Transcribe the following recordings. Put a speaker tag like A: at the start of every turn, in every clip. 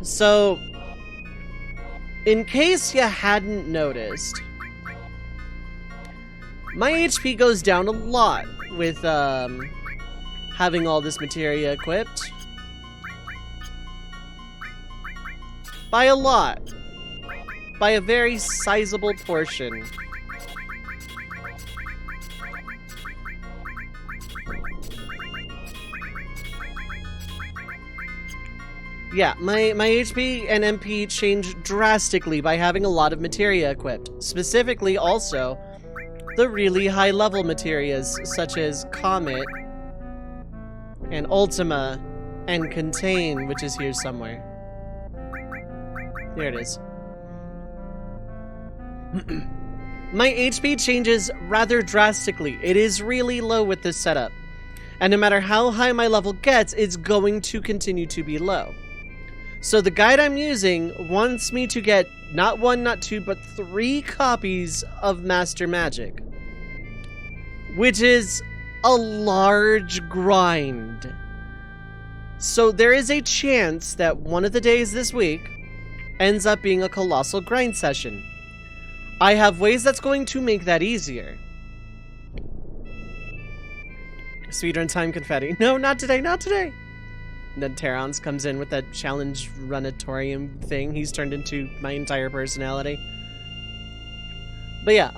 A: So, in case you hadn't noticed, my HP goes down a lot with having all this materia equipped. By a lot. By a very sizable portion. Yeah, my HP and MP change drastically by having a lot of materia equipped. Specifically, also, the really high-level materias, such as Comet, and Ultima, and Contain, which is here somewhere. There it is. My HP changes rather drastically. It is really low with this setup. And no matter how high my level gets, it's going to continue to be low. So the guide I'm using wants me to get not 1, not 2, but 3 copies of Master Magic. Which is a large grind. So there is a chance that one of the days this week ends up being a colossal grind session. I have ways that's going to make that easier. Speedrun time confetti. No, not today, not today. And then Terrans comes in with that challenge runatorium thing. He's turned into my entire personality. But yeah,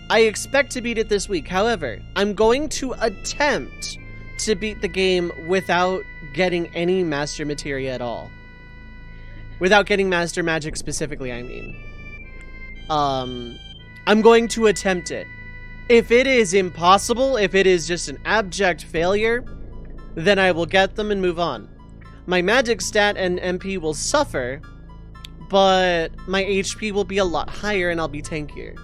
A: I expect to beat it this week. However, I'm going to attempt to beat the game without getting any Master Materia at all. Without getting Master Magic specifically, I mean. I'm going to attempt it. If it is impossible, if it is just an abject failure, then I will get them and move on. My magic stat and MP will suffer, but my HP will be a lot higher and I'll be tankier.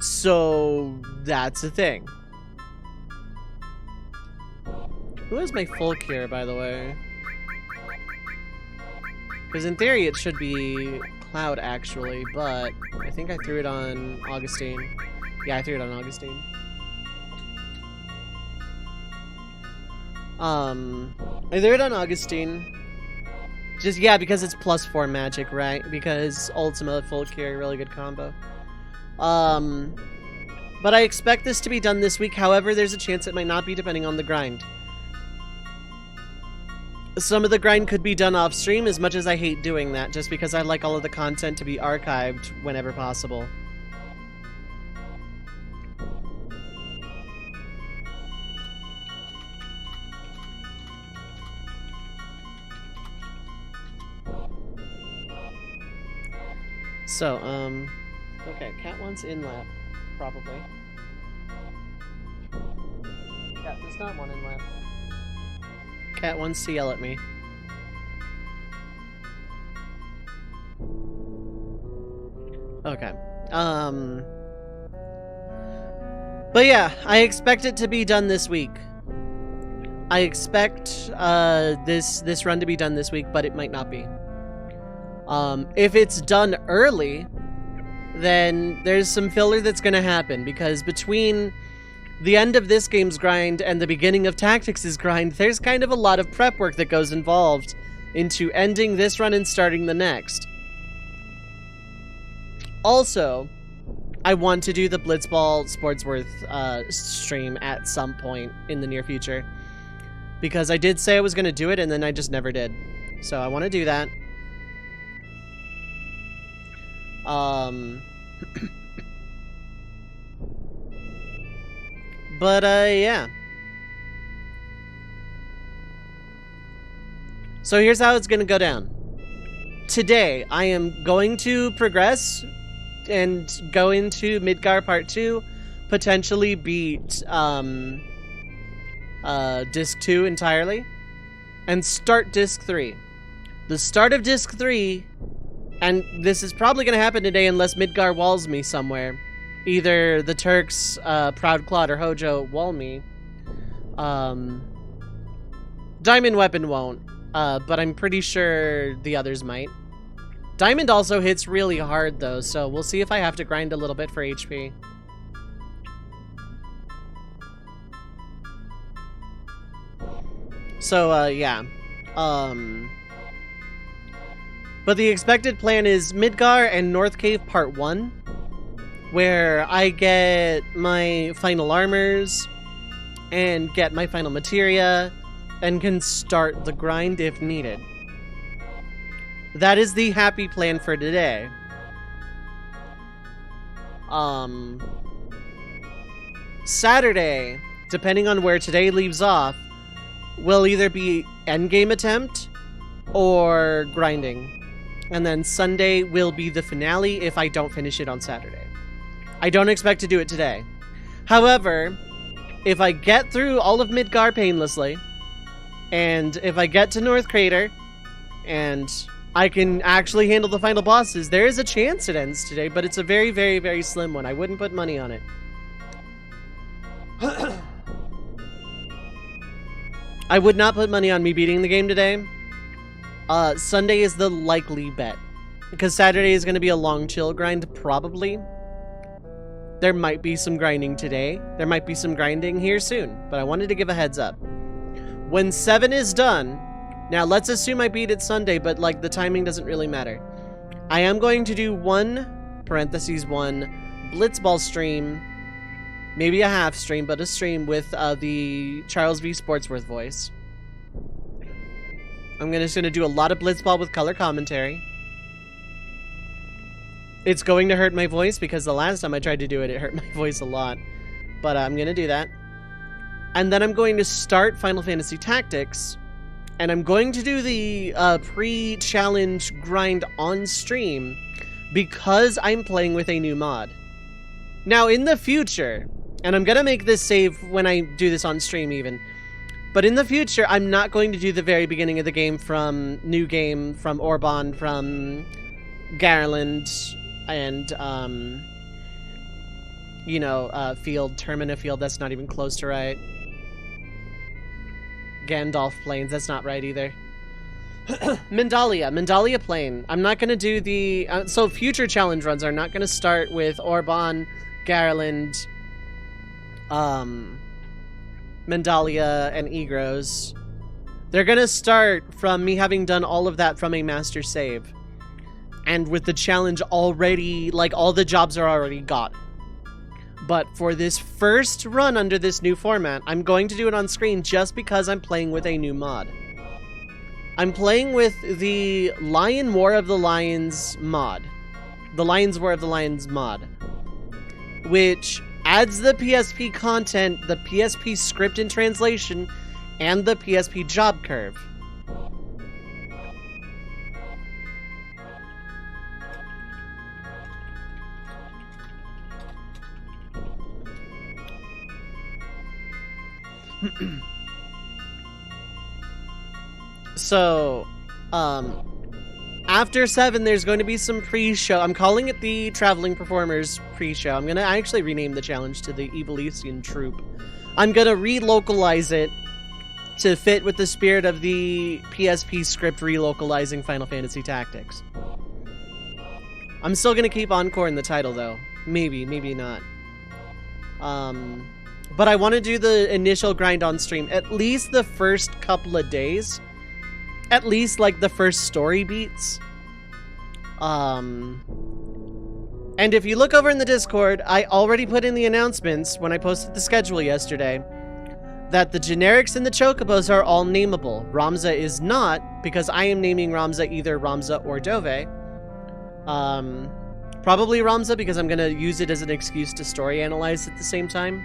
A: So, that's a thing. Who has my full cure, by the way? Because in theory it should be Cloud, actually, but I think I threw it on Augustine. Yeah, I threw it on Augustine. I threw it on Augustine. Just, yeah, because it's +4 magic, right? Because Ultima, full cure, really good combo. But I expect this to be done this week. However, there's a chance it might not be, depending on the grind. Some of the grind could be done off stream, as much as I hate doing that, just because I like all of the content to be archived whenever possible. So, okay, Cat wants in-lap, probably. Cat does not want in-lap. Cat wants to yell at me. Okay. But yeah, I expect it to be done this week. I expect this run to be done this week, but it might not be. If it's done early, then there's some filler that's gonna happen, because between the end of this game's grind and the beginning of Tactics' grind, there's kind of a lot of prep work that goes involved into ending this run and starting the next. Also, I want to do the Blitzball Sportsworth stream at some point in the near future, because I did say I was going to do it and then I just never did. So I want to do that. But, yeah. So here's how it's gonna go down. Today, I am going to progress and go into Midgar Part 2, potentially beat, Disc 2 entirely, and start Disc 3. The start of Disc 3, and this is probably gonna happen today unless Midgar walls me somewhere. Either the Turks, Proud Claude, or Hojo wall me. Diamond Weapon won't, but I'm pretty sure the others might. Diamond also hits really hard, though, so we'll see if I have to grind a little bit for HP. So, yeah. But the expected plan is Midgar and North Cave Part 1, where I get my final armors and get my final materia and can start the grind if needed. That is the happy plan for today. Saturday, depending on where today leaves off, will either be endgame attempt or grinding. And then Sunday will be the finale if I don't finish it on Saturday. I don't expect to do it today. However, if I get through all of Midgar painlessly, and if I get to North Crater, and I can actually handle the final bosses, there is a chance it ends today, but it's a very, very, very slim one. I wouldn't put money on it. I would not put money on me beating the game today. Sunday is the likely bet. Because Saturday is going to be a long chill grind, probably. There might be some grinding today. There might be some grinding here soon. But I wanted to give a heads up. When 7 is done... Now, let's assume I beat it Sunday, but, like, the timing doesn't really matter. I am going to do one Blitzball stream. Maybe a half stream, but a stream with the Charles V. Sportsworth voice. I'm just going to do a lot of Blitzball with color commentary. It's going to hurt my voice because the last time I tried to do it, it hurt my voice a lot. But I'm going to do that. And then I'm going to start Final Fantasy Tactics. And I'm going to do the pre-challenge grind on stream because I'm playing with a new mod. Now, in the future, and I'm going to make this save when I do this on stream even, but in the future, I'm not going to do the very beginning of the game from New Game, from Orban, from Garland, and, Field, Termina Field, that's not even close to right. Gandalf Plains, that's not right either. Mandalia Plain. I'm not going to do the... so future challenge runs are not going to start with Orban, Garland, Mandalia, and Egros. They're going to start from me having done all of that from a master save. And with the challenge already, like, all the jobs are already got. But for this first run under this new format, I'm going to do it on screen just because I'm playing with a new mod. I'm playing with the Lion War of the Lions mod. The Lions War of the Lions mod. Which adds the PSP content, the PSP script and translation, and the PSP job curve. So, after 7, there's going to be some pre-show. I'm calling it the Traveling Performers pre-show. I'm going to actually rename the challenge to the Evilesian Troop. I'm going to relocalize it to fit with the spirit of the PSP script relocalizing Final Fantasy Tactics. I'm still going to keep Encore in the title, though. Maybe, maybe not. But I want to do the initial grind on stream, at least the first couple of days. At least, like, the first story beats. And if you look over in the Discord, I already put in the announcements when I posted the schedule yesterday that the generics and the chocobos are all nameable. Ramza is not, because I am naming Ramza either Ramza or Dove. Probably Ramza, because I'm going to use it as an excuse to story analyze at the same time.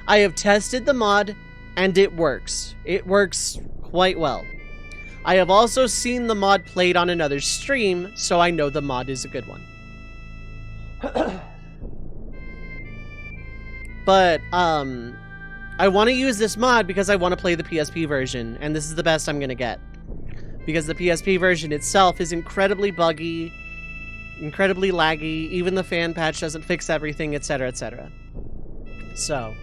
A: I have tested the mod, and it works. It works quite well. I have also seen the mod played on another stream, so I know the mod is a good one. But, I want to use this mod because I want to play the PSP version, and this is the best I'm going to get. Because the PSP version itself is incredibly buggy, incredibly laggy, even the fan patch doesn't fix everything, etc., etc. So...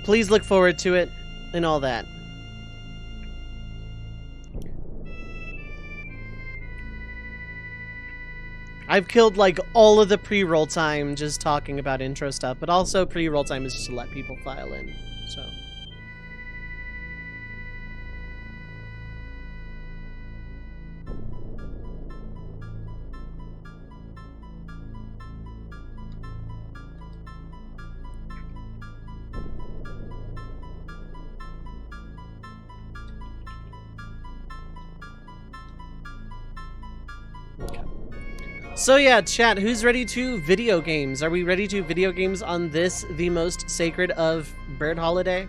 A: please look forward to it, and all that. I've killed like all of the pre-roll time just talking about intro stuff, but also pre-roll time is just to let people file in, so. So yeah, chat, who's ready to video games? Are we ready to video games on this, the most sacred of bird holiday?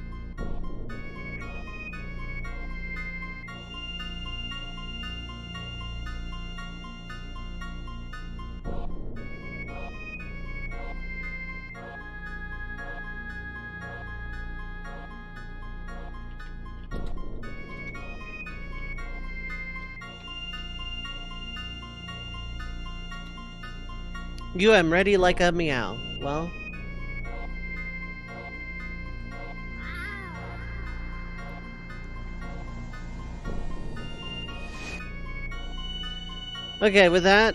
A: You am ready like a meow. Well. Okay, with that,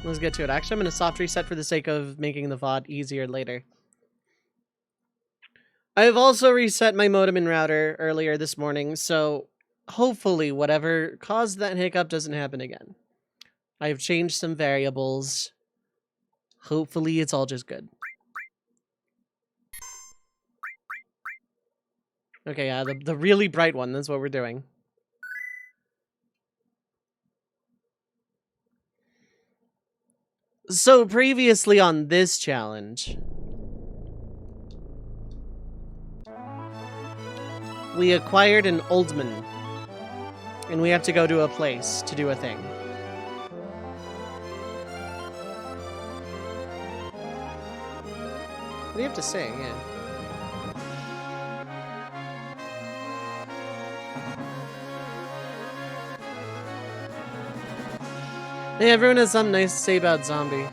A: let's get to it. Actually, I'm going to soft reset for the sake of making the VOD easier later. I've also reset my modem and router earlier this morning, so hopefully whatever caused that hiccup doesn't happen again. I've changed some variables. Hopefully it's all just good. Okay, yeah, the really bright one, that's what we're doing. So previously on this challenge, we acquired an Oldman, and we have to go to a place to do a thing. What do you have to say? Yeah. Hey, everyone has something nice to say about Zombie.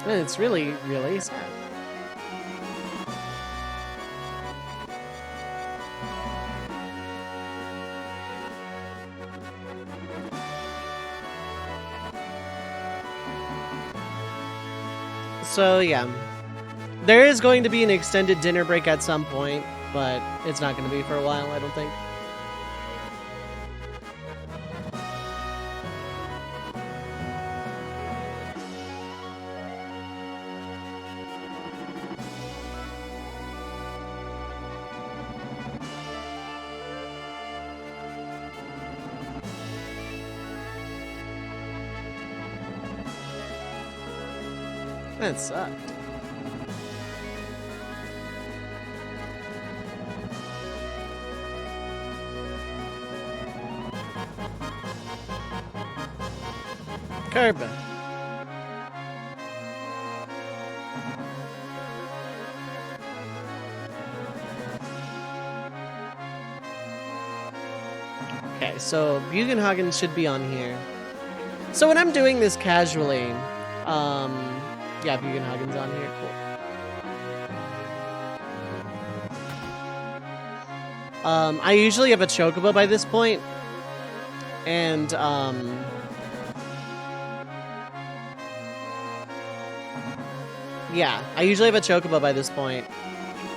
A: And it's really, really sad. So yeah, there is going to be an extended dinner break at some point, but it's not going to be for a while, I don't think. That sucked. Curb. Okay, so Bugenhagen should be on here. So when I'm doing this casually, yeah, Bugenhagen's on here, cool. I usually have a Chocobo by this point, and, yeah, I usually have a Chocobo by this point,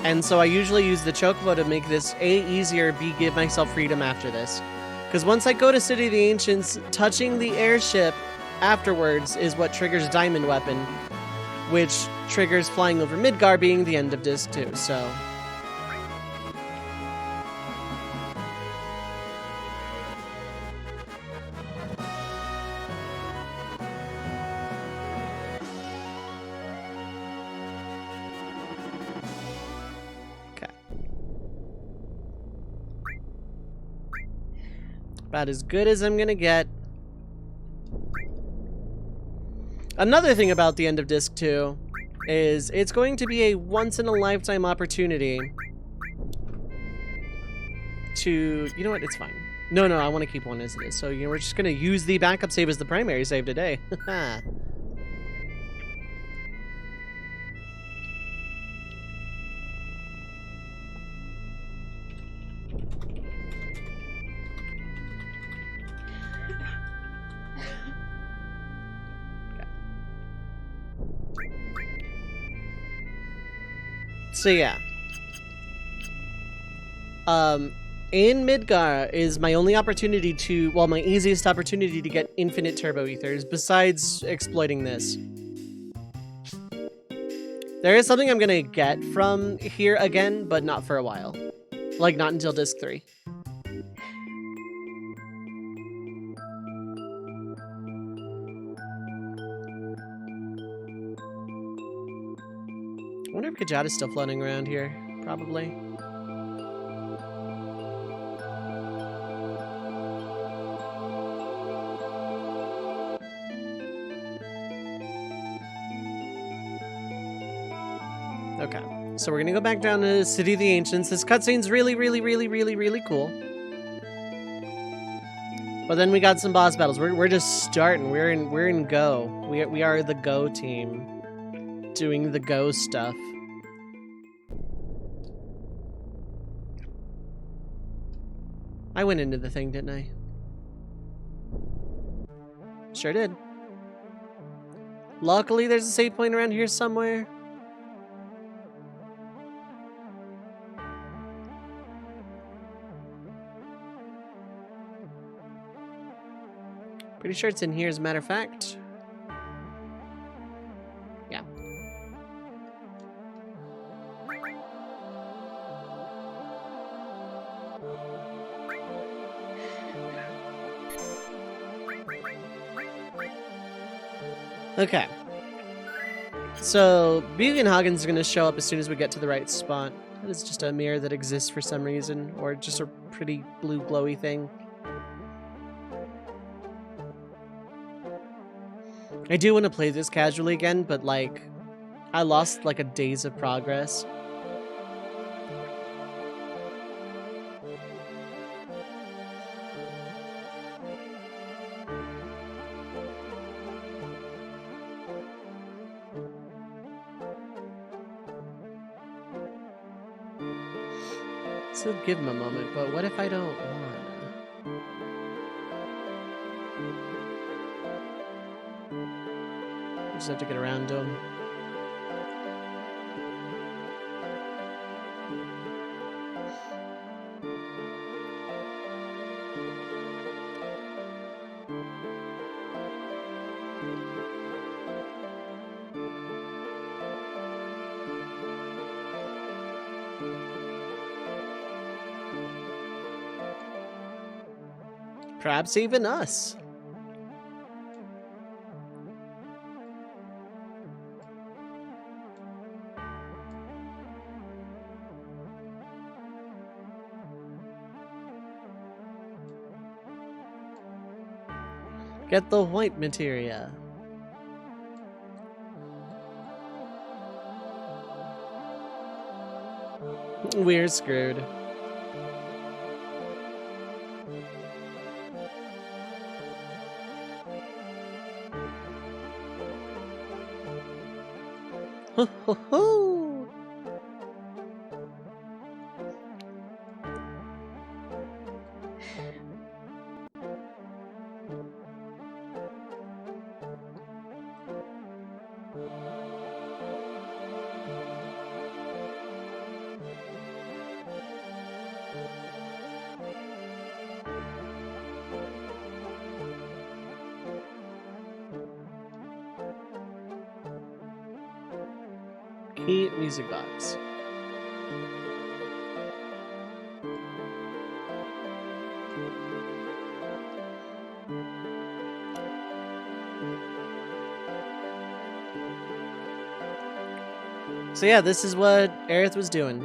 A: and so I usually use the Chocobo to make this A, easier, B, give myself freedom after this. Because once I go to City of the Ancients, touching the airship afterwards is what triggers Diamond Weapon, which triggers flying over Midgar being the end of Disc 2, so... Okay. About as good as I'm gonna get. Another thing about the end of Disc 2 is it's going to be a once-in-a-lifetime opportunity to... You know what? It's fine. No, I want to keep one as it is. So, we're just going to use the backup save as the primary save today. So yeah. In Midgar is my only opportunity to, well, my easiest opportunity to get infinite turbo ethers, besides exploiting this. There is something I'm gonna get from here again, but not for a while. Like, not until disc 3. I wonder if Kajat is still floating around here. Probably. Okay, so we're gonna go back down to City of the Ancients. This cutscene's really cool. But then we got some boss battles. We're just starting. We're in Go. We are the Go team, doing the Go stuff. I went into the thing, didn't I? Sure did. Luckily, there's a save point around here somewhere. Pretty sure it's in here, as a matter of fact. Yeah. Okay. So, Bugenhagen's is going to show up as soon as we get to the right spot. That is just a mirror that exists for some reason, or just a pretty blue glowy thing. I do want to play this casually again, but like, I lost like a days of progress. So give him a moment, but what if I don't wanna? Just have to get around to him. Perhaps even us. Get the white materia. We're screwed. Ho ho ho! Key music box. So yeah, this is what Aerith was doing.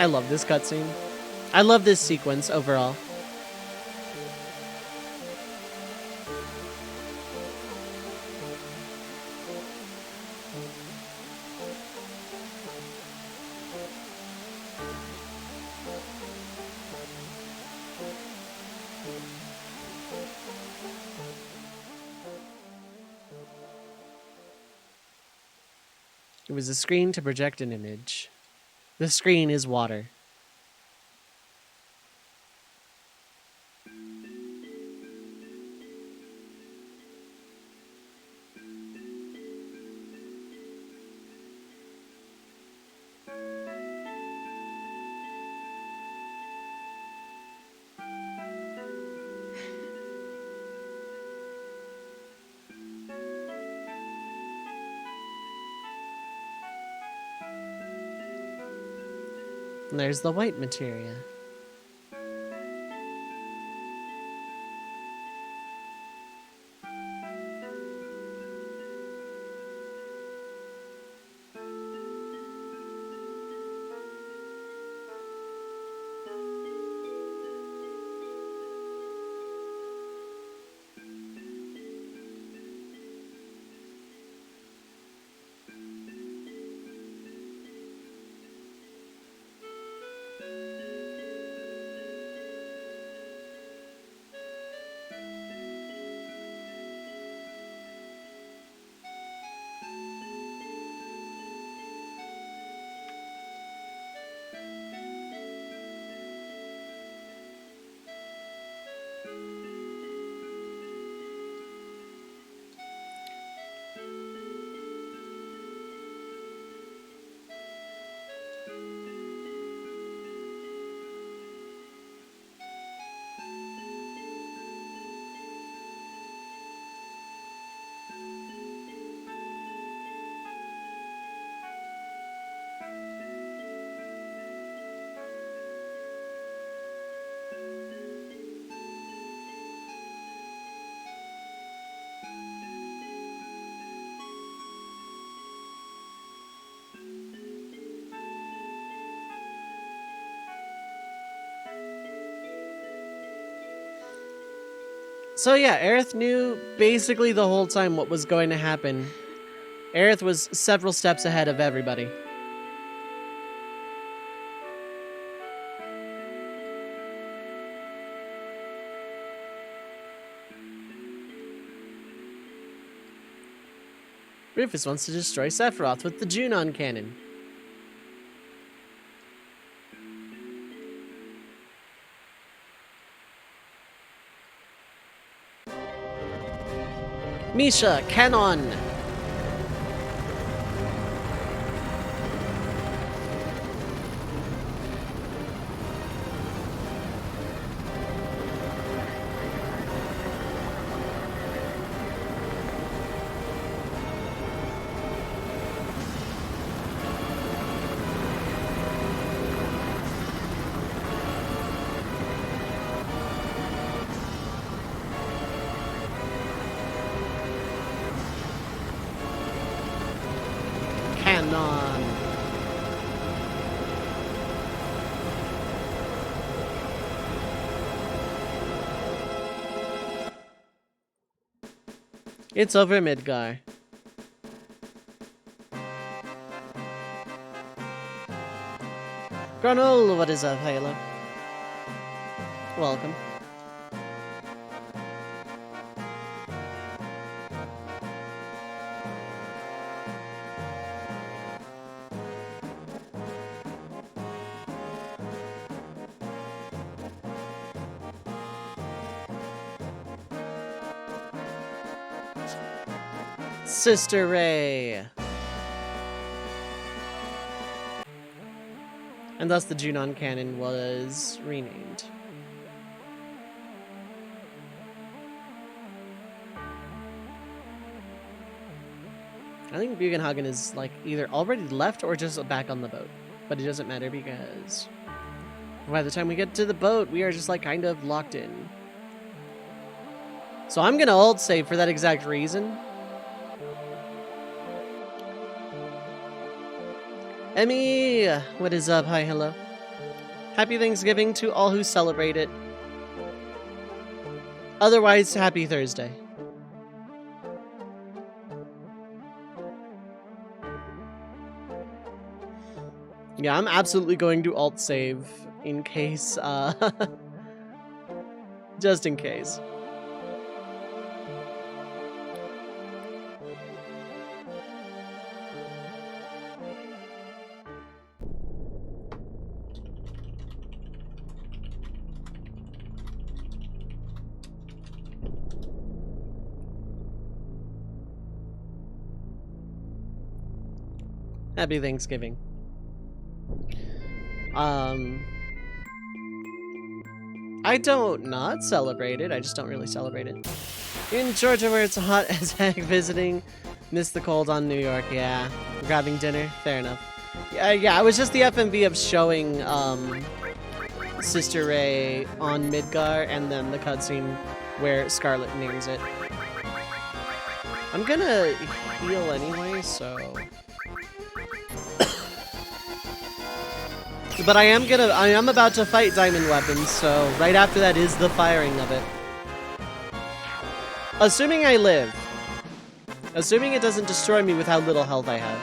A: I love this cutscene. I love this sequence overall. It was a screen to project an image. The screen is water. And there's the white materia. So yeah, Aerith knew basically the whole time what was going to happen. Aerith was several steps ahead of everybody. Rufus wants to destroy Sephiroth with the Junon cannon. Misha, cannon! Cannon! It's over, Midgar. Granol, what is up, Halo? Welcome. Sister Ray. And thus the Junon cannon was renamed. I think Bugenhagen is like either already left or just back on the boat. But it doesn't matter because by the time we get to the boat, we are just like kind of locked in. So I'm gonna alt save for that exact reason. Emmy, what is up? Hi, hello. Happy Thanksgiving to all who celebrate it. Otherwise, happy Thursday. Yeah, I'm absolutely going to alt save in case, just in case. Happy Thanksgiving. I don't not celebrate it. I just don't really celebrate it. In Georgia, where it's hot as heck, visiting. Miss the cold on New York. Yeah, grabbing dinner. Fair enough. Yeah. It was just the FMV of showing Sister Ray on Midgar, and then the cutscene where Scarlet names it. I'm gonna heal anyway, so. But I am about to fight Diamond Weapons, so right after that is the firing of it. Assuming I live. Assuming it doesn't destroy me with how little health I have.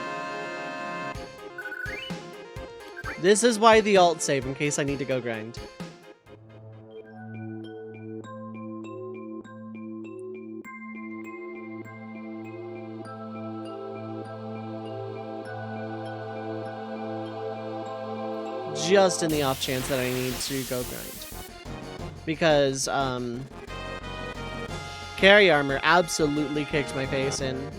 A: This is why the alt save, in case I need to go grind. Just in the off chance that I need to go grind. Because, carry armor absolutely kicked my face in.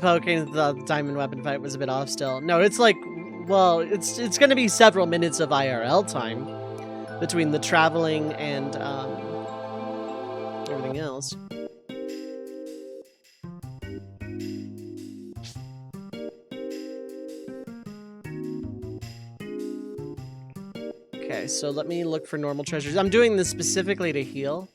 A: Poking the Diamond Weapon fight was a bit off still. No, it's like, well, it's gonna be several minutes of IRL time between the traveling and everything else. Okay, so let me look for normal treasures. I'm doing this specifically to heal.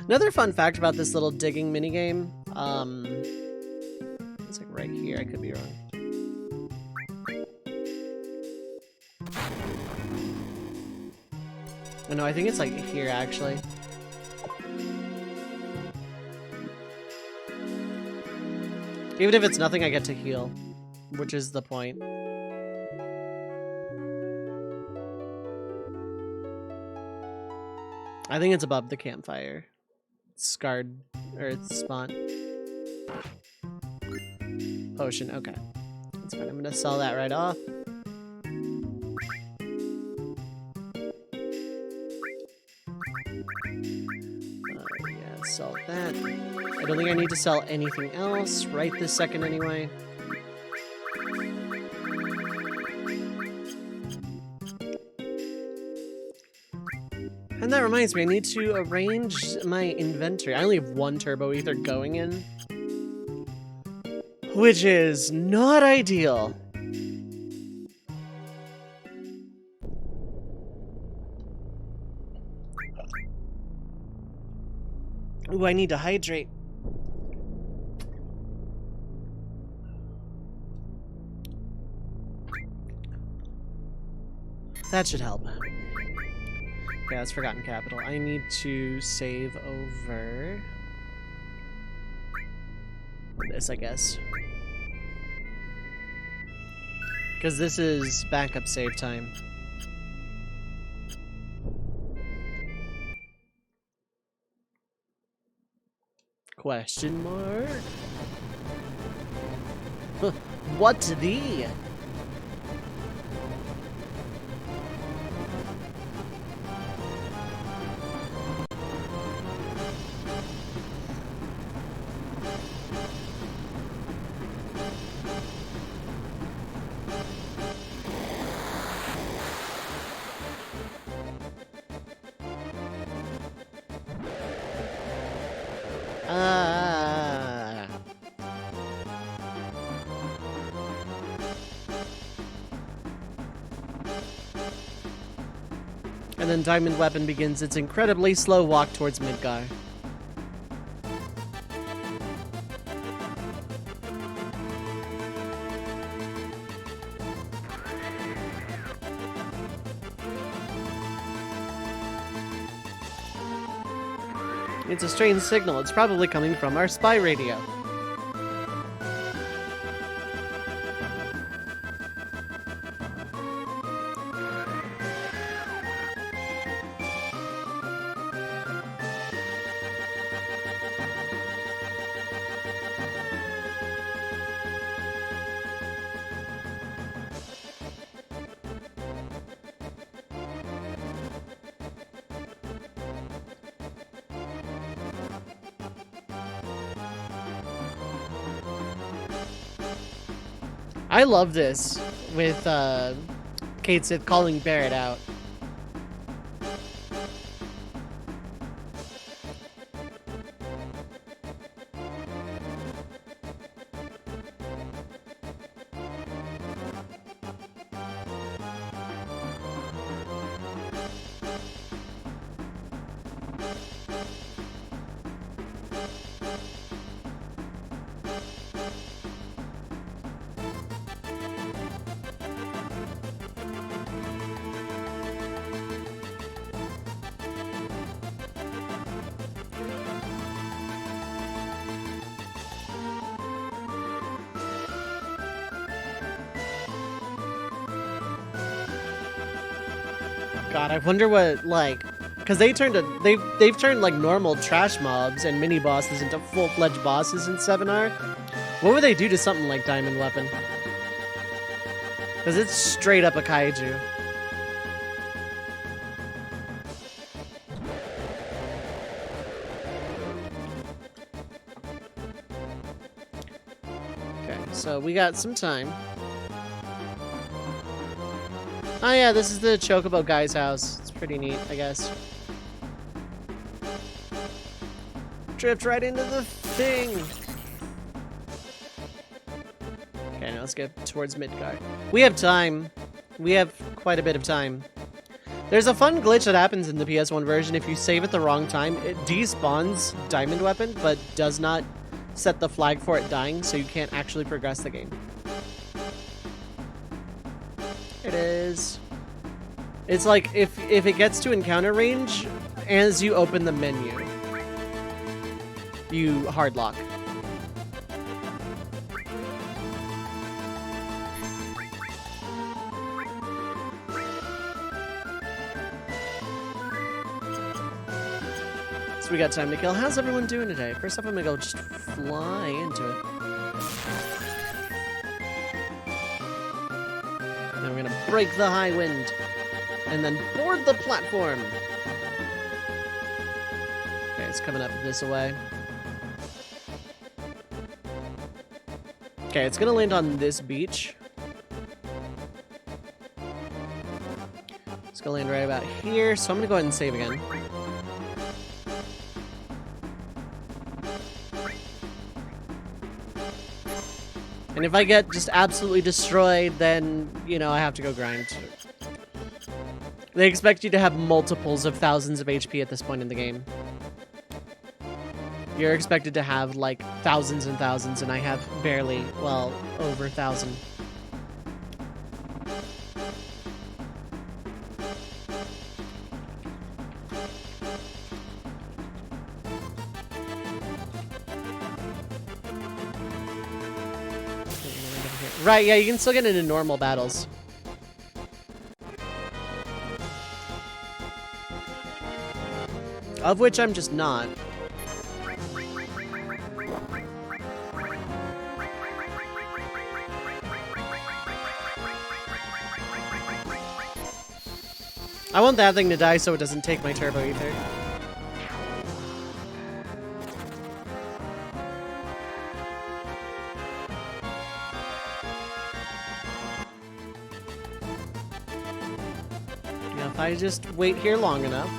A: Another fun fact about this little digging minigame, it's like right here, I could be wrong. Oh, no, I think it's like here, actually. Even if it's nothing, I get to heal, which is the point. I think it's above the campfire. Scarred, or spot. Potion, okay. That's fine, I'm gonna sell that right off. Yeah, sell that. I don't think I need to sell anything else right this second anyway. And that reminds me, I need to arrange my inventory. I only have one turbo ether going in, which is not ideal. Ooh, I need to hydrate. That should help. Yeah, it's Forgotten Capital. I need to save over this, I guess. Because this is backup save time. Question mark? What thee? And then Diamond Weapon begins its incredibly slow walk towards Midgar. It's a strange signal. It's probably coming from our spy radio. I love this with Kate Sith calling Barrett out. God, I wonder what, like, because they've turned like normal trash mobs and mini bosses into full-fledged bosses in 7R. What would they do to something like Diamond Weapon? Because it's straight up a kaiju. Okay, so we got some time. Oh yeah, this is the Chocobo guy's house. It's pretty neat, I guess. Drift right into the thing! Okay, now let's get towards Midgar. We have time. We have quite a bit of time. There's a fun glitch that happens in the PS1 version. If you save at the wrong time, it despawns Diamond Weapon, but does not set the flag for it dying, so you can't actually progress the game. It is. It's like if it gets to encounter range, as you open the menu, you hard lock. So we got time to kill. How's everyone doing today? First up, I'm gonna go just fly into it. Then we're gonna break the high wind. And then board the platform. Okay, it's coming up this way. Okay, it's gonna land on this beach. It's gonna land right about here, so I'm gonna go ahead and save again. And if I get just absolutely destroyed, then, you know, I have to go grind. They expect you to have multiples of thousands of HP at this point in the game. You're expected to have, like, thousands and thousands, and I have barely, well, over 1,000. Right, yeah, you can still get into normal battles. Of which I'm just not. I want that thing to die so it doesn't take my turbo ether. Yeah, if I just wait here long enough.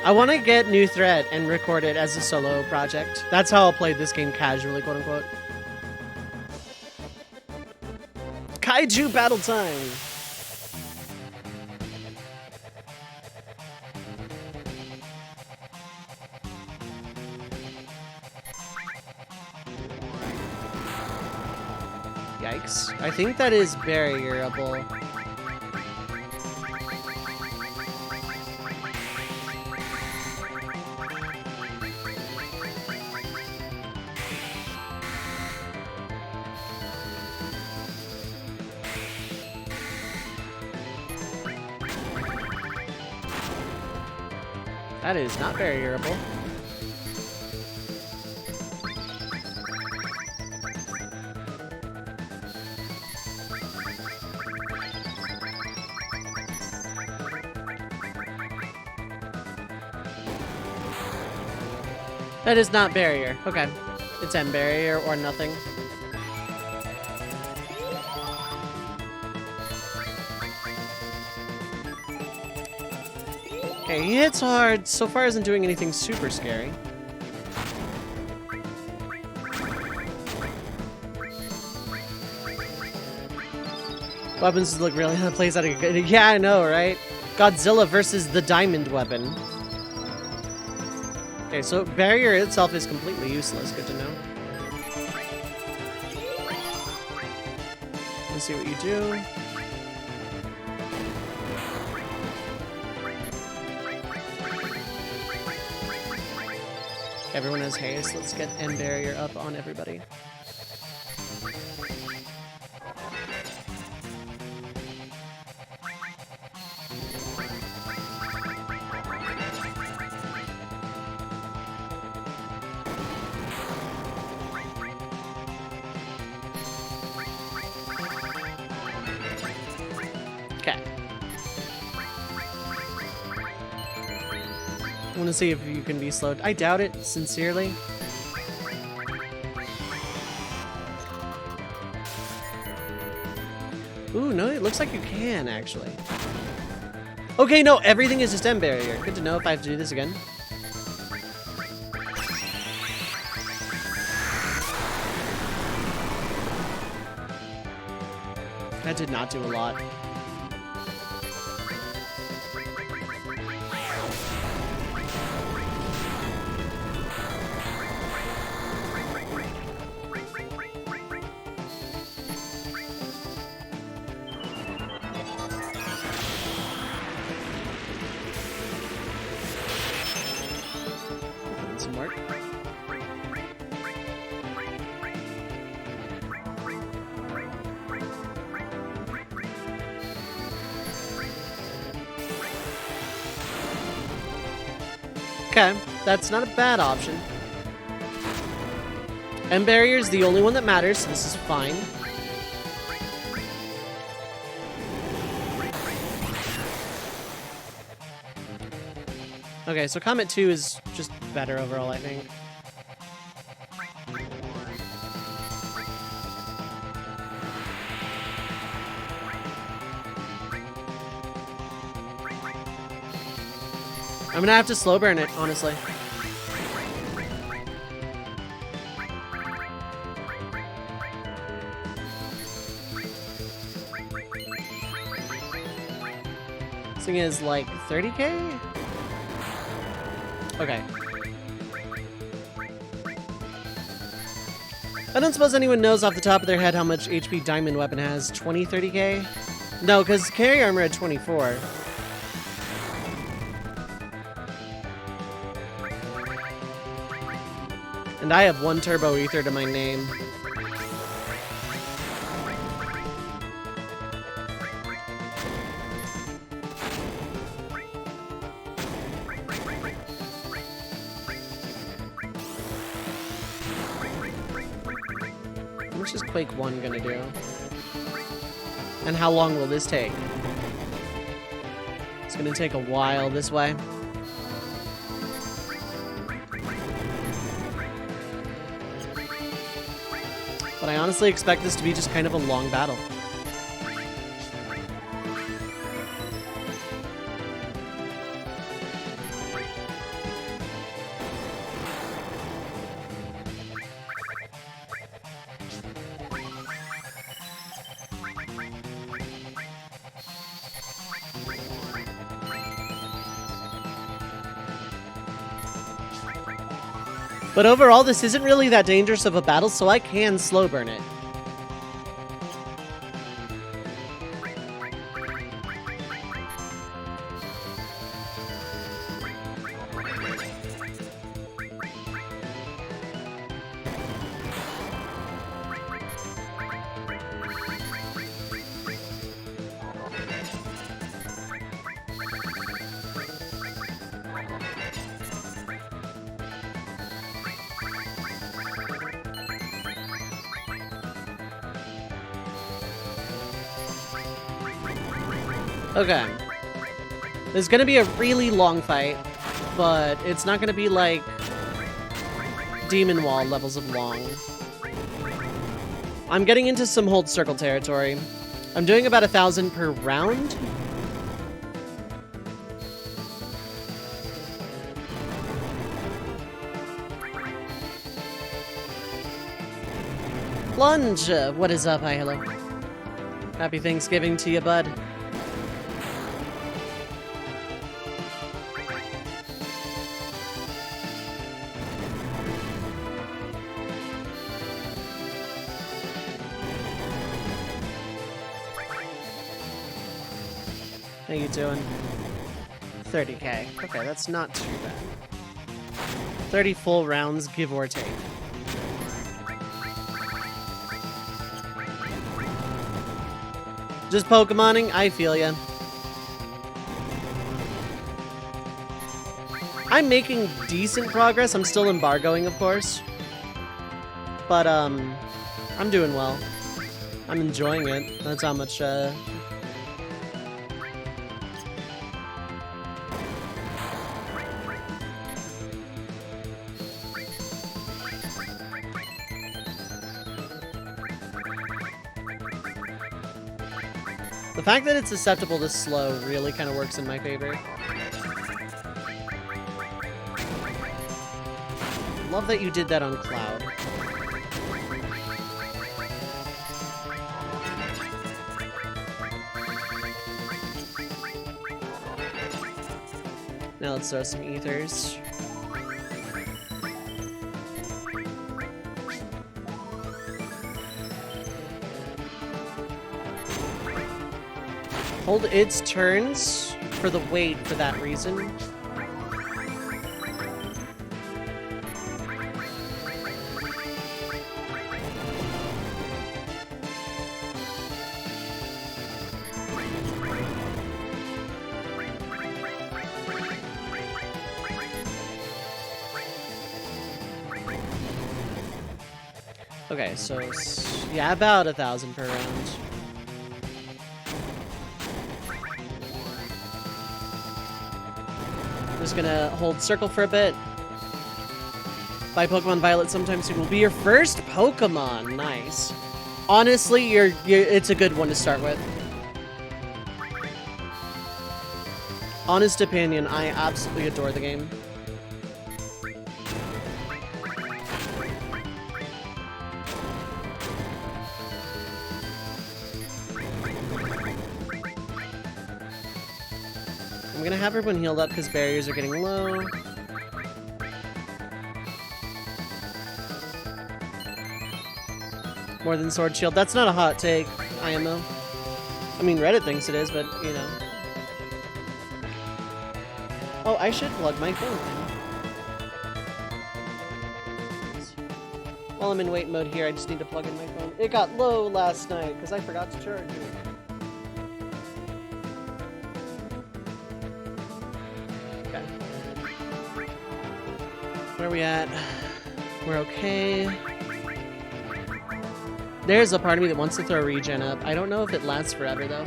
A: I want to get New Threat and record it as a solo project. That's how I'll play this game casually, quote unquote. Kaiju battle time! Yikes. I think that is barrierable. That is not barrierable. That is not barrier. Okay. It's end barrier or nothing. Okay, he hits hard. So far isn't doing anything super scary. Weapons look really plays out of good. Yeah, I know, right? Godzilla versus the diamond weapon. Okay, so barrier itself is completely useless. Good to know. Let's see what you do. Everyone has haste. Let's get end barrier up on everybody. Okay. I want to see if you can be slowed. I doubt it, sincerely. Ooh, no, it looks like you can, actually. Okay, no, everything is just end barrier. Good to know if I have to do this again. That did not do a lot. Some work. Okay, that's not a bad option. End barrier is the only one that matters, so this is fine. Okay, so Comet 2 is just better overall, I think. I'm gonna have to slow burn it, honestly. This thing is like 30k? Okay. I don't suppose anyone knows off the top of their head how much HP Diamond Weapon has. 20, 30k? No, because Carry Armor had 24. And I have 1 Turbo Ether to my name. much is Quake 1 gonna do? And how long will this take? It's gonna take a while this way. But I honestly expect this to be just kind of a long battle. But overall, this isn't really that dangerous of a battle, so I can slow burn it. Okay. This is gonna be a really long fight, but it's not gonna be like Demon Wall levels of long. I'm getting into some hold circle territory. I'm doing about 1,000 per round. Plunge! What is up? Hi, hello. Happy Thanksgiving to you, bud. How you doing? 30k. Okay, that's not too bad. 30 full rounds, give or take. Just Pokemoning? I feel ya. I'm making decent progress. I'm still embargoing, of course. But, I'm doing well. I'm enjoying it. That's how much, The fact that it's susceptible to slow really kind of works in my favor. Love that you did that on Cloud. Now let's throw some ethers. Hold its turns for the wait for that reason. Okay, so yeah, about 1,000 per round. Just gonna hold circle for a bit. Buy Pokemon Violet sometime soon. Will be your first Pokemon. Nice. Honestly, it's a good one to start with. Honest opinion, I absolutely adore the game. I'm gonna have everyone healed up because barriers are getting low. More than Sword Shield. That's not a hot take, IMO. I mean, Reddit thinks it is, but, you know. Oh, I should plug my phone. While I'm in wait mode here, I just need to plug in my phone. It got low last night because I forgot to charge it. Where are we at? We're okay. There's a part of me that wants to throw regen up. I don't know if it lasts forever, though.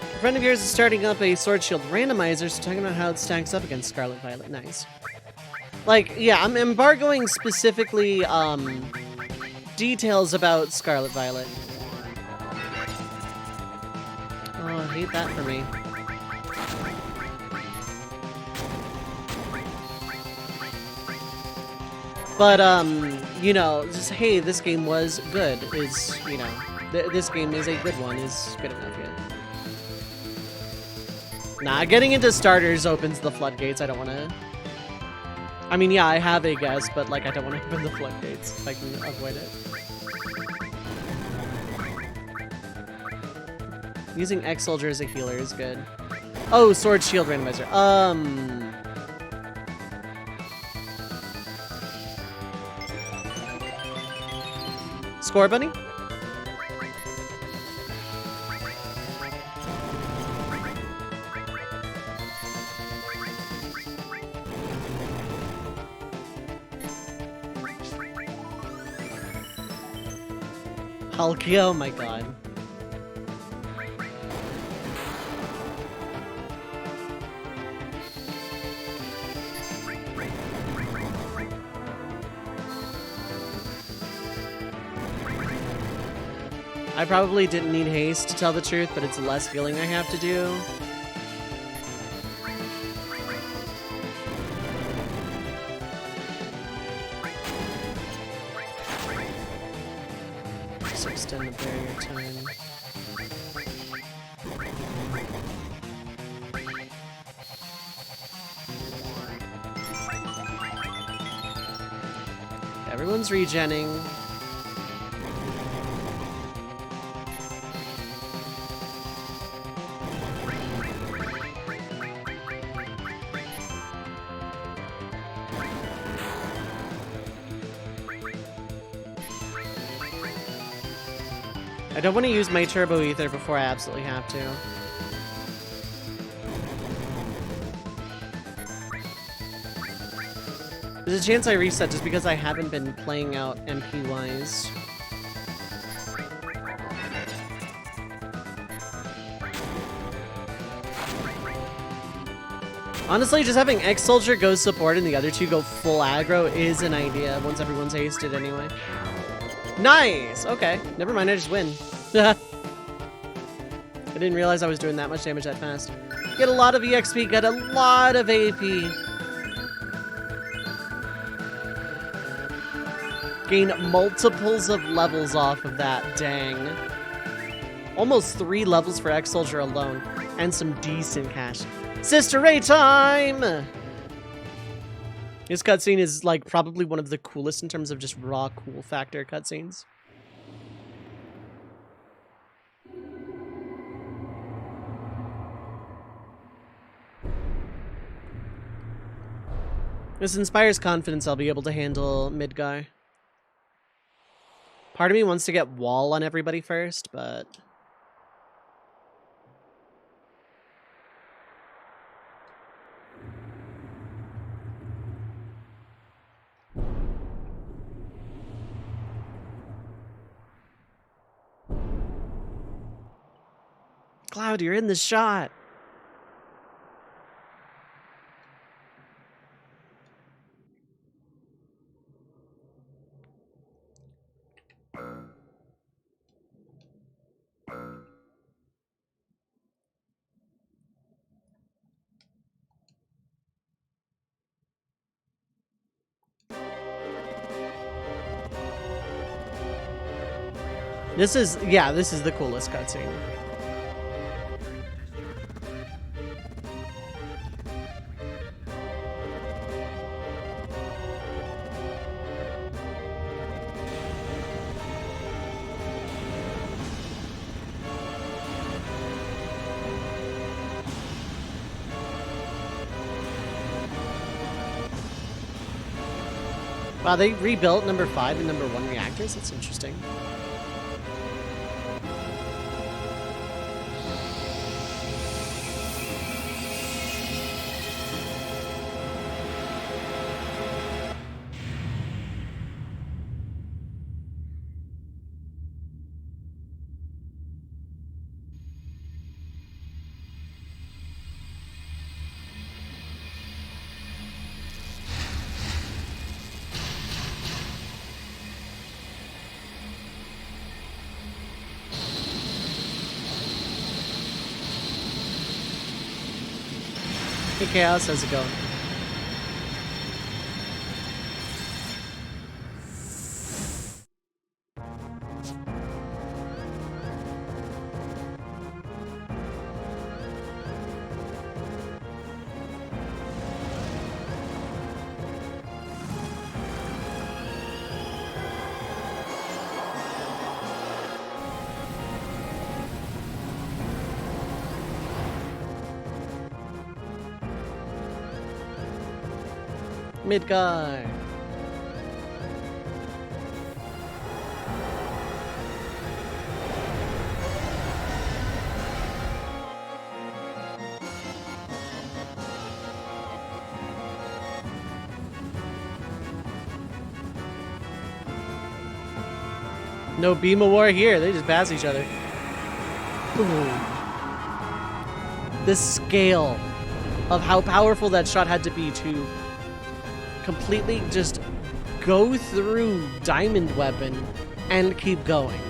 A: A friend of yours is starting up a Sword Shield randomizer, so talking about how it stacks up against Scarlet Violet. Nice. Like, yeah, I'm embargoing specifically, details about Scarlet Violet. Oh, I hate that for me. But, you know, just, hey, this game was good, is, you know, this game is a good one, is good enough, yeah. Nah, getting into starters opens the floodgates. I don't want to... I mean, yeah, I have a guess, but, like, I don't want to open the floodgates if I can avoid it. Using X-Soldier as a healer is good. Oh, Sword Shield randomizer. Score Bunny? Hulky, oh my god. I probably didn't need haste to tell the truth, but it's less healing I have to do. Just extend the barrier time. Everyone's regenning. I don't want to use my Turbo Ether before I absolutely have to. There's a chance I reset just because I haven't been playing out MP-wise. Honestly, just having X-Soldier go support and the other two go full aggro is an idea once everyone's hasted anyway. Nice! Okay. Never mind, I just win. I didn't realize I was doing that much damage that fast. Get a lot of EXP, get a lot of AP. Gain multiples of levels off of that, dang. Almost 3 levels for X-Soldier alone, and some decent cash. Sister Ray time! This cutscene is, like, probably one of the coolest in terms of just raw cool factor cutscenes. This inspires confidence I'll be able to handle mid-guy. Part of me wants to get wall on everybody first, but... Cloud, you're in the shot! This is the coolest cutscene. Wow, they rebuilt number 5 and number 1 reactors? That's interesting. Hey Chaos, how's it going? Midgard. No beam of war here. They just pass each other. Boom. The scale of how powerful that shot had to be to completely just go through Diamond Weapon and keep going.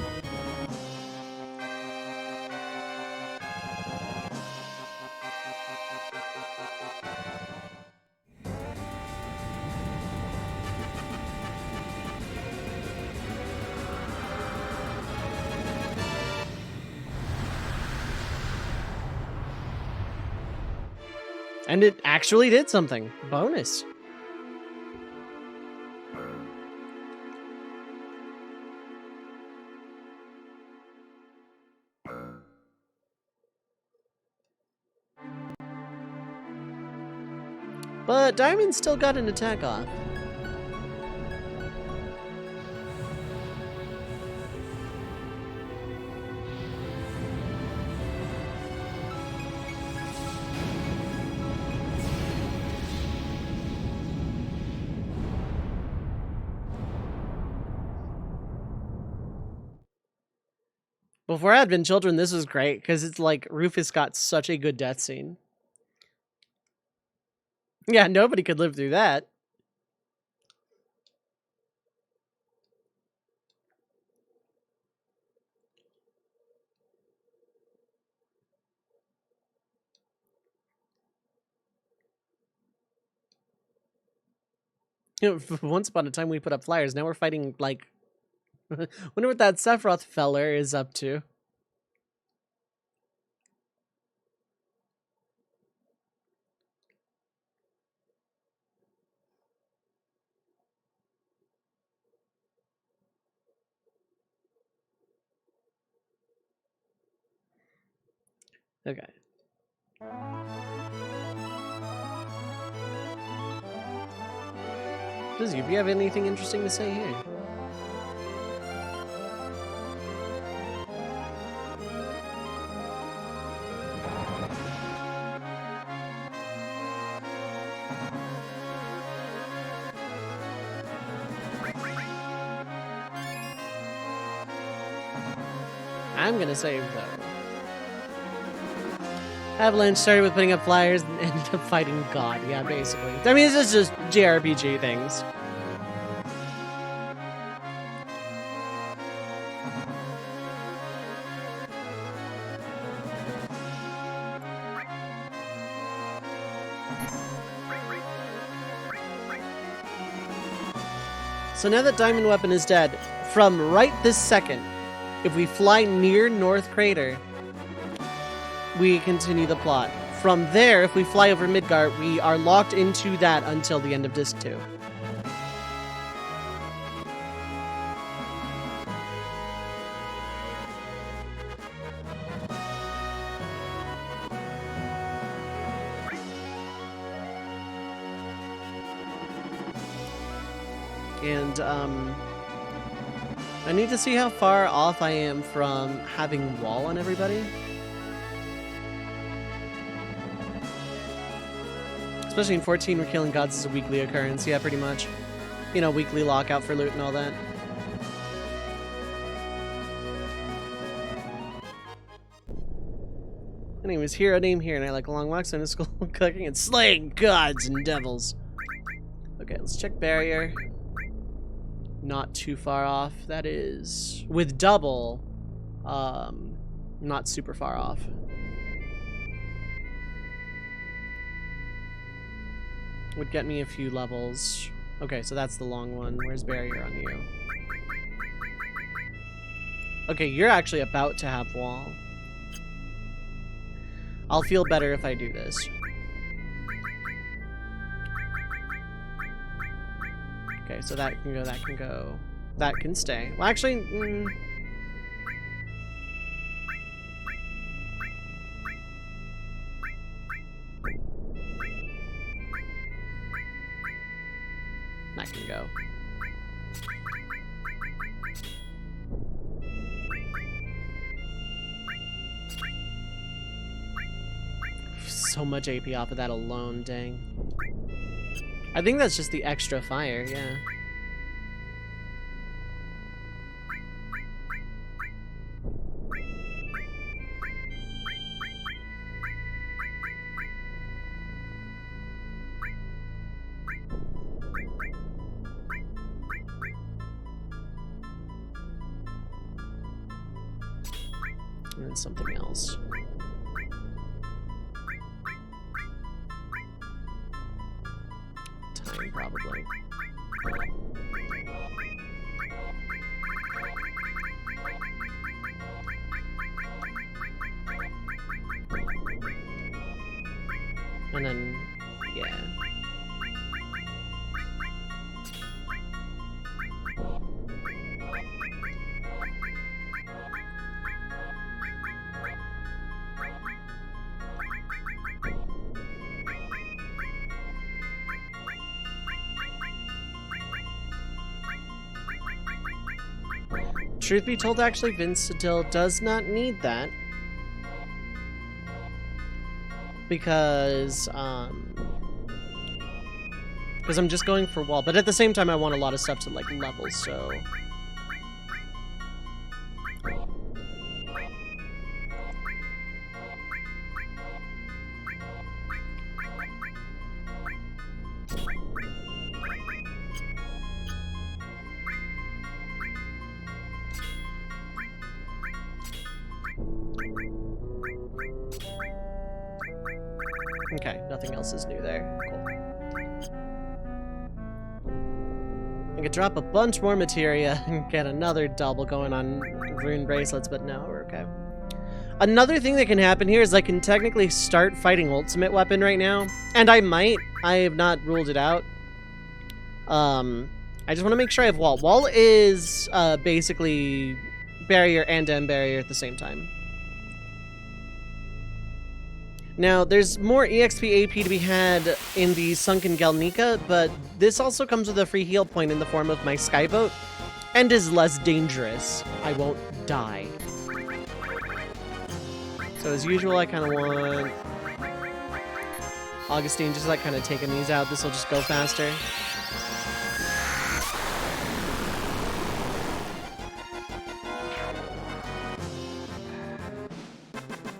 A: And it actually did something. Bonus. But Diamond still got an attack off. Before I had been children, this was great because it's like Rufus got such a good death scene. Yeah, nobody could live through that. You know, once upon a time we put up flyers. Now we're fighting like. Wonder what that Sephiroth feller is up to. Okay. Does you have anything interesting to say here? I'm gonna save though. Avalanche started with putting up flyers and ended up fighting God. Yeah, basically. I mean, this is just JRPG things. So now that Diamond Weapon is dead, from right this second, if we fly near North Crater, we continue the plot. From there, if we fly over Midgard, we are locked into that until the end of Disc 2. And, I need to see how far off I am from having wall on everybody. Especially in 14, where killing gods is a weekly occurrence. Yeah, pretty much. You know, weekly lockout for loot and all that. My name is Hero Name here, and I like long walks in school, cooking, and slaying gods and devils. Okay, let's check barrier. Not too far off. That is with double, not super far off. would get me a few levels. Okay, so that's the long one. Where's barrier on you? Okay, you're actually about to have wall. I'll feel better if I do this. Okay, so that can go, that can go. That can stay. Well, actually... that can go. So much AP off of that alone, dang. I think that's just the extra fire, yeah. And then something else. Time, probably. And then, yeah. Truth be told, actually, Vincedil does not need that. Because I'm just going for wall. But at the same time, I want a lot of stuff to, like, level, so... Okay, nothing else is new there. Cool. I could drop a bunch more materia and get another double going on rune bracelets, but no, we're okay. Another thing that can happen here is I can technically start fighting ultimate weapon right now, and I might. I have not ruled it out. I just want to make sure I have wall. Wall is basically barrier and end barrier at the same time. Now, there's more EXP AP to be had in the Sunken Galnica, but this also comes with a free heal point in the form of my Skyboat, and is less dangerous. I won't die. So as usual, I kind of want Augustine, just like kind of taking these out. This will just go faster.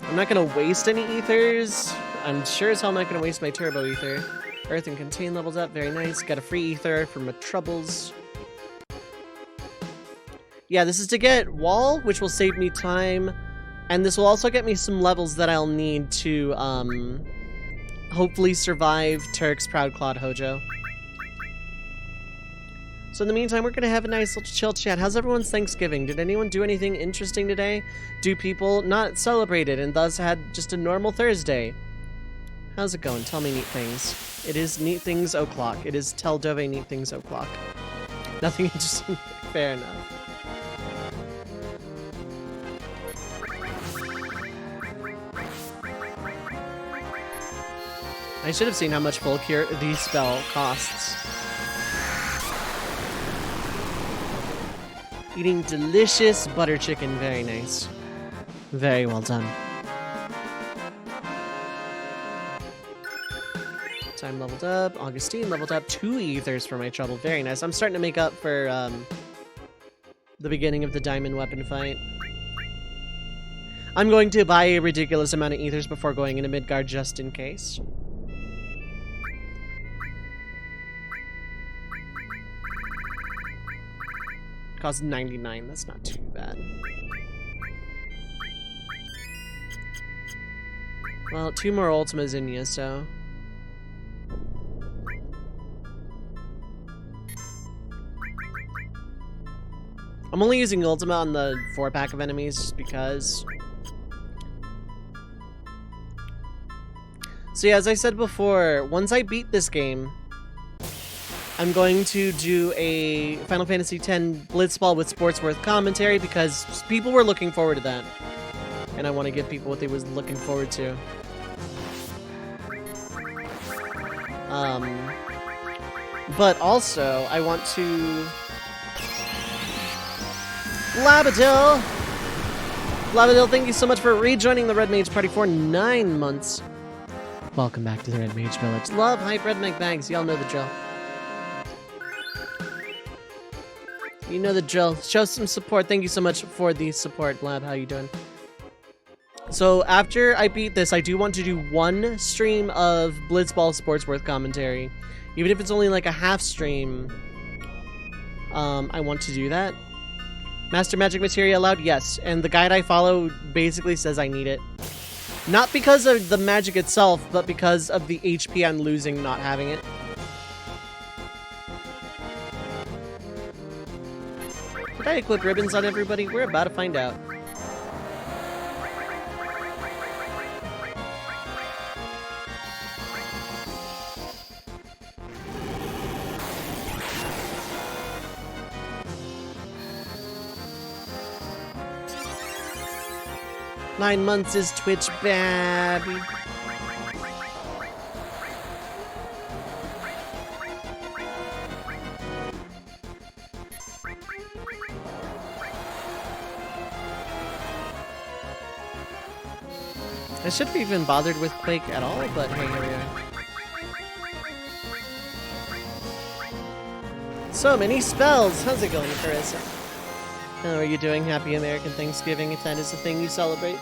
A: I'm not gonna waste any ethers. I'm sure as hell I'm not gonna waste my turbo ether. Earth and contain levels up, very nice. Got a free ether for my troubles. Yeah, this is to get wall, which will save me time, and this will also get me some levels that I'll need to hopefully survive Turk's Proud Claude Hojo. So in the meantime, we're going to have a nice little chill chat. How's everyone's Thanksgiving? Did anyone do anything interesting today? Do people not celebrate it and thus had just a normal Thursday? How's it going? Tell me neat things. It is neat things o'clock. It is tell Dove neat things o'clock. Nothing interesting. Fair enough. I should have seen how much full cure the spell costs. Eating delicious butter chicken, very nice. Very well done. Time leveled up, Augustine leveled up, 2 ethers for my trouble, very nice. I'm starting to make up for the beginning of the diamond weapon fight. I'm going to buy a ridiculous amount of ethers before going into Midgard just in case. Costs 99, that's not too bad. Well, 2 more ultimas in you, so... I'm only using Ultima on the 4-pack of enemies just because. So yeah, as I said before, once I beat this game, I'm going to do a Final Fantasy X Blitzball with Sportsworth commentary because people were looking forward to that. And I want to give people what they was looking forward to. But also, I want to... Labadil! Labadil, thank you so much for rejoining the Red Mage Party for 9 months. Welcome back to the Red Mage Village. Love, hype, Red Mag Bags. Y'all know the drill. You know the drill. Show some support. Thank you so much for the support, Lab. How you doing? So after I beat this, I do want to do one stream of Blitzball Sportsworth commentary. Even if it's only like a half stream, I want to do that. Master Magic Materia allowed? Yes. And the guide I follow basically says I need it. Not because of the magic itself, but because of the HP I'm losing not having it. Did I equip ribbons on everybody? We're about to find out. Nine months is Twitch, baby. I shouldn't have even bothered with Quake at all, but hey, here we are. So many spells! How's it going, Carissa? How are you doing? Happy American Thanksgiving, if that is the thing you celebrate.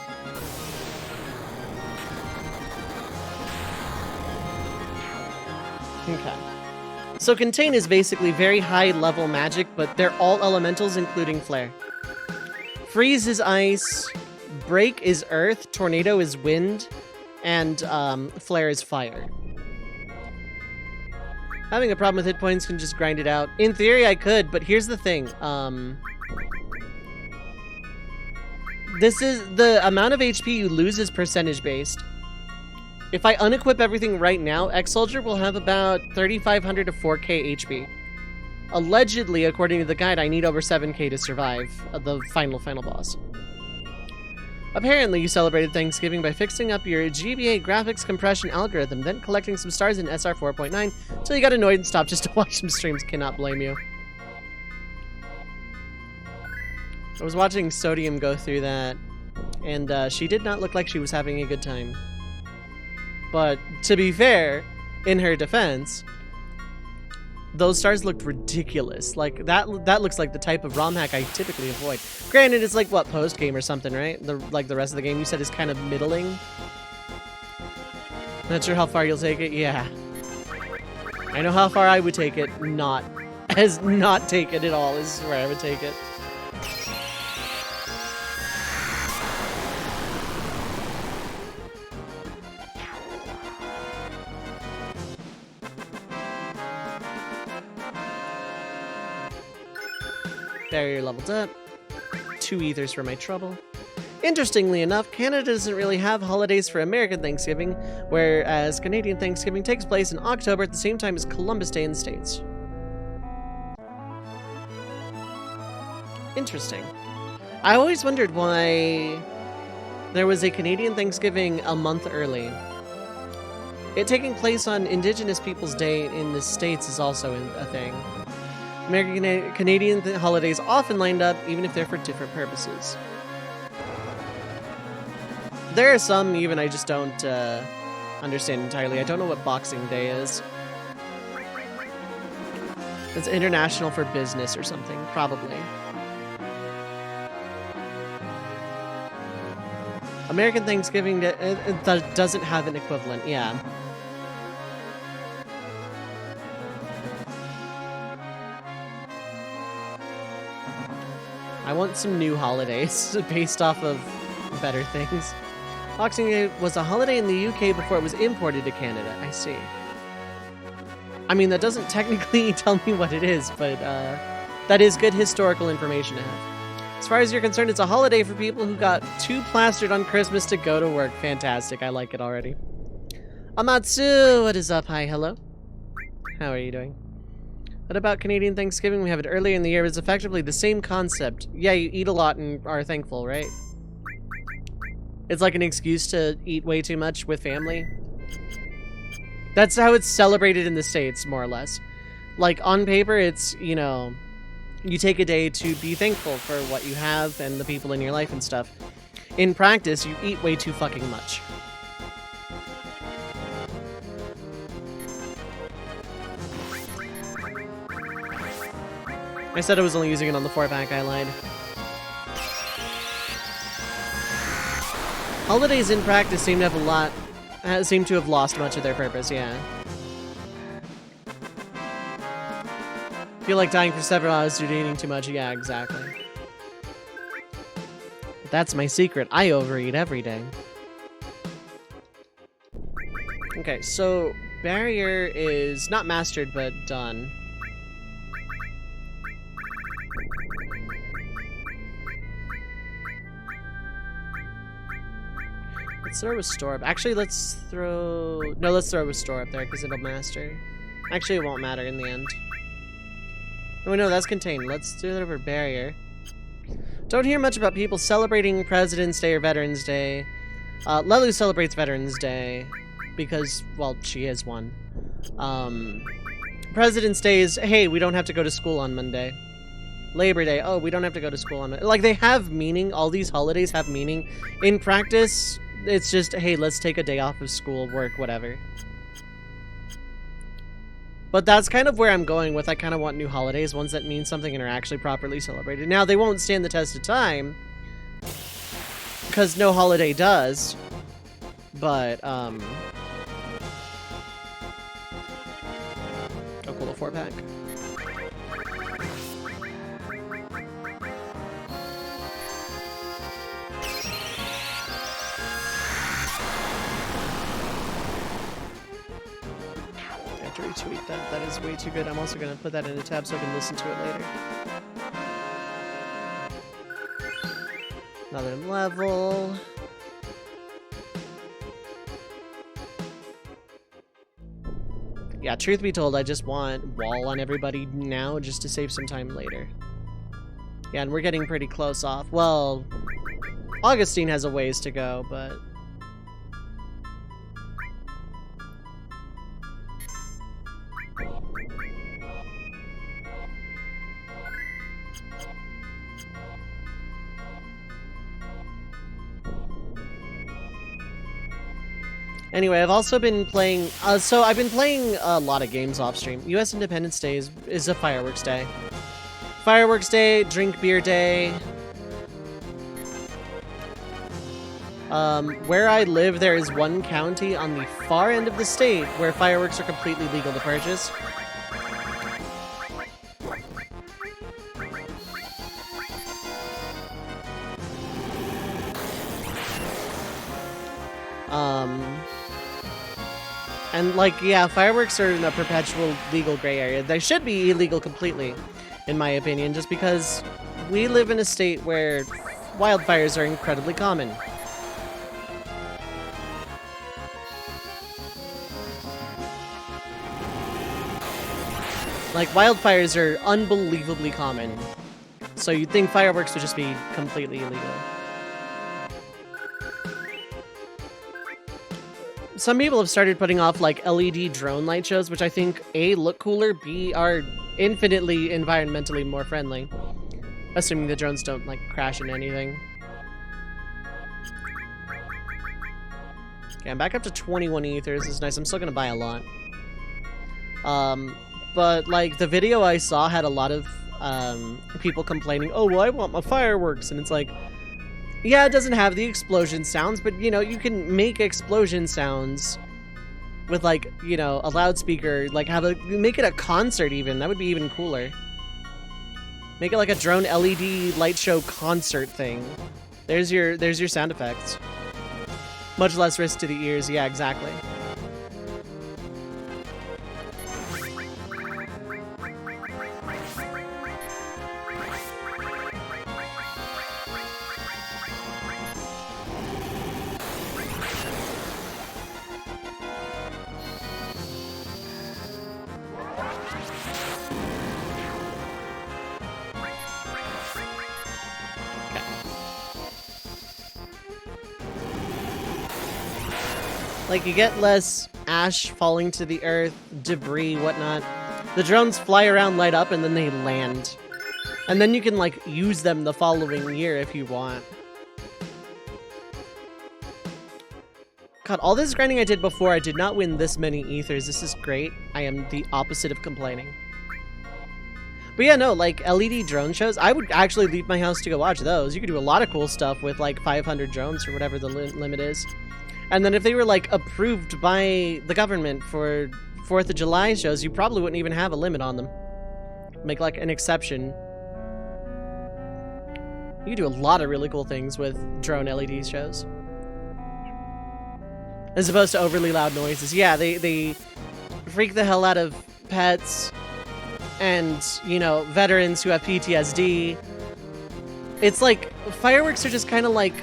A: Okay. So Contain is basically very high-level magic, but they're all elementals, including Flare. Freeze is ice, Break is earth, Tornado is wind, and Flare is fire. Having a problem with hit points can just grind it out. In theory, I could, but here's the thing. This is the amount of HP you lose is percentage-based. If I unequip everything right now, X-Soldier will have about 3,500 to 4k HP. Allegedly, according to the guide, I need over 7k to survive the final boss. Apparently, you celebrated Thanksgiving by fixing up your GBA graphics compression algorithm, then collecting some stars in SR 4.9 until you got annoyed and stopped just to watch some streams. Cannot blame you. I was watching Sodium go through that, and she did not look like she was having a good time. But, to be fair, in her defense, those stars looked ridiculous. Like, that looks like the type of ROM hack I typically avoid. Granted, it's like, what, post-game or something, right? Like the rest of the game you said is kind of middling. Not sure how far you'll take it? Yeah. I know how far I would take it. Not take it at all is where I would take it. Barrier leveled up. 2 ethers for my trouble. Interestingly enough, Canada doesn't really have holidays for American Thanksgiving, whereas Canadian Thanksgiving takes place in October at the same time as Columbus Day in the States. Interesting. I always wondered why there was a Canadian Thanksgiving a month early. It taking place on Indigenous Peoples' Day in the States is also a thing. American Canadian holidays often lined up, even if they're for different purposes. There are some even I just don't understand entirely. I don't know what Boxing Day is. It's international for business or something, probably. American Thanksgiving it doesn't have an equivalent, yeah. I want some new holidays based off of better things. Boxing Day was a holiday in the UK before it was imported to Canada. I see. I mean, that doesn't technically tell me what it is, but that is good historical information to have. As far as you're concerned, it's a holiday for people who got too plastered on Christmas to go to work. Fantastic. I like it already. Amatsu, what is up? Hi, hello. How are you doing? What about Canadian Thanksgiving? We have it earlier in the year. It's effectively the same concept. Yeah, you eat a lot and are thankful, right? It's like an excuse to eat way too much with family. That's how it's celebrated in the States, more or less. Like, on paper, it's, you know, you take a day to be thankful for what you have and the people in your life and stuff. In practice, you eat way too fucking much. I said I was only using it on the 4-pack, I lied. Holidays in practice seem to have lost much of their purpose, yeah. Feel like dying for several hours due to eating too much. Yeah, exactly. That's my secret. I overeat every day. Okay, so barrier is not mastered, but done. Let's throw a restore up. Actually, let's throw a restore up there because it'll master. Actually, it won't matter in the end. Oh no, that's contained. Let's do that over barrier. Don't hear much about people celebrating President's Day or Veterans Day. Lelu celebrates Veterans Day because, well, she is one. President's Day is, hey, we don't have to go to school on Monday. Labor Day, oh, we don't have to go to school on Monday. Like, they have meaning. All these holidays have meaning. In practice, it's just, hey, let's take a day off of school, work, whatever. But that's kind of where I'm going with. I kind of want new holidays, ones that mean something and are actually properly celebrated. Now, they won't stand the test of time, because no holiday does, but, oh cool, a 4-pack. Retweet that. That is way too good. I'm also going to put that in a tab so I can listen to it later. Another level. Yeah, truth be told, I just want wall on everybody now just to save some time later. Yeah, and we're getting pretty close off. Well, Augustine has a ways to go, but... Anyway, I've also been playing, so I've been playing a lot of games off stream. US Independence Day is a fireworks day. Fireworks day, drink beer day. Where I live, there is one county on the far end of the state where fireworks are completely legal to purchase. And, like, yeah, fireworks are in a perpetual legal gray area. They should be illegal completely, in my opinion, just because we live in a state where wildfires are incredibly common. Like, wildfires are unbelievably common. So you'd think fireworks would just be completely illegal. Some people have started putting off, like, LED drone light shows, which I think, A, look cooler, B, are infinitely environmentally more friendly. Assuming the drones don't, like, crash into anything. Okay, I'm back up to 21 ethers. This is nice. I'm still gonna buy a lot. But, like, the video I saw had a lot of, people complaining, oh, well, I want my fireworks, and it's like... Yeah, it doesn't have the explosion sounds, but, you know, you can make explosion sounds with, like, you know, a loudspeaker, like, make it a concert even. That would be even cooler. Make it like a drone LED light show concert thing. There's your sound effects. Much less risk to the ears. Yeah, exactly. Like, you get less ash falling to the earth, debris, whatnot. The drones fly around, light up, and then they land. And then you can, like, use them the following year if you want. God, all this grinding I did before, I did not win this many ethers. This is great. I am the opposite of complaining. But yeah, no, like, LED drone shows, I would actually leave my house to go watch those. You could do a lot of cool stuff with, like, 500 drones or whatever the limit is. And then if they were, like, approved by the government for 4th of July shows, you probably wouldn't even have a limit on them. Make, like, an exception. You could do a lot of really cool things with drone LED shows. As opposed to overly loud noises. Yeah, they freak the hell out of pets and, you know, veterans who have PTSD. It's like, fireworks are just kind of like,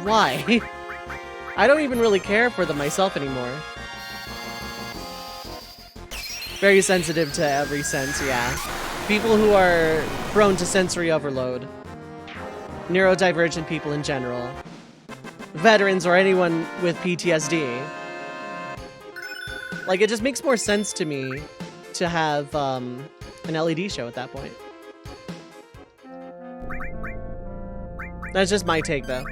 A: why? I don't even really care for them myself anymore. Very sensitive to every sense, yeah. People who are prone to sensory overload. Neurodivergent people in general. Veterans or anyone with PTSD. Like, it just makes more sense to me to have an LED show at that point. That's just my take, though.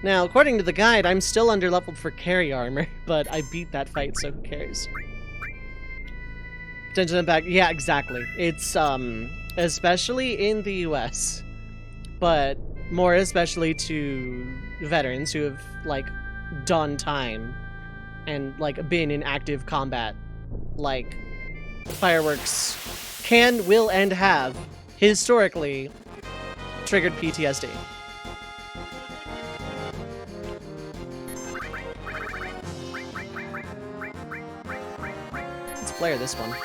A: Now, according to the guide, I'm still underleveled for carry armor, but I beat that fight, so who cares? Potential impact, yeah, exactly. It's, especially in the US, but more especially to veterans who have, like, done time and, like, been in active combat. Like, fireworks can, will, and have historically triggered PTSD. Let's flare this one.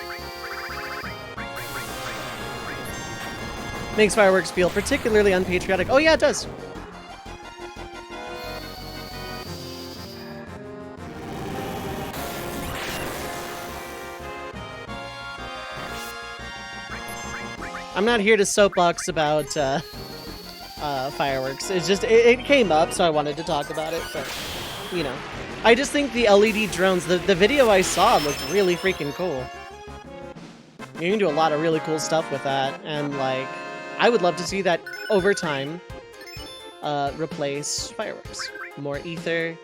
A: Makes fireworks feel particularly unpatriotic. Oh yeah, it does. I'm not here to soapbox about fireworks. It's just, it came up, so I wanted to talk about it, but, you know. I just think the LED drones, the video I saw looked really freaking cool. You can do a lot of really cool stuff with that, and, like, I would love to see that over time replace fireworks. More ether.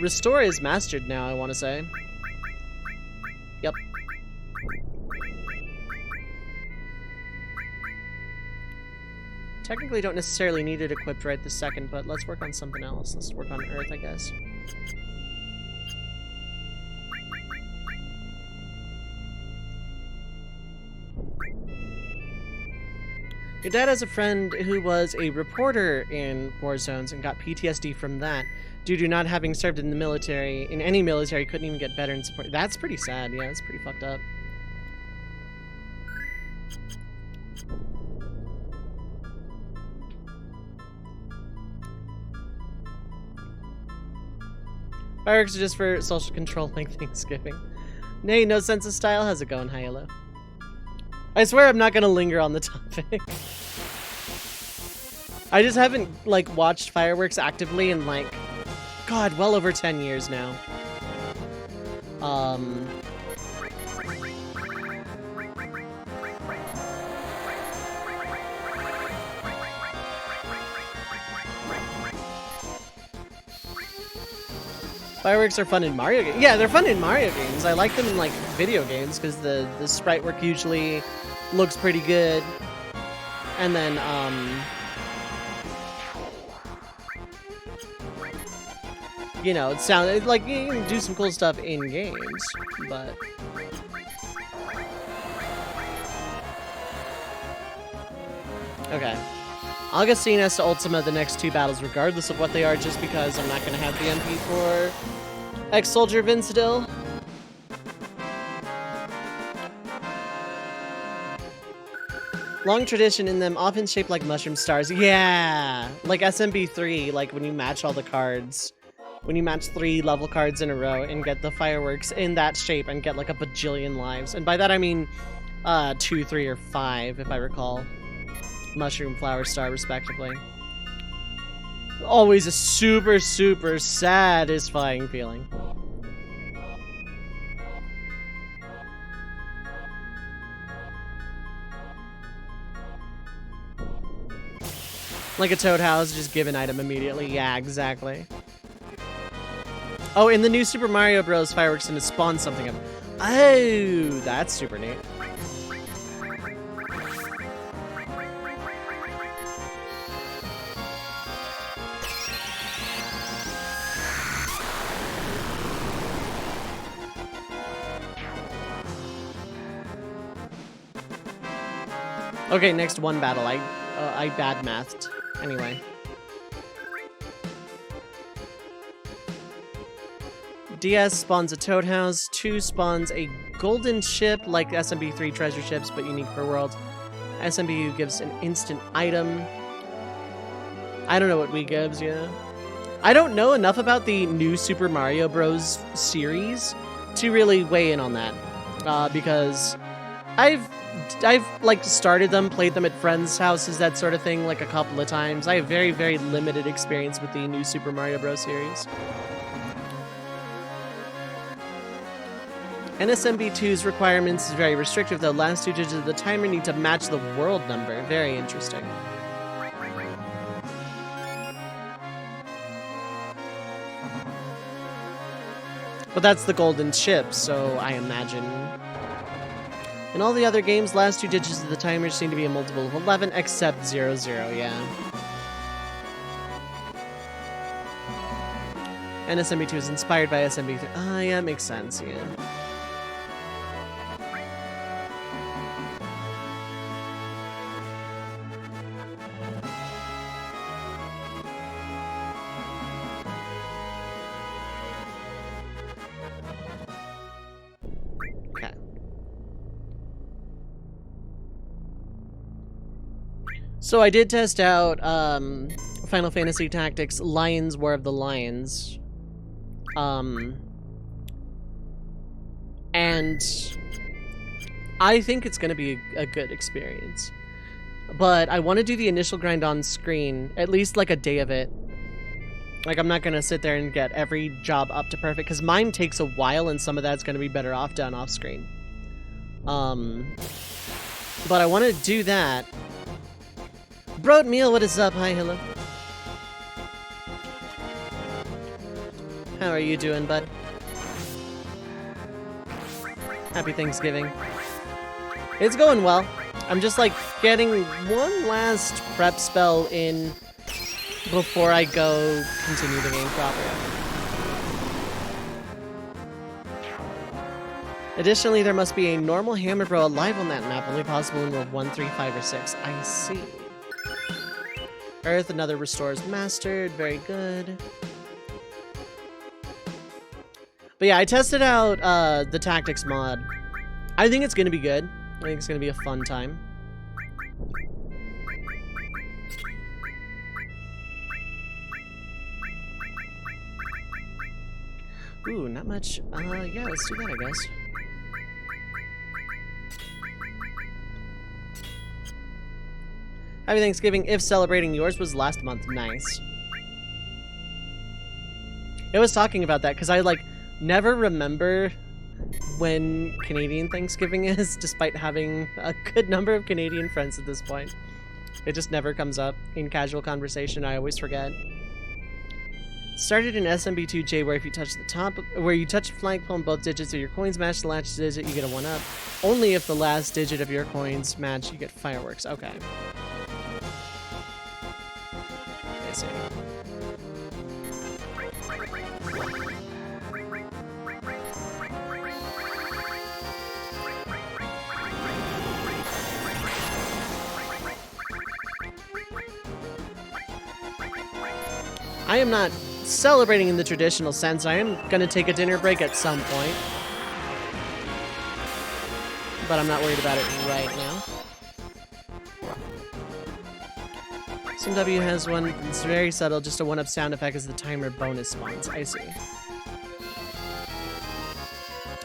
A: Restore is mastered now, I want to say. Yep. Technically don't necessarily need it equipped right this second, but let's work on something else. Let's work on Earth, I guess. Your dad has a friend who was a reporter in war zones and got PTSD from that. Due to not having served in the military, in any military, couldn't even get veteran support. That's pretty sad, yeah, that's pretty fucked up. Fireworks are just for social control like Thanksgiving. Nay, no sense of style. How's it going, hi, hello? I swear I'm not gonna linger on the topic. I just haven't, like, watched fireworks actively in, like, God, well over 10 years now. Fireworks are fun in Mario games. Yeah, they're fun in Mario games. I like them in, like, video games because the sprite work usually looks pretty good. And then, you know, it sounds like you can do some cool stuff in games, but okay. Augustine has to Ultima the next 2 battles regardless of what they are, just because I'm not going to have the MP for ex-soldier Vincidil. Long tradition in them, often shaped like mushroom stars. Yeah! Like SMB3, like when you match all the cards. When you match 3 level cards in a row and get the fireworks in that shape and get like a bajillion lives. And by that I mean 2, 3, or 5, if I recall. Mushroom, flower, star, respectively. Always a super, super satisfying feeling. Like a toad house, just give an item immediately. Yeah, exactly. Oh, in the new Super Mario Bros. Fireworks and it spawns something up. Oh, that's super neat. Okay, next one battle. I bad mathed. Anyway. DS spawns a toad house. 2 spawns a golden ship like SMB3 treasure ships, but unique per world. SMBU gives an instant item. I don't know what Wii gives, yeah. I don't know enough about the new Super Mario Bros. Series to really weigh in on that. Because I've like started them, played them at friends' houses, that sort of thing, like a couple of times. I have very, very limited experience with the new Super Mario Bros. Series. NSMB2's requirements is very restrictive, though. Last 2 digits of the timer need to match the world number. Very interesting. But that's the golden ship, so I imagine. In all the other games, last 2 digits of the timer seem to be a multiple of 11, except 00, yeah. NSMB2 is inspired by SMB3. Ah, yeah, makes sense, yeah. So I did test out Final Fantasy Tactics Lions War of the Lions. And I think it's going to be a good experience. But I want to do the initial grind on screen, at least like a day of it. Like, I'm not going to sit there and get every job up to perfect, because mine takes a while and some of that's going to be better off done off screen. But I want to do that. Broad Meal, what is up? Hi, hello. How are you doing, bud? Happy Thanksgiving. It's going well. I'm just like getting one last prep spell in before I go continue the game proper. Additionally, there must be a normal hammer bro alive on that map, only possible in world 1, 3, 5, or 6. I see. Earth, another restores mastered. Very good. But yeah, I tested out the Tactics mod. I think it's going to be good. I think it's going to be a fun time. Ooh, not much. Yeah, let's do that, I guess. Happy Thanksgiving if celebrating. Yours was last month. Nice. It was talking about that because I like never remember when Canadian Thanksgiving is, despite having a good number of Canadian friends at this point. It just never comes up in casual conversation. I always forget. Started in SMB2J where if you touch the top, where you touch a flagpole and both digits of your coins match the last digit, you get a 1-up. Only if the last digit of your coins match, you get fireworks. Okay. I see. I am not celebrating in the traditional sense. I am going to take a dinner break at some point. But I'm not worried about it right now. SimW has one. It's very subtle, just a 1-up sound effect as the timer bonus spawns. I see.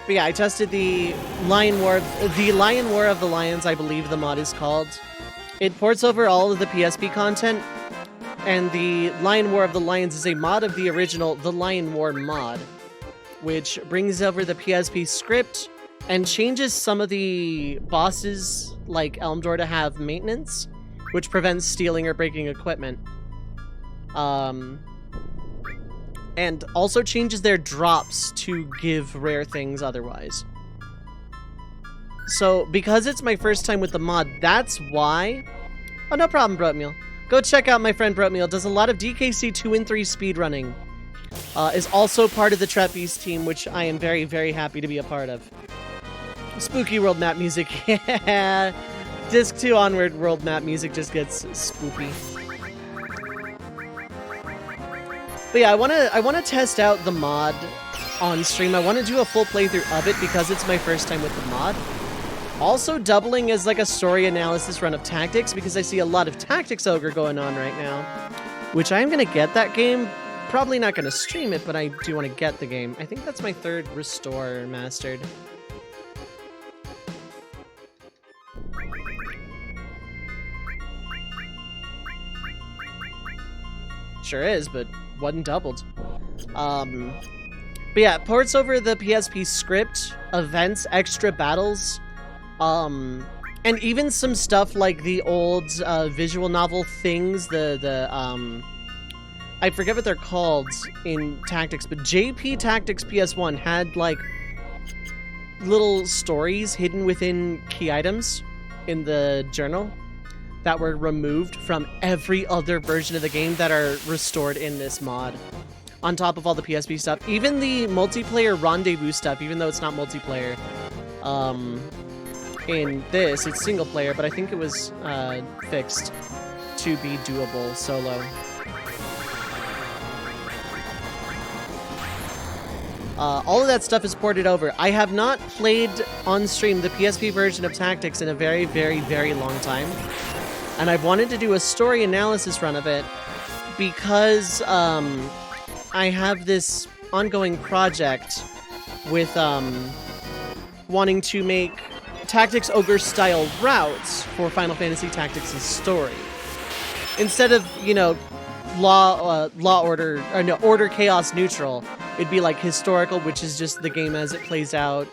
A: But yeah, I tested the Lion War of the Lions, I believe the mod is called. It ports over all of the PSP content, and the Lion War of the Lions is a mod of the original The Lion War mod, which brings over the PSP script and changes some of the bosses, like Elmdor, to have maintenance, which prevents stealing or breaking equipment. And also changes their drops to give rare things otherwise. So, because it's my first time with the mod, that's why... Oh, no problem, Broatmeal. Go check out my friend Broatmeal. Does a lot of DKC 2 and 3 speedrunning. Is also part of the Trapeze team, which I am very, very happy to be a part of. Spooky world map music. Yeah. Disc 2 onward world map music just gets spooky. But yeah, I wanna test out the mod on stream. I want to do a full playthrough of it because it's my first time with the mod. Also doubling as like a story analysis run of Tactics because I see a lot of Tactics Ogre going on right now, which I'm gonna get that game. Probably not gonna stream it, but I do want to get the game. I think that's my third restore mastered. Sure is, but wasn't doubled. But yeah, it ports over the PSP script, events, extra battles, and even some stuff like the old visual novel things, I forget what they're called in Tactics, but JP Tactics PS1 had like little stories hidden within key items in the journal that were removed from every other version of the game that are restored in this mod. On top of all the PSP stuff. Even the multiplayer rendezvous stuff, even though it's not multiplayer. In this, it's single player, but I think it was fixed to be doable solo. All of that stuff is ported over. I have not played on stream the PSP version of Tactics in a very, very, very long time. And I've wanted to do a story analysis run of it because I have this ongoing project with wanting to make Tactics Ogre style routes for Final Fantasy Tactics' story. Instead of, you know, order chaos neutral, it'd be like historical, which is just the game as it plays out,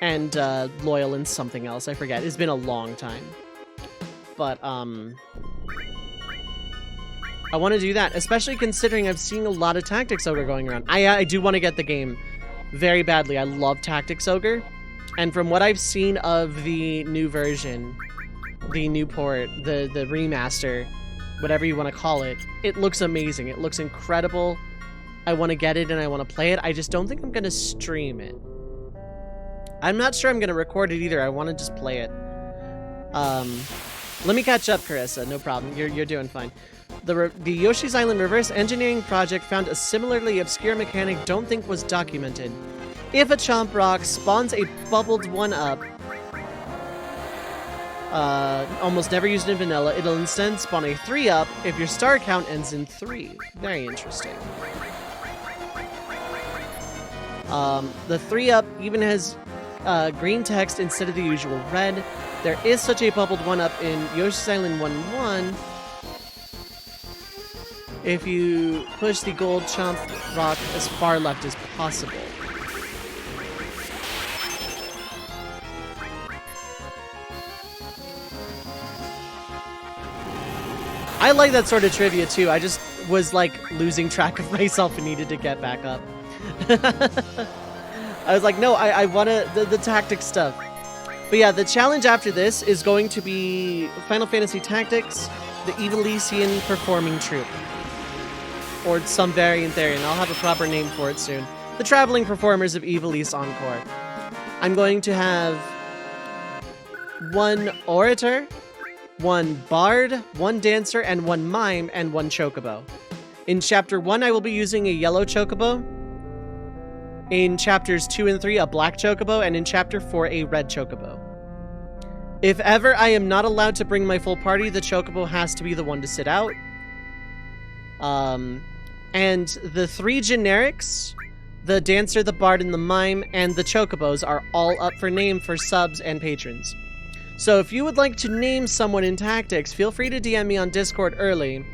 A: and loyal and something else. I forget. It's been a long time. But, I want to do that, especially considering I've seen a lot of Tactics Ogre going around. I do want to get the game very badly. I love Tactics Ogre, and from what I've seen of the new version, the new port, the remaster, whatever you want to call it, it looks amazing. It looks incredible. I want to get it and I want to play it. I just don't think I'm going to stream it. I'm not sure I'm going to record it either. I want to just play it. Let me catch up, Carissa. No problem. You're doing fine. The Yoshi's Island reverse engineering project found a similarly obscure mechanic don't think was documented. If a Chomp Rock spawns a bubbled 1-up, almost never used in vanilla, it'll instead spawn a 3-up if your star count ends in 3. Very interesting. The 3-up even has green text instead of the usual red. There is such a bubbled 1-up in Yoshi's Island 1-1. If you push the gold Chomp Rock as far left as possible. I like that sort of trivia too. I just was like losing track of myself and needed to get back up. I was like, no, I want to the tactics stuff. But yeah, the challenge after this is going to be Final Fantasy Tactics, the Evilisian Performing Troupe. Or some variant therein. I'll have a proper name for it soon. The Traveling Performers of Evilise Encore. I'm going to have one orator, one bard, one dancer, and one mime, and one chocobo. In Chapter 1, I will be using a yellow chocobo. In Chapters 2 and 3, a black chocobo. And in Chapter 4, a red chocobo. If ever I am not allowed to bring my full party, the chocobo has to be the one to sit out. And the 3 generics The Dancer, the Bard, and the Mime, and the Chocobos are all up for name for subs and patrons. So if you would like to name someone in Tactics, feel free to DM me on Discord early,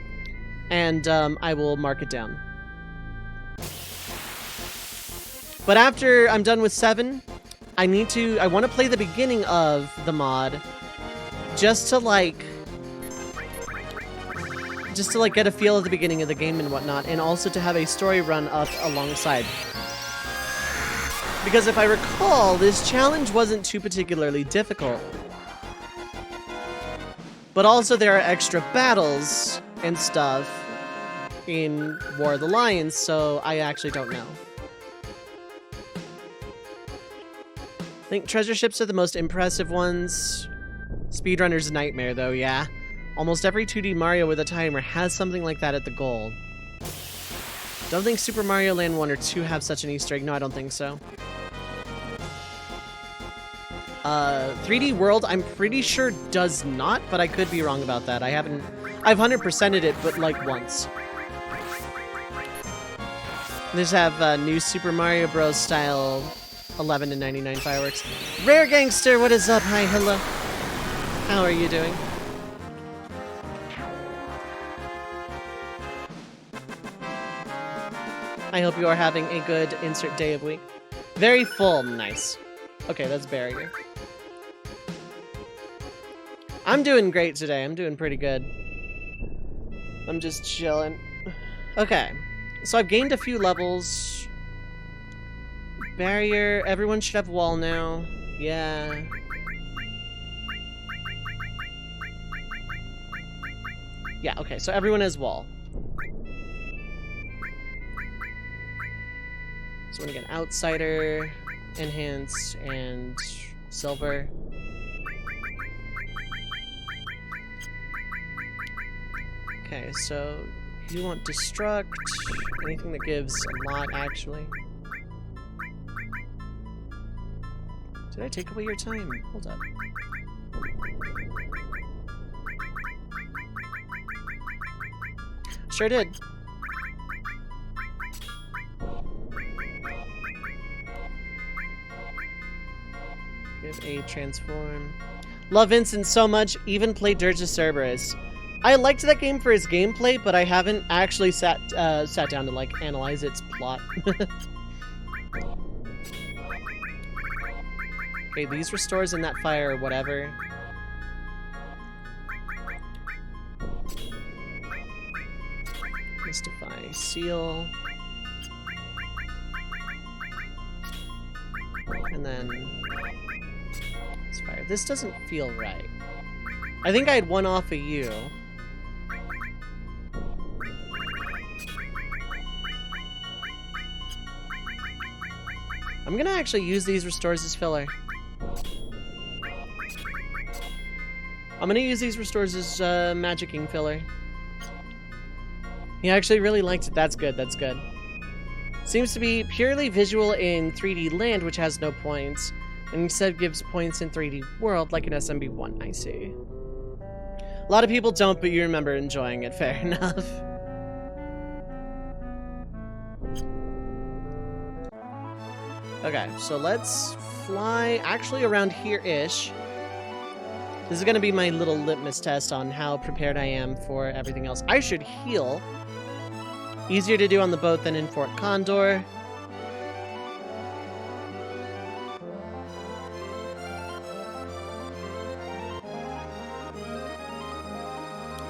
A: and I will mark it down. But after I'm done with 7, I want to play the beginning of the mod, just to get a feel of the beginning of the game and whatnot, and also to have a story run up alongside. Because if I recall, this challenge wasn't too particularly difficult. But also there are extra battles and stuff in War of the Lions, so I actually don't know. I think treasure ships are the most impressive ones. Speedrunner's nightmare, though, yeah. Almost every 2D Mario with a timer has something like that at the goal. Don't think Super Mario Land 1 or 2 have such an Easter egg. No, I don't think so. 3D World, I'm pretty sure does not, but I could be wrong about that. I've 100%ed it, but like once. They just have new Super Mario Bros. Style 11 to 99 fireworks. Rare Gangster, what is up? Hi, hello. How are you doing? I hope you are having a good insert day of week. Very full, nice. Okay, that's barrier. I'm doing great today. I'm doing pretty good. I'm just chilling. Okay, so I've gained a few levels. Barrier, everyone should have wall now. Yeah. Yeah, okay, so everyone has wall. So we're gonna get Outsider, Enhance, and Silver. Okay, so you want Destruct, anything that gives a lot, actually. Did I take away your time? Hold up. Sure did. Give a transform. Love Vincent so much, even played Dirge of Cerberus. I liked that game for its gameplay, but I haven't actually sat down to like analyze its plot. Okay, these restores in that fire or whatever. Mystify, seal. And then let's fire. This doesn't feel right. I think I had one off of you. I'm gonna actually use these restores as filler. I'm gonna use these restores as magicking filler. He actually really liked it. That's good, that's good. Seems to be purely visual in 3D Land, which has no points, and instead gives points in 3D World, like an SMB1, I see. A lot of people don't, but you remember enjoying it, fair enough. Okay, so let's fly actually around here-ish. This is going to be my little litmus test on how prepared I am for everything else. I should heal. Easier to do on the boat than in Fort Condor.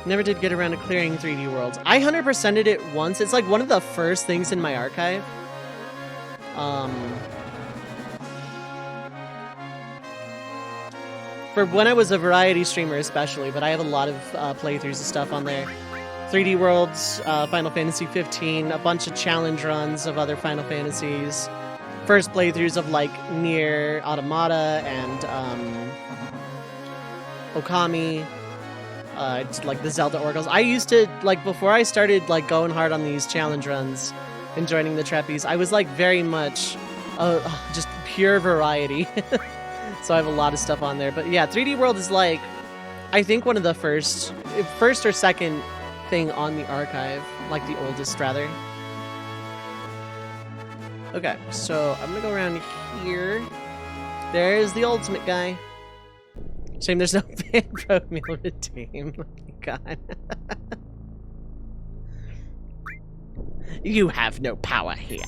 A: Never did get around to clearing 3D Worlds. I 100%ed it once. It's like one of the first things in my archive. For when I was a variety streamer especially, but I have a lot of playthroughs and stuff on there. 3D Worlds, Final Fantasy 15, a bunch of challenge runs of other Final Fantasies, first playthroughs of like Nier Automata and Okami, like the Zelda Oracles. I used to, like, before I started like going hard on these challenge runs and joining the Treppies, I was like very much just pure variety. So I have a lot of stuff on there. But yeah, 3D World is like, I think one of the first or second thing on the archive, like the oldest rather. Okay, so I'm gonna go around here. There's the ultimate guy. Shame there's no fan pro meal redeem. Oh my god. You have no power here.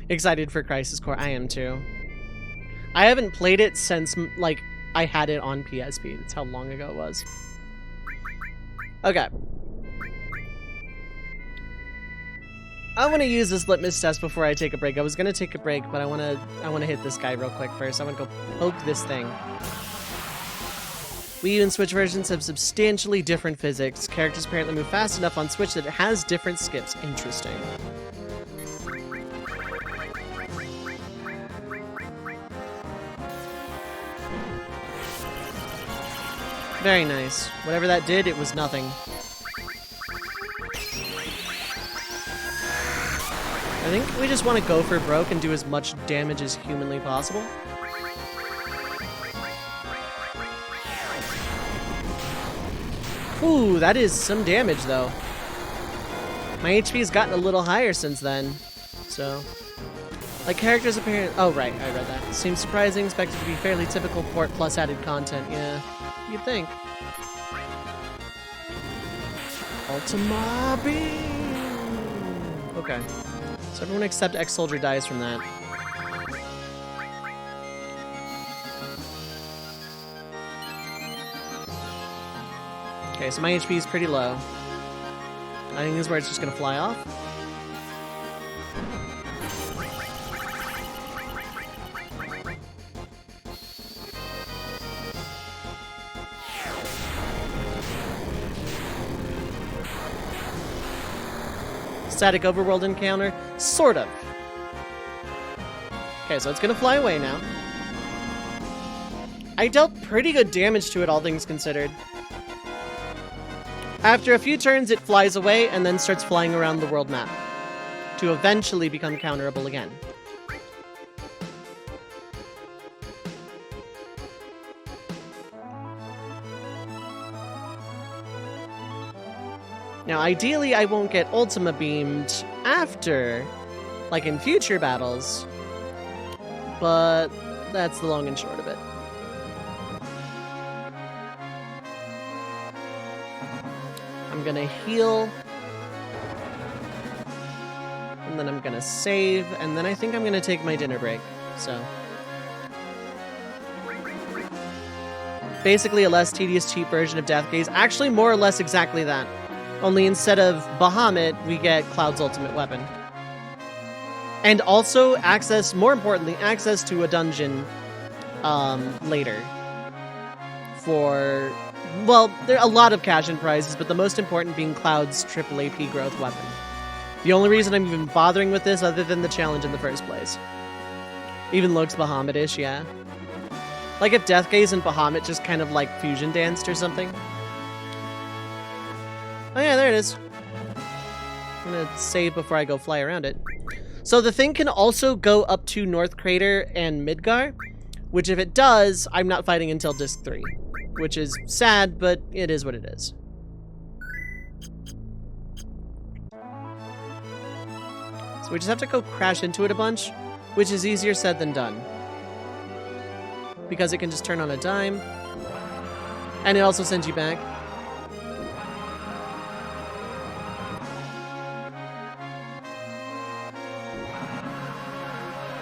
A: Excited for Crisis Core. I am too. I haven't played it since, like, I had it on PSP. That's how long ago it was. Okay. I want to use this litmus test before I take a break. I was gonna take a break, but I wanna hit this guy real quick first. I wanna go poke this thing. Wii U and Switch versions have substantially different physics. Characters apparently move fast enough on Switch that it has different skips. Interesting. Very nice. Whatever that did, it was nothing. I think we just want to go for broke and do as much damage as humanly possible. Ooh, that is some damage, though. My HP has gotten a little higher since then, so... Like, characters apparently... Oh, right, I read that. Seems surprising, expected to be fairly typical port plus added content, yeah. You'd think. Ultima Beam! Okay. So everyone except Ex-Soldier dies from that. Okay, so my HP is pretty low. I think this is where it's just gonna fly off. Static overworld encounter? Sort of. Okay, so it's gonna fly away now. I dealt pretty good damage to it, all things considered. After a few turns, it flies away and then starts flying around the world map to eventually become counterable again. Now, ideally, I won't get Ultima Beamed after, like in future battles, but that's the long and short of it. I'm gonna heal, and then I'm gonna save, and then I think I'm gonna take my dinner break, so. Basically a less tedious, cheap version of Death Gaze. Actually, more or less exactly that. Only instead of Bahamut, we get Cloud's ultimate weapon. And also access, more importantly, access to a dungeon later. For, well, there are a lot of cash-in prizes, but the most important being Cloud's triple AP growth weapon. The only reason I'm even bothering with this, other than the challenge in the first place. Even looks Bahamut-ish, yeah. Like if Death Gaze and Bahamut just kind of like fusion danced or something. Oh yeah, there it is. I'm gonna save before I go fly around it. So the thing can also go up to North Crater and Midgar, which if it does, I'm not fighting until Disc 3. Which is sad, but it is what it is. So we just have to go crash into it a bunch, which is easier said than done. Because it can just turn on a dime. And it also sends you back.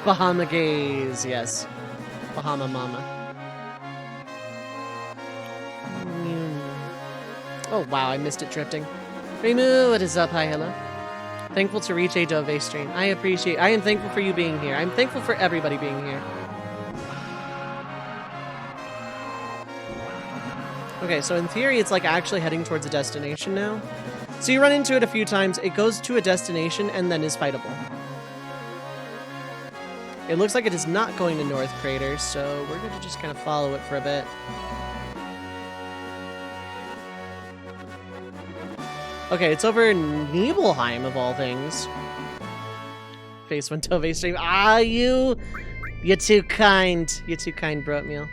A: Bahama Gaze, yes. Bahama Mama. Oh wow, I missed it drifting. Reimu, what is up? Hi, hello. Thankful to reach Age of A stream. I am thankful for you being here. I'm thankful for everybody being here. Okay, so in theory, it's like actually heading towards a destination now. So you run into it a few times, it goes to a destination and then is fightable. It looks like it is not going to North Crater, so we're going to just kind of follow it for a bit. Okay, it's over Nibelheim, of all things. Face went to stream. Ah, you're too kind. You're too kind, Broatmeal.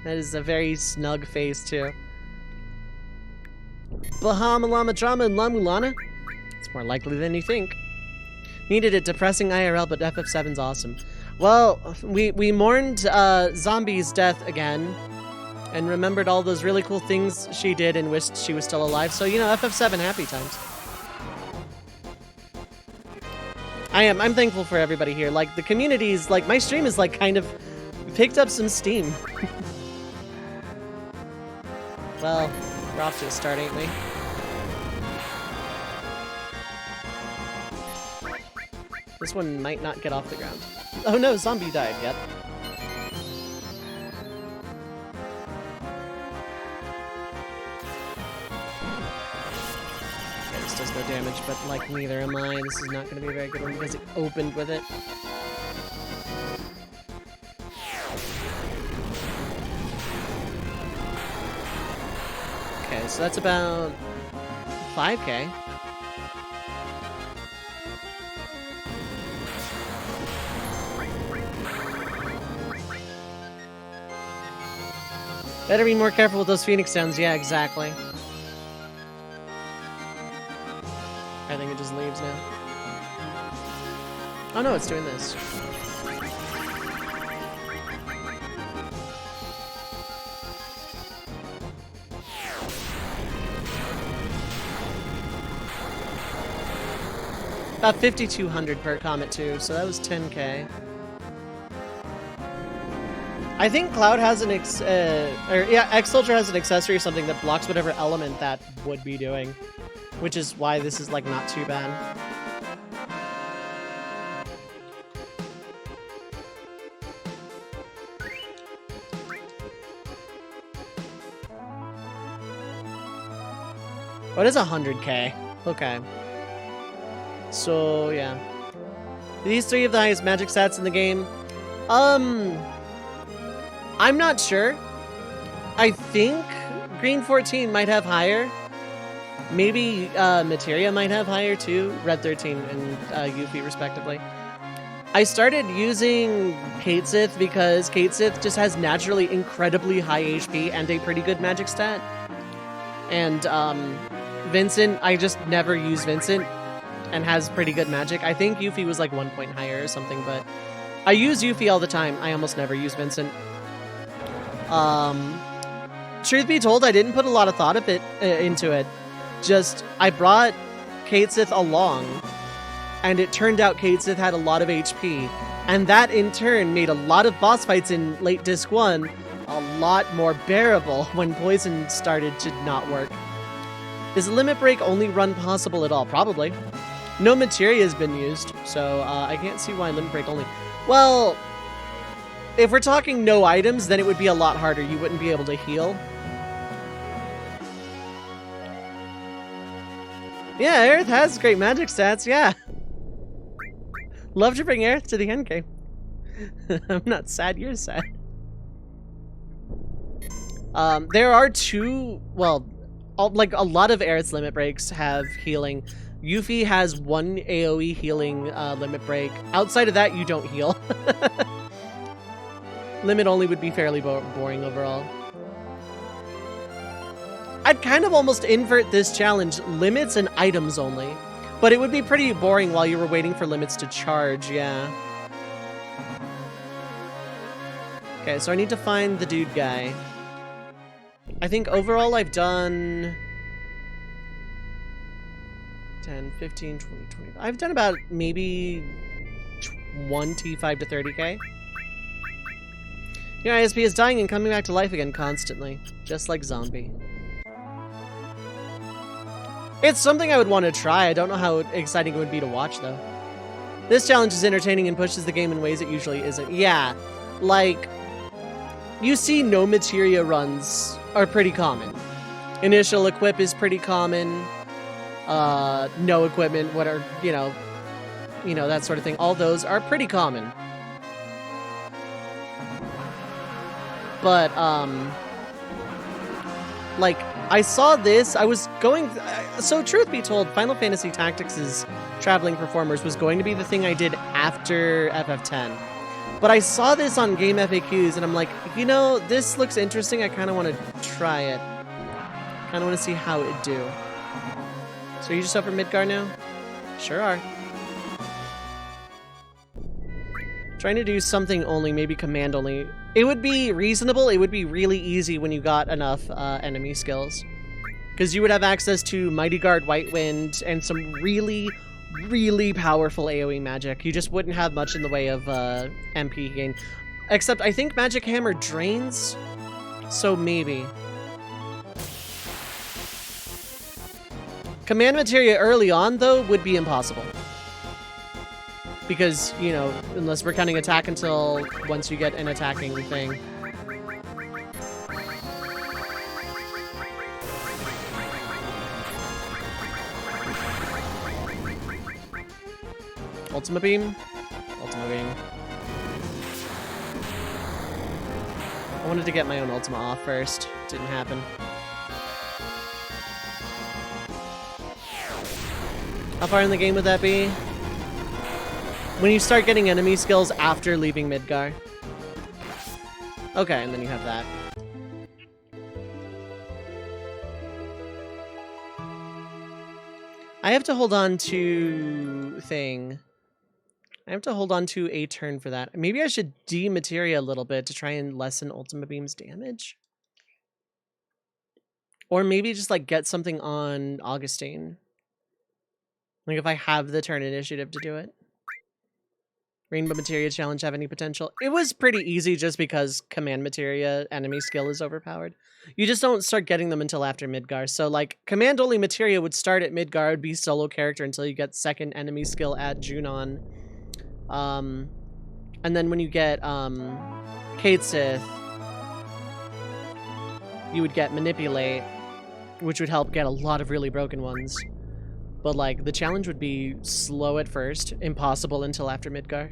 A: That is a very snug face, too. Bahama Llama Drama and La Mulana? It's more likely than you think. Needed it depressing IRL, but FF7's awesome. Well, we mourned Zombie's death again, and remembered all those really cool things she did and wished she was still alive. So, you know, FF7 happy times. I'm thankful for everybody here. Like, the community's, like, my stream is, like, kind of picked up some steam. Well, we're off to a start, ain't we? This one might not get off the ground. Oh no, zombie died, yep. Okay, this does no damage, but like neither am I. This is not going to be a very good one because it opened with it. Okay, so that's about 5k. Better be more careful with those Phoenix Downs. Yeah, exactly. I think it just leaves now. Oh no, it's doing this. About 5,200 per comet too, so that was 10k. I think Cloud has an X-Soldier has an accessory or something that blocks whatever element that would be doing, which is why this is like not too bad. What is 100k? Okay. So yeah, these three have the highest magic stats in the game. I'm not sure. I think Green 14 might have higher. Maybe Materia might have higher too. Red 13 and Yuffie respectively. I started using Kate Sith because Kate Sith just has naturally incredibly high HP and a pretty good magic stat. And Vincent, I just never use Vincent and has pretty good magic. I think Yuffie was like 1 point higher or something, but I use Yuffie all the time. I almost never use Vincent. Truth be told, I didn't put a lot of thought into it. Just, I brought Kate Sith along, and it turned out Kate Sith had a lot of HP, and that in turn made a lot of boss fights in late Disc 1 a lot more bearable when Poison started to not work. Is Limit Break only run possible at all? Probably. No Materia has been used, so I can't see why Limit Break only... Well... If we're talking no items, then it would be a lot harder. You wouldn't be able to heal. Yeah, Aerith has great magic stats, yeah. Love to bring Aerith to the end game. I'm not sad, you're sad. There are two, well, like a lot of Aerith's limit breaks have healing. Yuffie has one AoE healing limit break. Outside of that, you don't heal. Limit only would be fairly boring overall. I'd kind of almost invert this challenge, limits and items only. But it would be pretty boring while you were waiting for limits to charge, yeah. Okay, so I need to find the dude guy. I think overall I've done 10, 15, 20, 25. I've done about maybe 1 T5 to 30k. Your ISP is dying and coming back to life again constantly, just like Zombie. It's something I would want to try. I don't know how exciting it would be to watch, though. This challenge is entertaining and pushes the game in ways it usually isn't. Yeah, like, you see no materia runs are pretty common. Initial equip is pretty common. No equipment, what are, you know, that sort of thing. All those are pretty common. But, like, I saw this, I was going, so truth be told, Final Fantasy Tactics' Traveling Performers was going to be the thing I did after FF10. But I saw this on Game FAQs, and I'm like, you know, this looks interesting, I kind of want to try it. Kind of want to see how it do. So you just up for Midgar now? Sure are. Trying to do something only, maybe command only. It would be reasonable. It would be really easy when you got enough enemy skills. Because you would have access to Mighty Guard, White Wind, and some really, really powerful AoE magic. You just wouldn't have much in the way of MP gain. Except I think Magic Hammer drains, so maybe. Command Materia early on, though, would be impossible. Because, you know, unless we're counting attack until once you get an attacking thing. Ultima Beam? Ultima Beam. I wanted to get my own Ultima off first. Didn't happen. How far in the game would that be? When you start getting enemy skills after leaving Midgar. Okay, and then you have that. I have to hold on to thing. I have to hold on to a turn for that. Maybe I should demateria a little bit to try and lessen Ultima Beam's damage. Or maybe just like get something on Augustine. Like if I have the turn initiative to do it. Rainbow Materia Challenge have any potential? It was pretty easy just because Command Materia enemy skill is overpowered. You just don't start getting them until after Midgar. So like Command only Materia would start at Midgar, would be solo character until you get second enemy skill at Junon. And then when you get Kate Sith, you would get Manipulate, which would help get a lot of really broken ones. But like the challenge would be slow at first, impossible until after Midgar.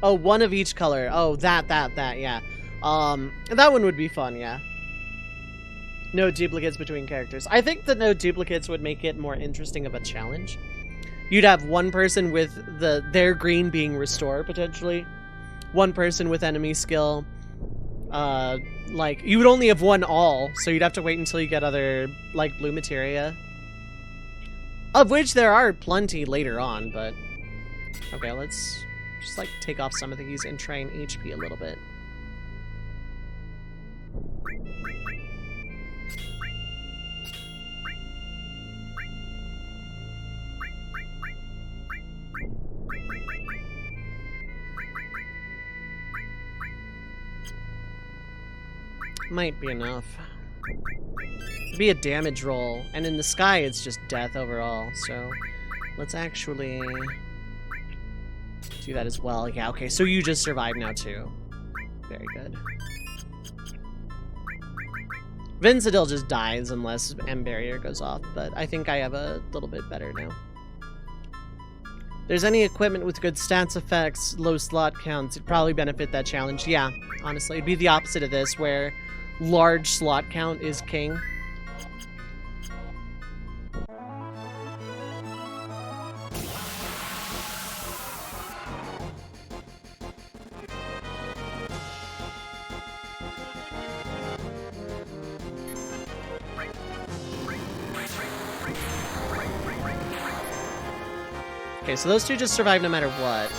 A: Oh, one of each color. Oh, that, yeah. That one would be fun, yeah. No duplicates between characters. I think that no duplicates would make it more interesting of a challenge. You'd have one person with their green being restore, potentially. One person with enemy skill. Like, you would only have one all, so you'd have to wait until you get other, like, blue materia. Of which there are plenty later on, but... Okay, let's just, like, take off some of these and try and HP a little bit. Might be enough. It'd be a damage roll, and in the sky it's just death overall, so let's actually do that as well. Yeah, okay, so you just survived now too. Very good. Vincidil just dies unless M barrier goes off, but I think I have a little bit better now. There's any equipment with good stats effects, low slot counts, it'd probably benefit that challenge. Yeah, honestly, it'd be the opposite of this, where large slot count is king. Okay, so those two just survive no matter what.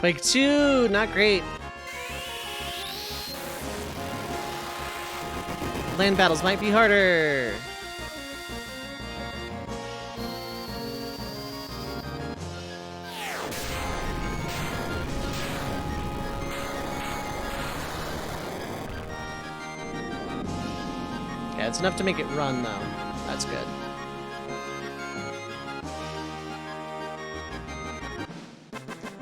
A: Quake 2, not great. Land battles might be harder. Yeah, it's enough to make it run, though. That's good.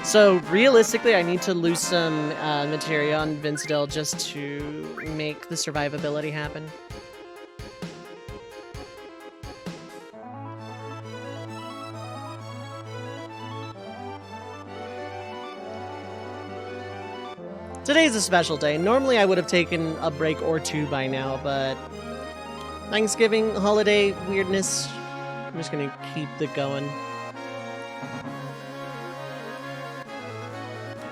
A: So realistically, I need to lose some materia on Vincidel just to make the survivability happen. Today's a special day. Normally I would have taken a break or two by now, but Thanksgiving, holiday, weirdness, I'm just gonna keep it going.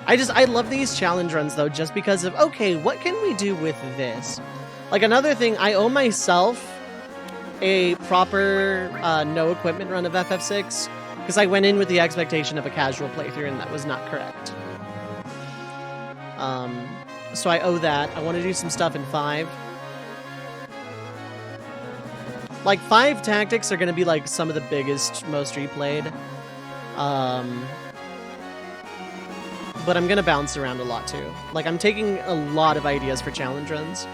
A: I love these challenge runs though, just because of, okay, what can we do with this? Like another thing, I owe myself a proper no equipment run of FF6, because I went in with the expectation of a casual playthrough and that was not correct. So I owe that. I want to do some stuff in 5. Like 5 tactics are going to be like some of the biggest, most replayed. But I'm going to bounce around a lot too. Like I'm taking a lot of ideas for challenge runs.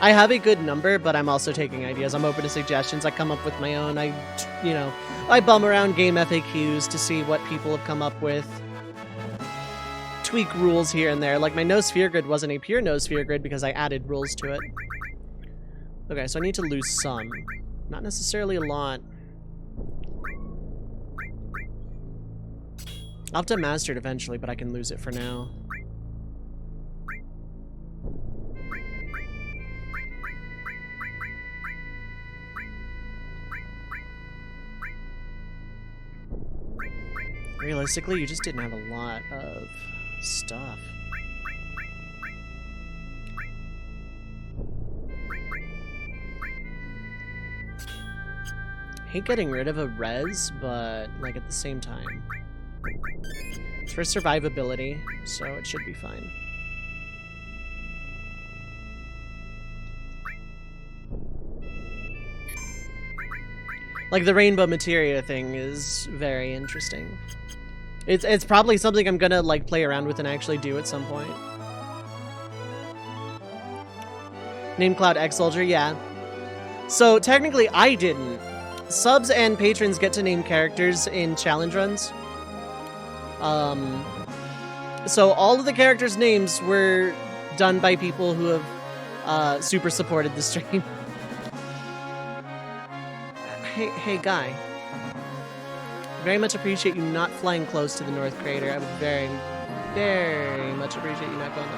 A: I have a good number, but I'm also taking ideas. I'm open to suggestions. I come up with my own. I bum around game FAQs to see what people have come up with. Tweak rules here and there. Like my no sphere grid wasn't a pure no sphere grid because I added rules to it. Okay, so I need to lose some. Not necessarily a lot. I'll have to master it eventually, but I can lose it for now. Realistically, you just didn't have a lot of stuff. Hate getting rid of a res, but like at the same time. It's for survivability, so it should be fine. Like the rainbow materia thing is very interesting. It's probably something I'm gonna like play around with and actually do at some point. Name Cloud X Soldier, yeah. So technically I didn't. Subs and patrons get to name characters in challenge runs. So all of the characters' names were done by people who have super supported the stream. Hey guy. Very much appreciate you not flying close to the North Crater. I would very, very much appreciate you not going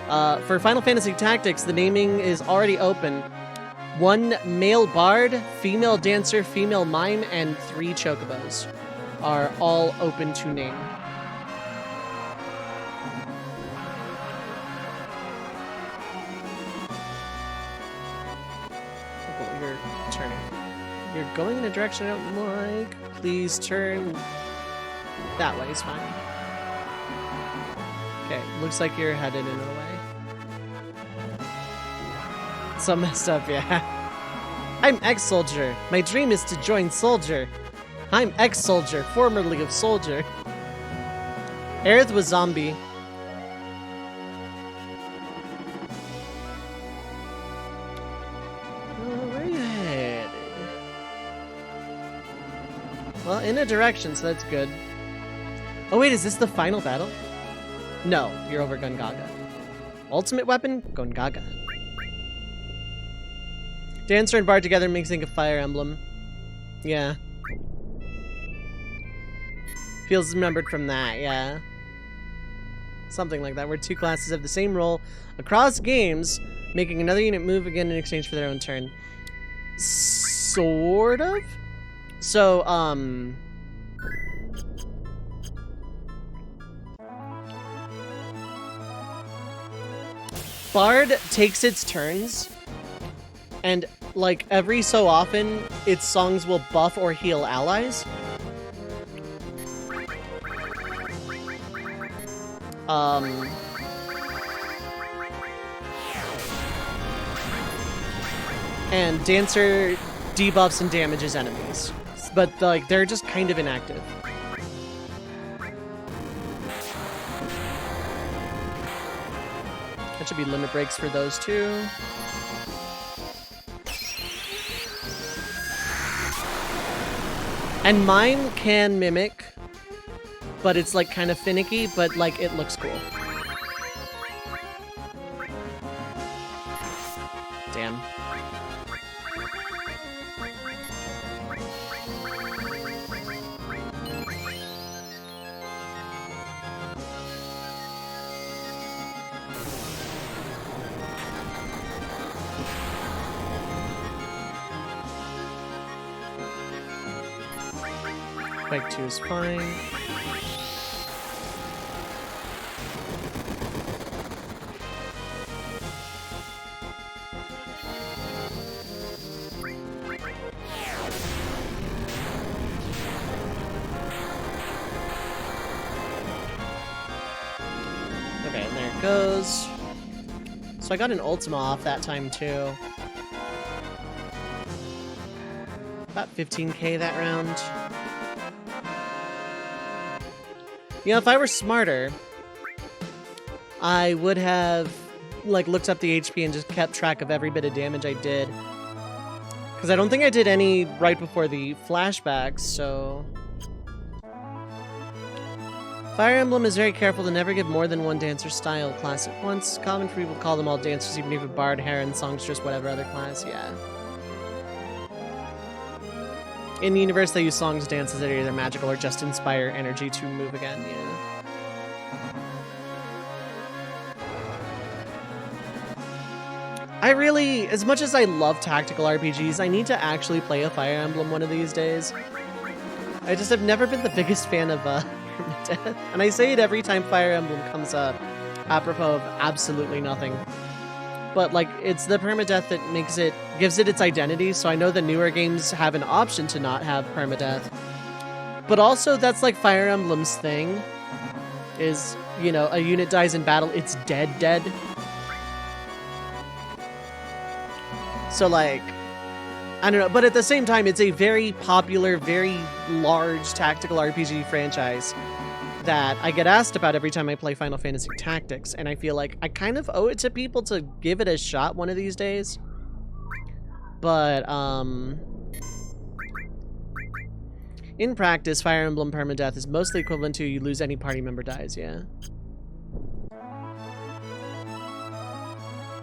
A: that way. For Final Fantasy Tactics, the naming is already open. 1 male bard, female dancer, female mime, and 3 chocobos are all open to name. Oh, you're turning. You're going in a direction I don't like. Please turn that way is fine. Okay, looks like you're headed in a way. So messed up, yeah. I'm ex-soldier. My dream is to join soldier. I'm ex-soldier, formerly of soldier. Aerith was zombie. Where are you headed? Well, in a direction, so that's good. Oh wait, is this the final battle? No, you're over Gungaga. Ultimate weapon? Gungaga. Dancer and Bard together makes me think of Fire Emblem. Yeah. Feels remembered from that, yeah. Something like that, where 2 classes have the same role across games, making another unit move again in exchange for their own turn. Sort of? So, Bard takes its turns, and like every so often, its songs will buff or heal allies. And Dancer debuffs and damages enemies, but like they're just kind of inactive. That should be limit breaks for those two. And mine can mimic but it's like kind of finicky, but like it looks cool. Damn. Spike 2 is fine. Okay, and there it goes. So I got an Ultima off that time too. About 15k that round. You know, if I were smarter, I would have, like, looked up the HP and just kept track of every bit of damage I did. Because I don't think I did any right before the flashbacks, so... Fire Emblem is very careful to never give more than one dancer style class at once. Common for people call them all dancers, even if a bard, heron, songstress, whatever other class, yeah. In the universe, they use songs, dances that are either magical or just inspire energy to move again, yeah. I really, as much as I love tactical RPGs, I need to actually play a Fire Emblem one of these days. I just have never been the biggest fan of permadeath. And I say it every time Fire Emblem comes up, apropos of absolutely nothing. But, like, it's the permadeath that gives it its identity, so I know the newer games have an option to not have permadeath. But also, that's, like, Fire Emblem's thing, is, you know, a unit dies in battle, it's dead. So, like, I don't know, but at the same time, it's a very popular, very large tactical RPG franchise that I get asked about every time I play Final Fantasy Tactics, and I feel like I kind of owe it to people to give it a shot one of these days. But, in practice, Fire Emblem permadeath is mostly equivalent to you lose any party member dies, yeah.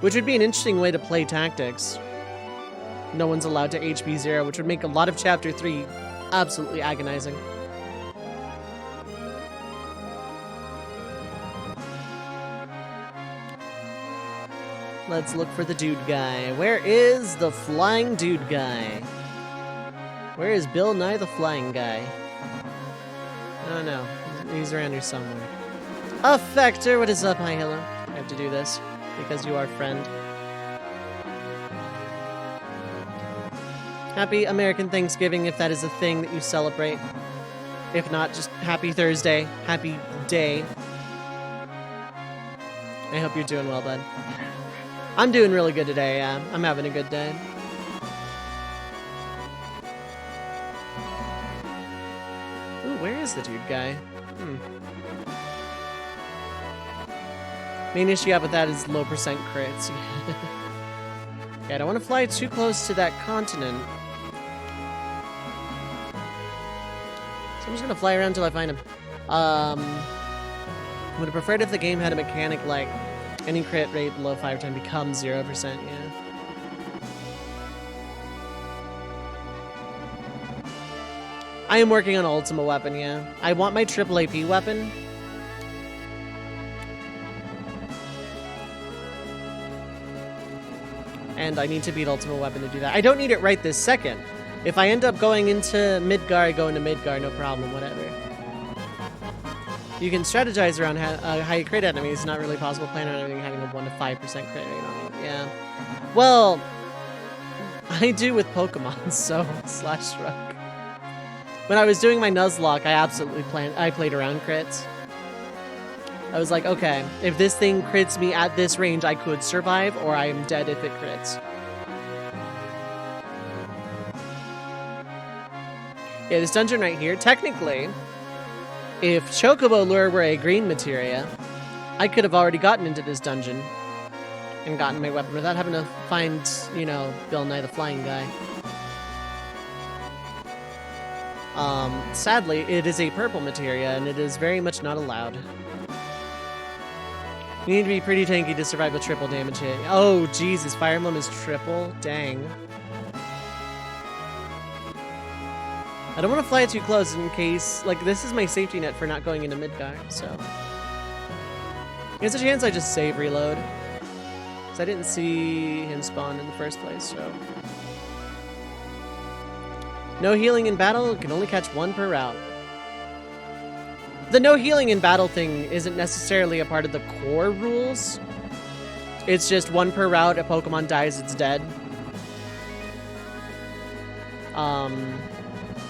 A: Which would be an interesting way to play Tactics. No one's allowed to HP 0, which would make a lot of Chapter 3 absolutely agonizing. Let's look for the dude guy. Where is the flying dude guy? Where is Bill Nye the flying guy? Oh no, he's around here somewhere. Affector, what is up? Hi, hello. I have to do this because you are friend. Happy American Thanksgiving if that is a thing that you celebrate. If not, just happy Thursday. Happy day. I hope you're doing well, bud. I'm doing really good today, yeah. I'm having a good day. Ooh, where is the dude guy? Main issue you have with that is low percent crits. Yeah, I don't want to fly too close to that continent. So I'm just gonna fly around until I find him. Would have preferred if the game had a mechanic like any crit rate below 5 times becomes 0%, yeah. I am working on an Ultima weapon, yeah. I want my triple AP weapon. And I need to beat Ultima weapon to do that. I don't need it right this second. If I end up going into Midgar, I go into Midgar, no problem, whatever. You can strategize around how you crit enemies. It's not really possible to plan on everything having a 1 to 5% crit rate on it. Yeah. Well, I do with Pokemon, so slash shrug. When I was doing my Nuzlocke, I played around crits. I was like, okay, if this thing crits me at this range, I could survive, or I am dead if it crits. Yeah, this dungeon right here, technically, if Chocobo Lure were a green materia, I could have already gotten into this dungeon and gotten my weapon without having to find, you know, Bill Nye the Flying Guy. Sadly, it is a purple materia, and it is very much not allowed. You need to be pretty tanky to survive with triple damage hit. Oh, Jesus, Fire Emblem is triple? Dang. I don't want to fly too close in case, like, this is my safety net for not going into Midgar, so. There's a chance I just save reload. Because I didn't see him spawn in the first place, so. No healing in battle, can only catch one per route. The no healing in battle thing isn't necessarily a part of the core rules. It's just one per route, a Pokemon dies, it's dead.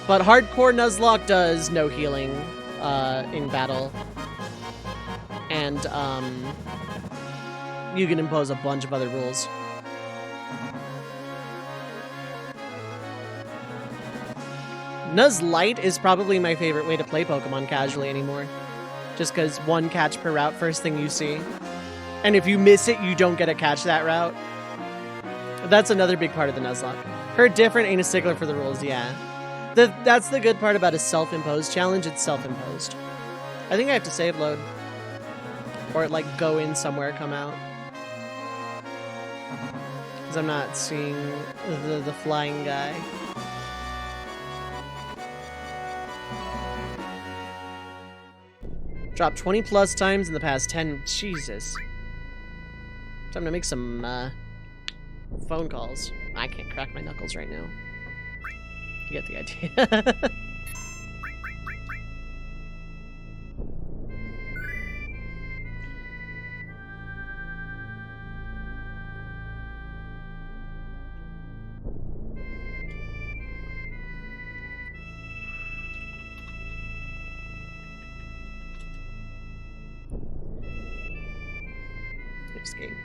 A: But hardcore Nuzlocke does no healing in battle. And you can impose a bunch of other rules. Nuzlite is probably my favorite way to play Pokemon casually anymore. Just because one catch per route, first thing you see. And if you miss it, you don't get to catch that route. That's another big part of the Nuzlocke. Heard different, ain't a stickler for the rules, yeah. That's the good part about a self-imposed challenge, it's self-imposed. I think I have to save load. Or like go in somewhere, come out. Because I'm not seeing the flying guy. Dropped 20 plus times in the past 10. Jesus. Time to make some phone calls. I can't crack my knuckles right now. You get the idea. Game.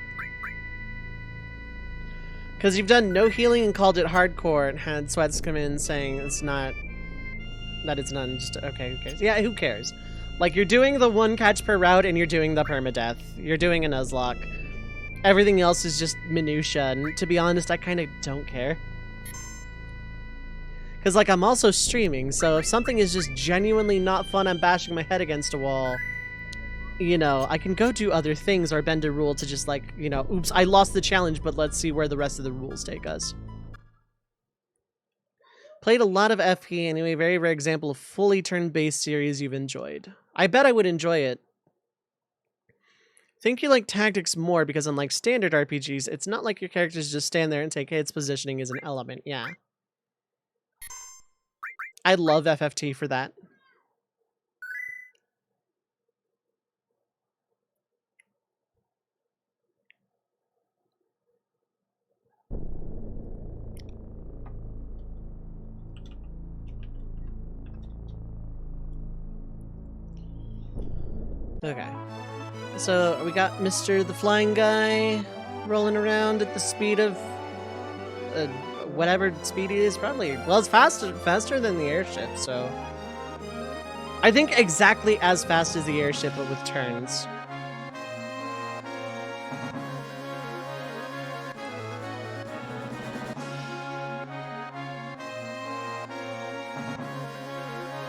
A: Because you've done no healing and called it hardcore and had sweats come in saying it's not, that it's none, just, okay, who cares? Yeah, who cares? Like, you're doing the one catch per route and you're doing the permadeath. You're doing a Nuzlocke. Everything else is just minutia, and to be honest, I kind of don't care. Because, like, I'm also streaming, so if something is just genuinely not fun, I'm bashing my head against a wall. You know, I can go do other things or bend a rule to just like, you know, oops, I lost the challenge, but let's see where the rest of the rules take us. Played a lot of FP anyway, very rare example of fully turn-based series you've enjoyed. I bet I would enjoy it. Think you like tactics more because unlike standard RPGs, it's not like your characters just stand there and take hits, positioning is an element, yeah. I love FFT for that. Okay. So, we got Mr. the Flying Guy rolling around at the speed of whatever speed he is, probably. Well, it's faster than the airship, so... I think exactly as fast as the airship, but with turns.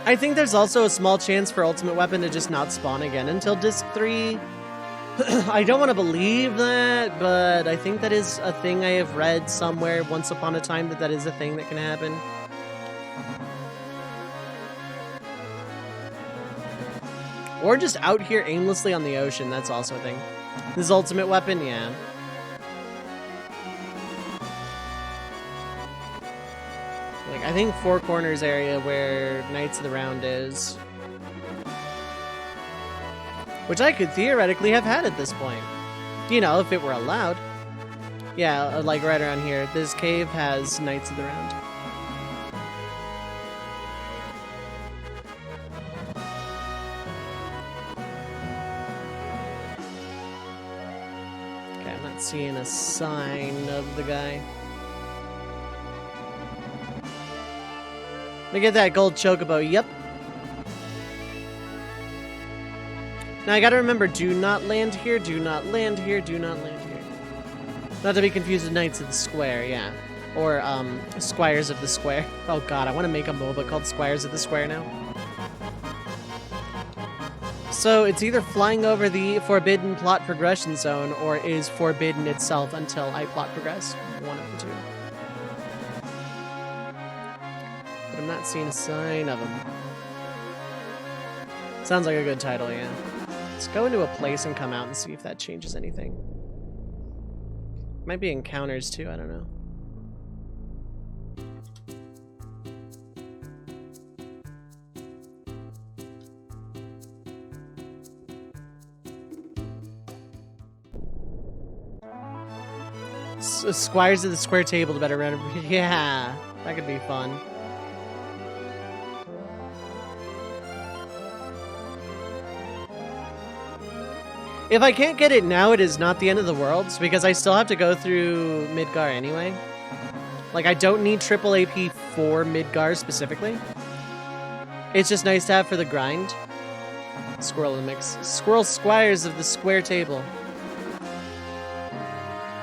A: I think there's also a small chance for Ultimate Weapon to just not spawn again until Disc 3. I don't want to believe that, but I think that is a thing I have read somewhere once upon a time that is a thing that can happen. Or just out here aimlessly on the ocean, that's also a thing. This Ultimate Weapon, yeah. Like, I think Four Corners area where Knights of the Round is. Which I could theoretically have had at this point. You know, if it were allowed. Yeah, like right around here. This cave has Knights of the Round. Okay, I'm not seeing a sign of the guy. Look at that gold chocobo, yep. Now I gotta remember, do not land here, do not land here, do not land here. Not to be confused with Knights of the Square, yeah. Or, Squires of the Square. Oh god, I want to make a MOBA called Squires of the Square now. So it's either flying over the forbidden plot progression zone or is forbidden itself until I plot progress. One of the two. But I'm not seeing a sign of them. Sounds like a good title, yeah. Let's go into a place and come out and see if that changes anything. Might be encounters too, I don't know. Squires of the Square Table to better run. Yeah, that could be fun. If I can't get it now, it is not the end of the world, because I still have to go through Midgar anyway. Like, I don't need triple AP for Midgar specifically. It's just nice to have for the grind. Squirrel in the mix. Squirrel Squires of the Square Table.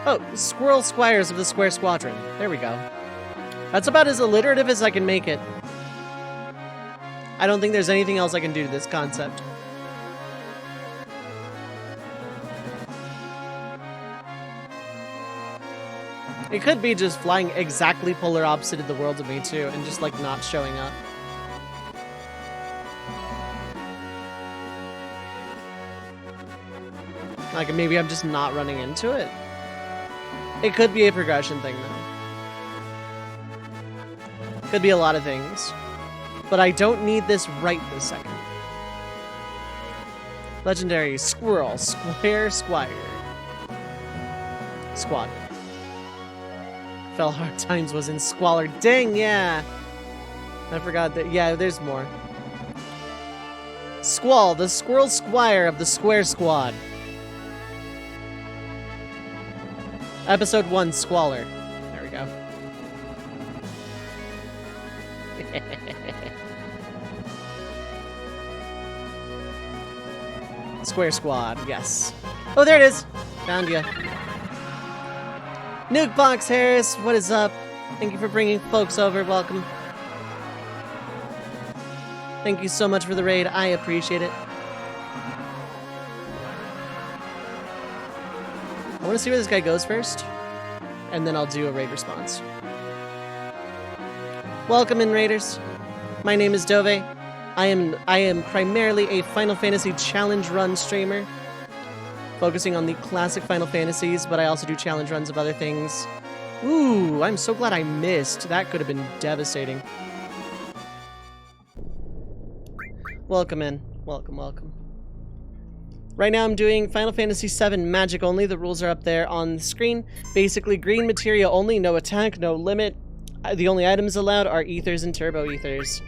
A: Oh, Squirrel Squires of the Square Squadron. There we go. That's about as alliterative as I can make it. I don't think there's anything else I can do to this concept. It could be just flying exactly polar opposite of the world of me too, and just like not showing up. Like maybe I'm just not running into it. It could be a progression thing though. Could be a lot of things. But I don't need this right this second. Legendary Squirrel Square Squire Squad. Fell Hard Times was in Squalor. Dang, yeah. I forgot that. Yeah, there's more. Squall, the Squirrel Squire of the Square Squad. Episode 1, Squalor. There we go. Square Squad, yes. Oh, there it is. Found ya. Nukebox Harris, what is up? Thank you for bringing folks over. Welcome. Thank you so much for the raid. I appreciate it. I want to see where this guy goes first, and then I'll do a raid response. Welcome in, raiders. My name is Dove. I am primarily a Final Fantasy challenge run streamer, focusing on the classic Final Fantasies, but I also do challenge runs of other things. Ooh, I'm so glad I missed. That could have been devastating. Welcome in. Welcome, welcome. Right now I'm doing Final Fantasy VII Magic only. The rules are up there on the screen. Basically, green materia only, no attack, no limit. The only items allowed are ethers and turbo ethers.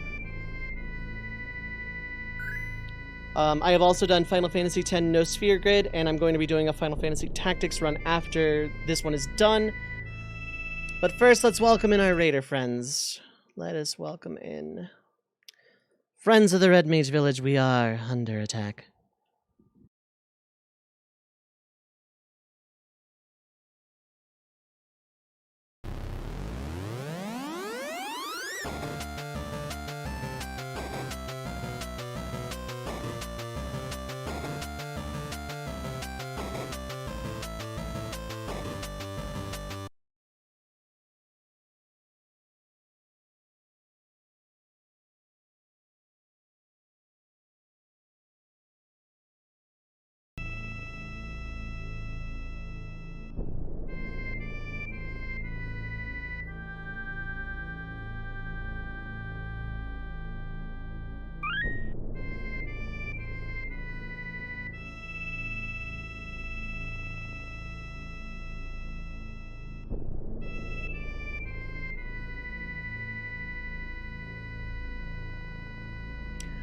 A: I have also done Final Fantasy X No Sphere Grid, and I'm going to be doing a Final Fantasy Tactics run after this one is done. But first, let's welcome in our raider friends. Let us welcome in. Friends of the Red Mage Village, we are under attack.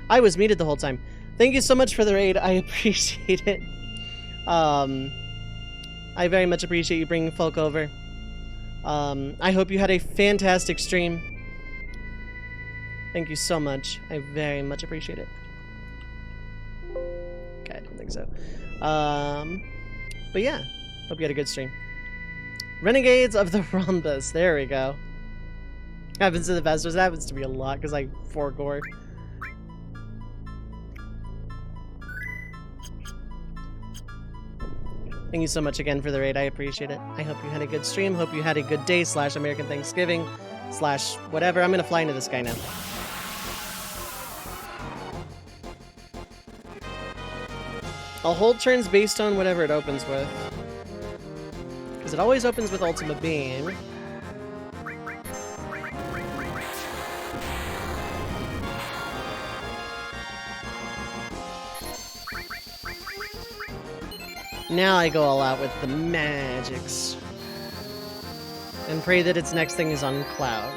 A: I was muted the whole time. Thank you so much for the raid. I appreciate it. I very much appreciate you bringing folk over. I hope you had a fantastic stream. Thank you so much. I very much appreciate it. Okay, I don't think so. But yeah, hope you had a good stream. Renegades of the Rhombus. There we go. Happens to the best. It happens to me a lot because I forgore. Thank you so much again for the raid. I appreciate it. I hope you had a good stream. Hope you had a good day / American Thanksgiving / whatever. I'm gonna fly into this guy now. I'll hold turns based on whatever it opens with. Because it always opens with Ultima Beam. Now I go all out with the magics. And pray that its next thing is on Cloud.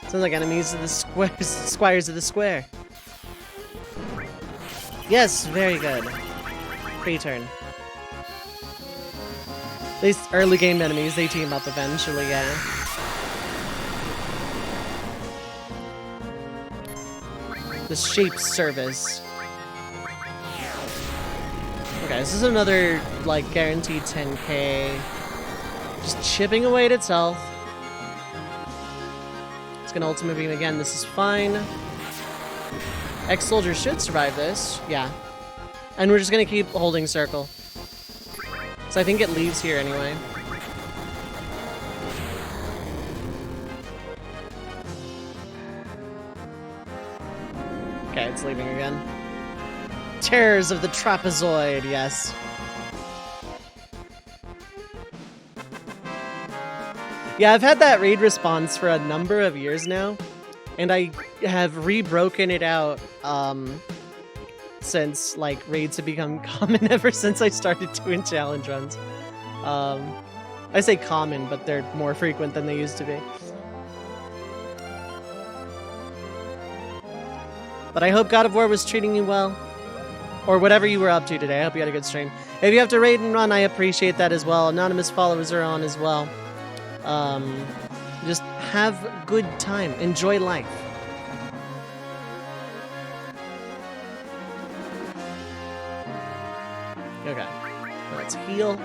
A: Sounds like enemies of the squires of the square. Yes, very good. Free turn. These early game enemies, they team up eventually, yeah. The shape service. Okay, this is another, like, guaranteed 10k. Just chipping away at its health. It's gonna Ultima Beam again. This is fine. Ex-soldier should survive this. Yeah. And we're just gonna keep holding circle. So I think it leaves here anyway. Okay, it's leaving again. Terrors of the Trapezoid, yes. Yeah, I've had that raid response for a number of years now, and I have re-broken it out since, like, raids have become common ever since I started doing challenge runs. I say common, but they're more frequent than they used to be. But I hope God of War was treating you well. Or whatever you were up to today. I hope you had a good stream. If you have to raid and run, I appreciate that as well. Anonymous followers are on as well. Just have good time. Enjoy life. Okay. Let's heal.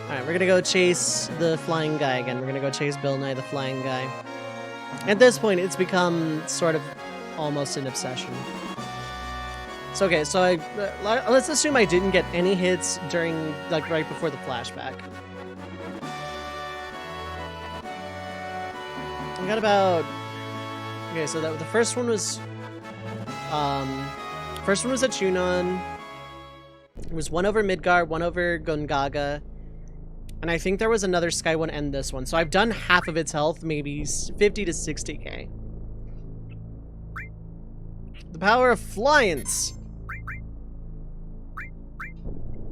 A: Alright, we're gonna go chase the flying guy again. We're gonna go chase Bill Nye, the flying guy. At this point, it's become sort of almost an obsession. So, okay, so let's assume I didn't get any hits during, like, right before the flashback. I got about... Okay, so the first one was... First one was at Chunon. It was one over Midgar, one over Gongaga. And I think there was another Sky one and this one. So I've done half of its health, maybe 50 to 60k. The power of Flyance!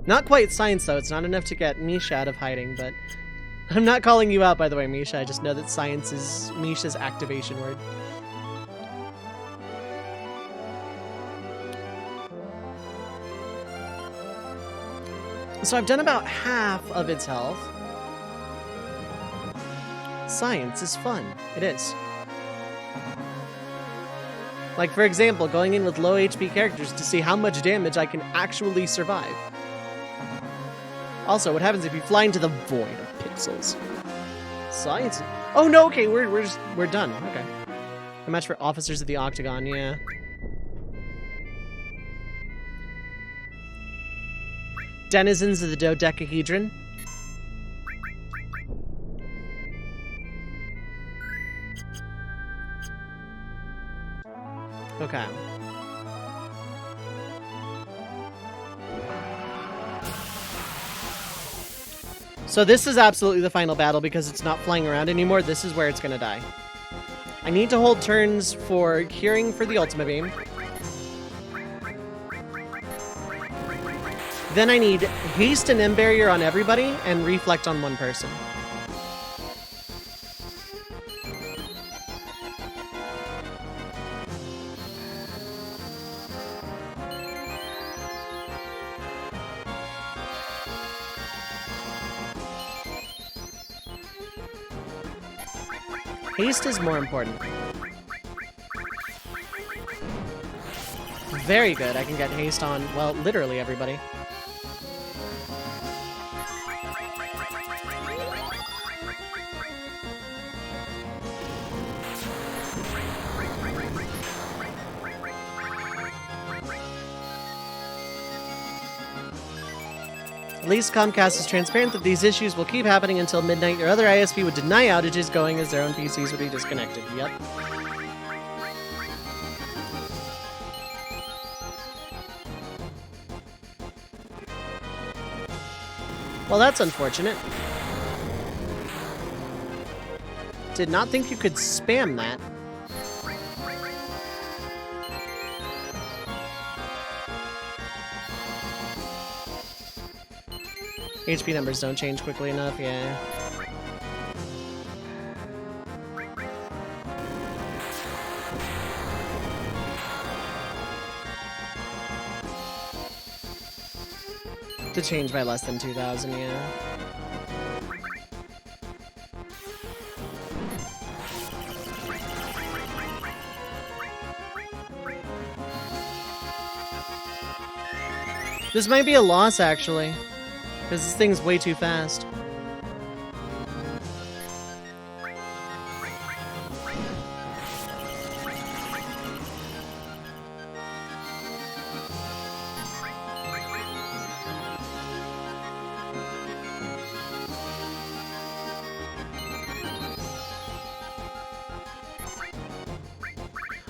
A: Not quite science, though. It's not enough to get Misha out of hiding, but... I'm not calling you out, by the way, Misha. I just know that science is Misha's activation word. So I've done about half of its health. Science is fun. It is. Like, for example, going in with low HP characters to see how much damage I can actually survive. Also, what happens if you fly into the void of pixels? Science. Oh no, okay, we're done. Okay. A match for Officers of the Octagon, yeah. Denizens of the Dodecahedron. Okay. So this is absolutely the final battle because it's not flying around anymore. This is where it's gonna die. I need to hold turns for curing for the Ultima Beam. Then I need haste and M barrier on everybody and reflect on one person. Haste is more important. Very good. I can get haste on, well, literally everybody. At least Comcast is transparent that these issues will keep happening until midnight. Your other ISP would deny outages going as their own PCs would be disconnected. Yep. Well, that's unfortunate. Did not think you could spam that. HP numbers don't change quickly enough, yeah. To change by less than 2,000, yeah. This might be a loss, actually. Because this thing's way too fast.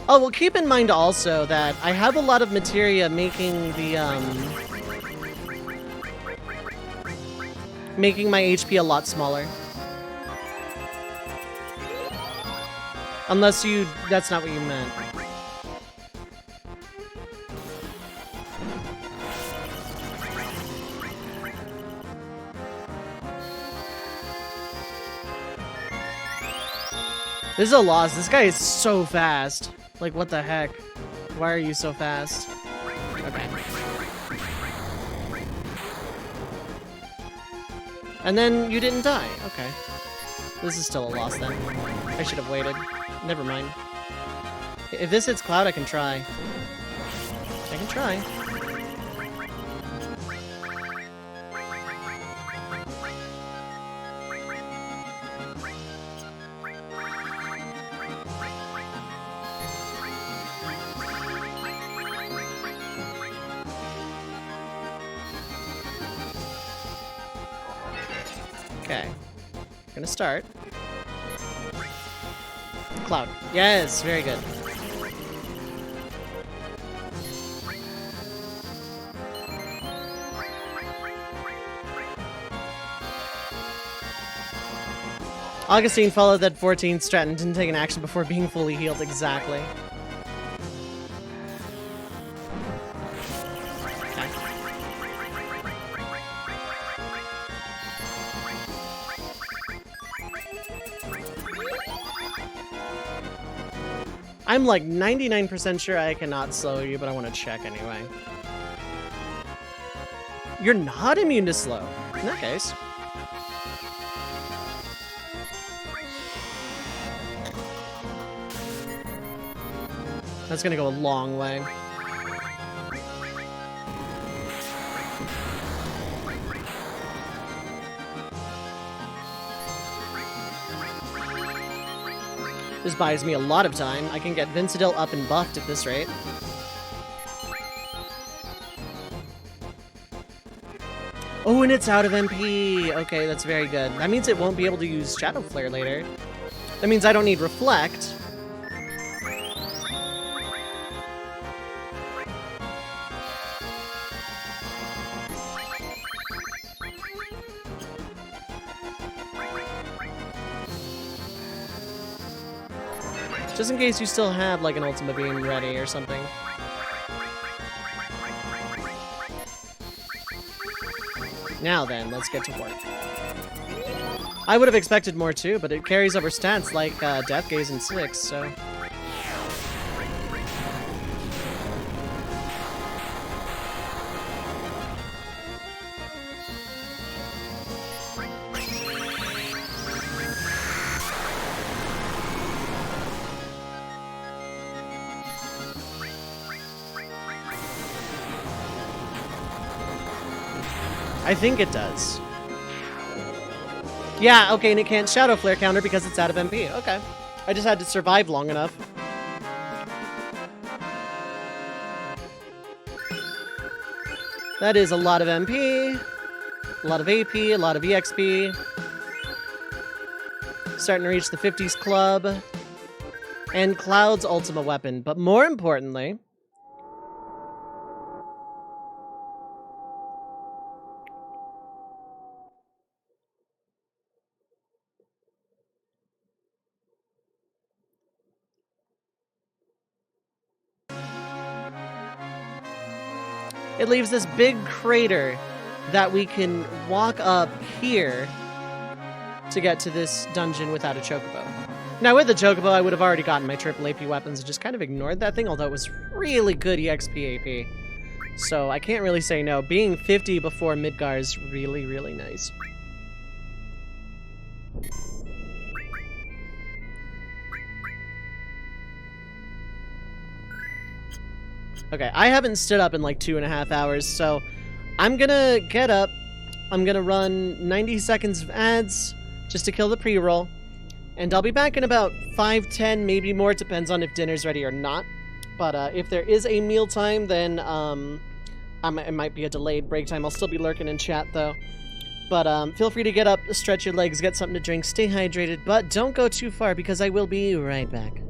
A: Oh, well, keep in mind also that I have a lot of materia making the, making my HP a lot smaller. Unless you... that's not what you meant. This is a loss. This guy is so fast. Like, what the heck? Why are you so fast? Okay. And then you didn't die. Okay. This is still a loss then. I should have waited. Never mind. If this hits Cloud, I can try. I can try. Okay. Gonna start. Cloud. Yes, very good. Augustine followed that 14th strat and didn't take an action before being fully healed. Exactly. I'm like 99% sure I cannot slow you, but I want to check anyway. You're not immune to slow. In that case. That's gonna go a long way. This buys me a lot of time. I can get Vincidil up and buffed at this rate. Oh, and it's out of MP! Okay, that's very good. That means it won't be able to use Shadow Flare later. That means I don't need Reflect. Just in case you still have, like, an Ultimate Beam ready or something. Now then, let's get to work. I would have expected more too, but it carries over stats like Death Gaze and 6, so... I think it does. Yeah, okay, and it can't Shadow Flare counter because it's out of MP. Okay. I just had to survive long enough. That is a lot of MP, a lot of AP, a lot of EXP. Starting to reach the 50s club. And Cloud's ultimate weapon, but more importantly... it leaves this big crater that we can walk up here to get to this dungeon without a Chocobo. Now, with the Chocobo, I would have already gotten my triple AP weapons and just kind of ignored that thing, although it was really good EXP AP. So I can't really say no. Being 50 before Midgar is really, really nice. Okay, I haven't stood up in like 2.5 hours, so I'm gonna get up. I'm gonna run 90 seconds of ads just to kill the pre-roll. And I'll be back in about 5-10, maybe more. It depends on if dinner's ready or not. But if there is a meal time, then it might be a delayed break time. I'll still be lurking in chat, though. But feel free to get up, stretch your legs, get something to drink, stay hydrated, but don't go too far because I will be right back.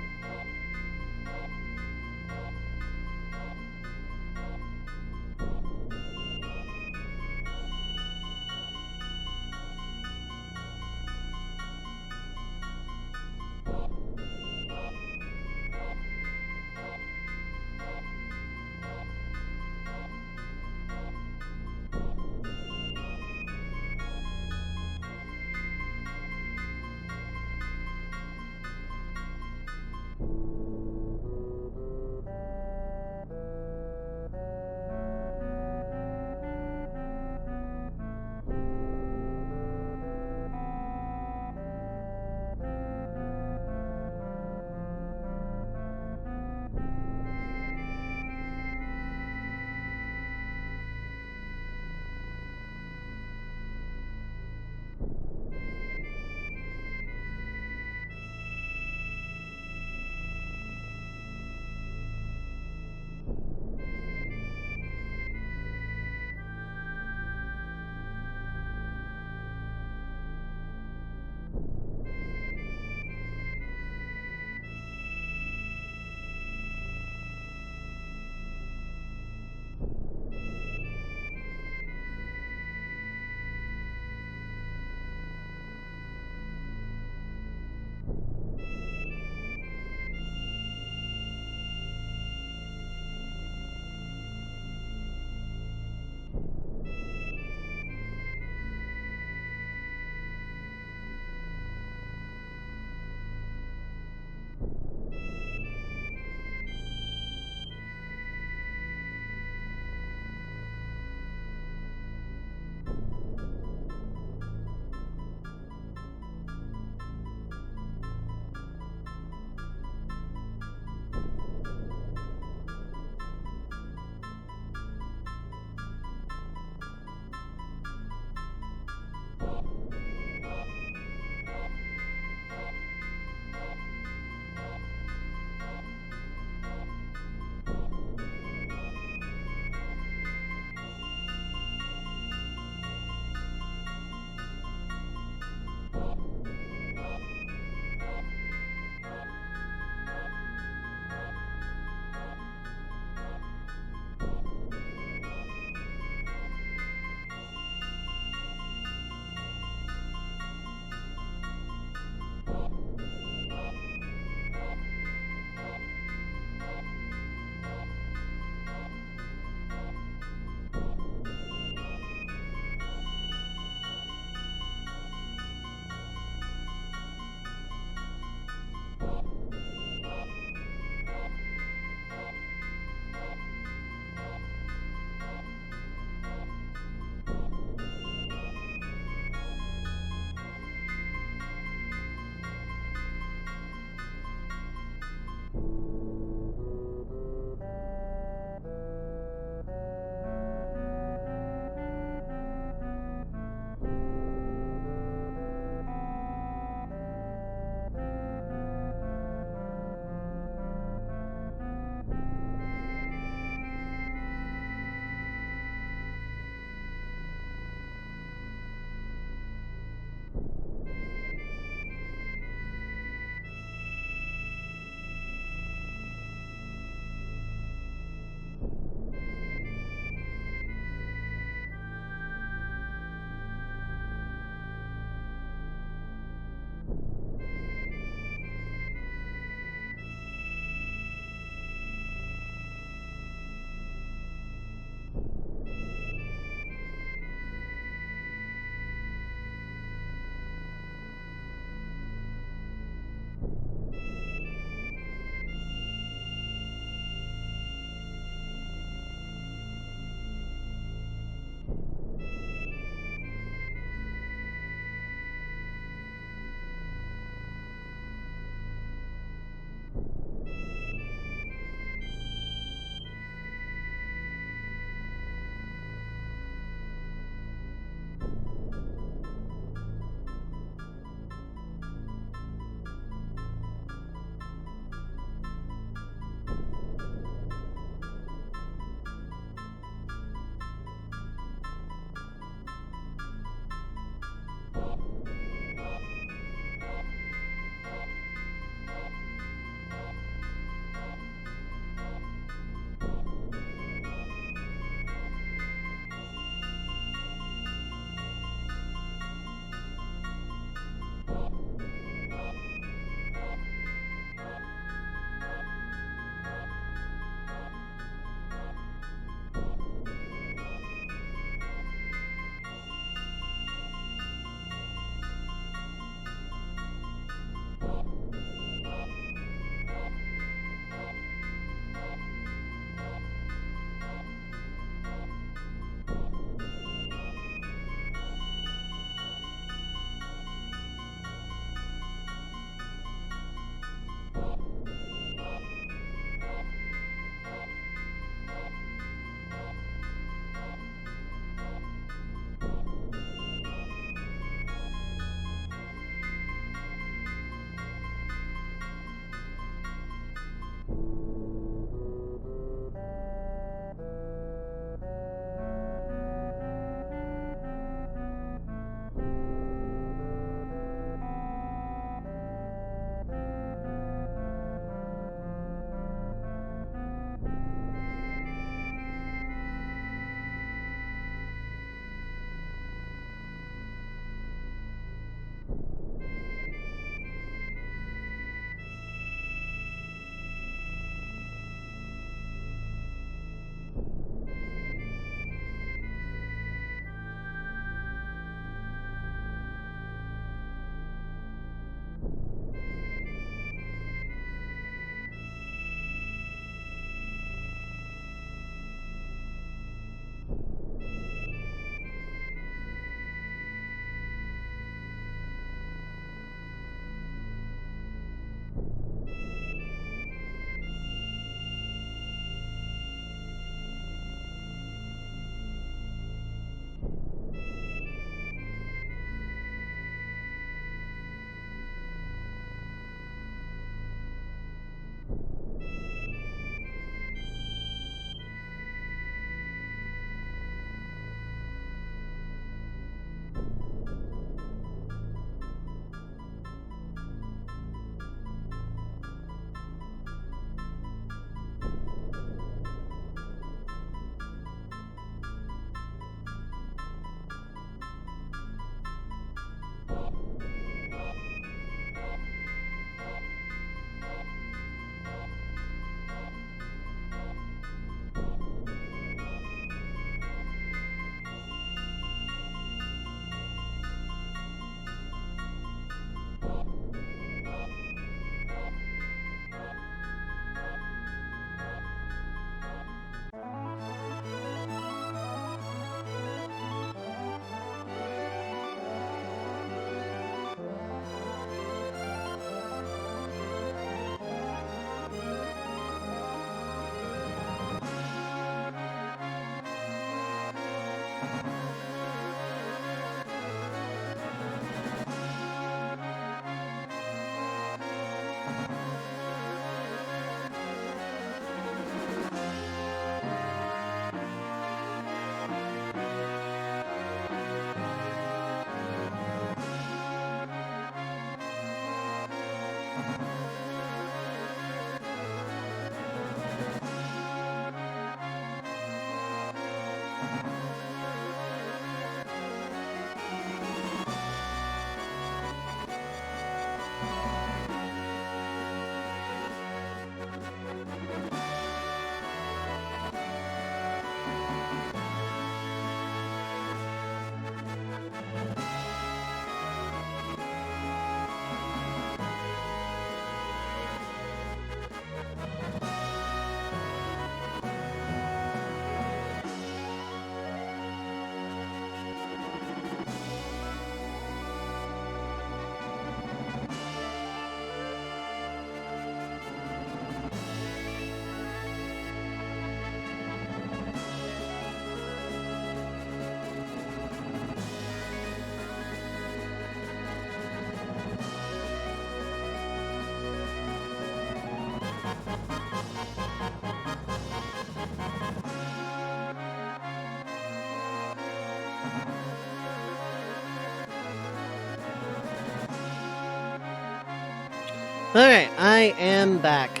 A: Alright, I am back.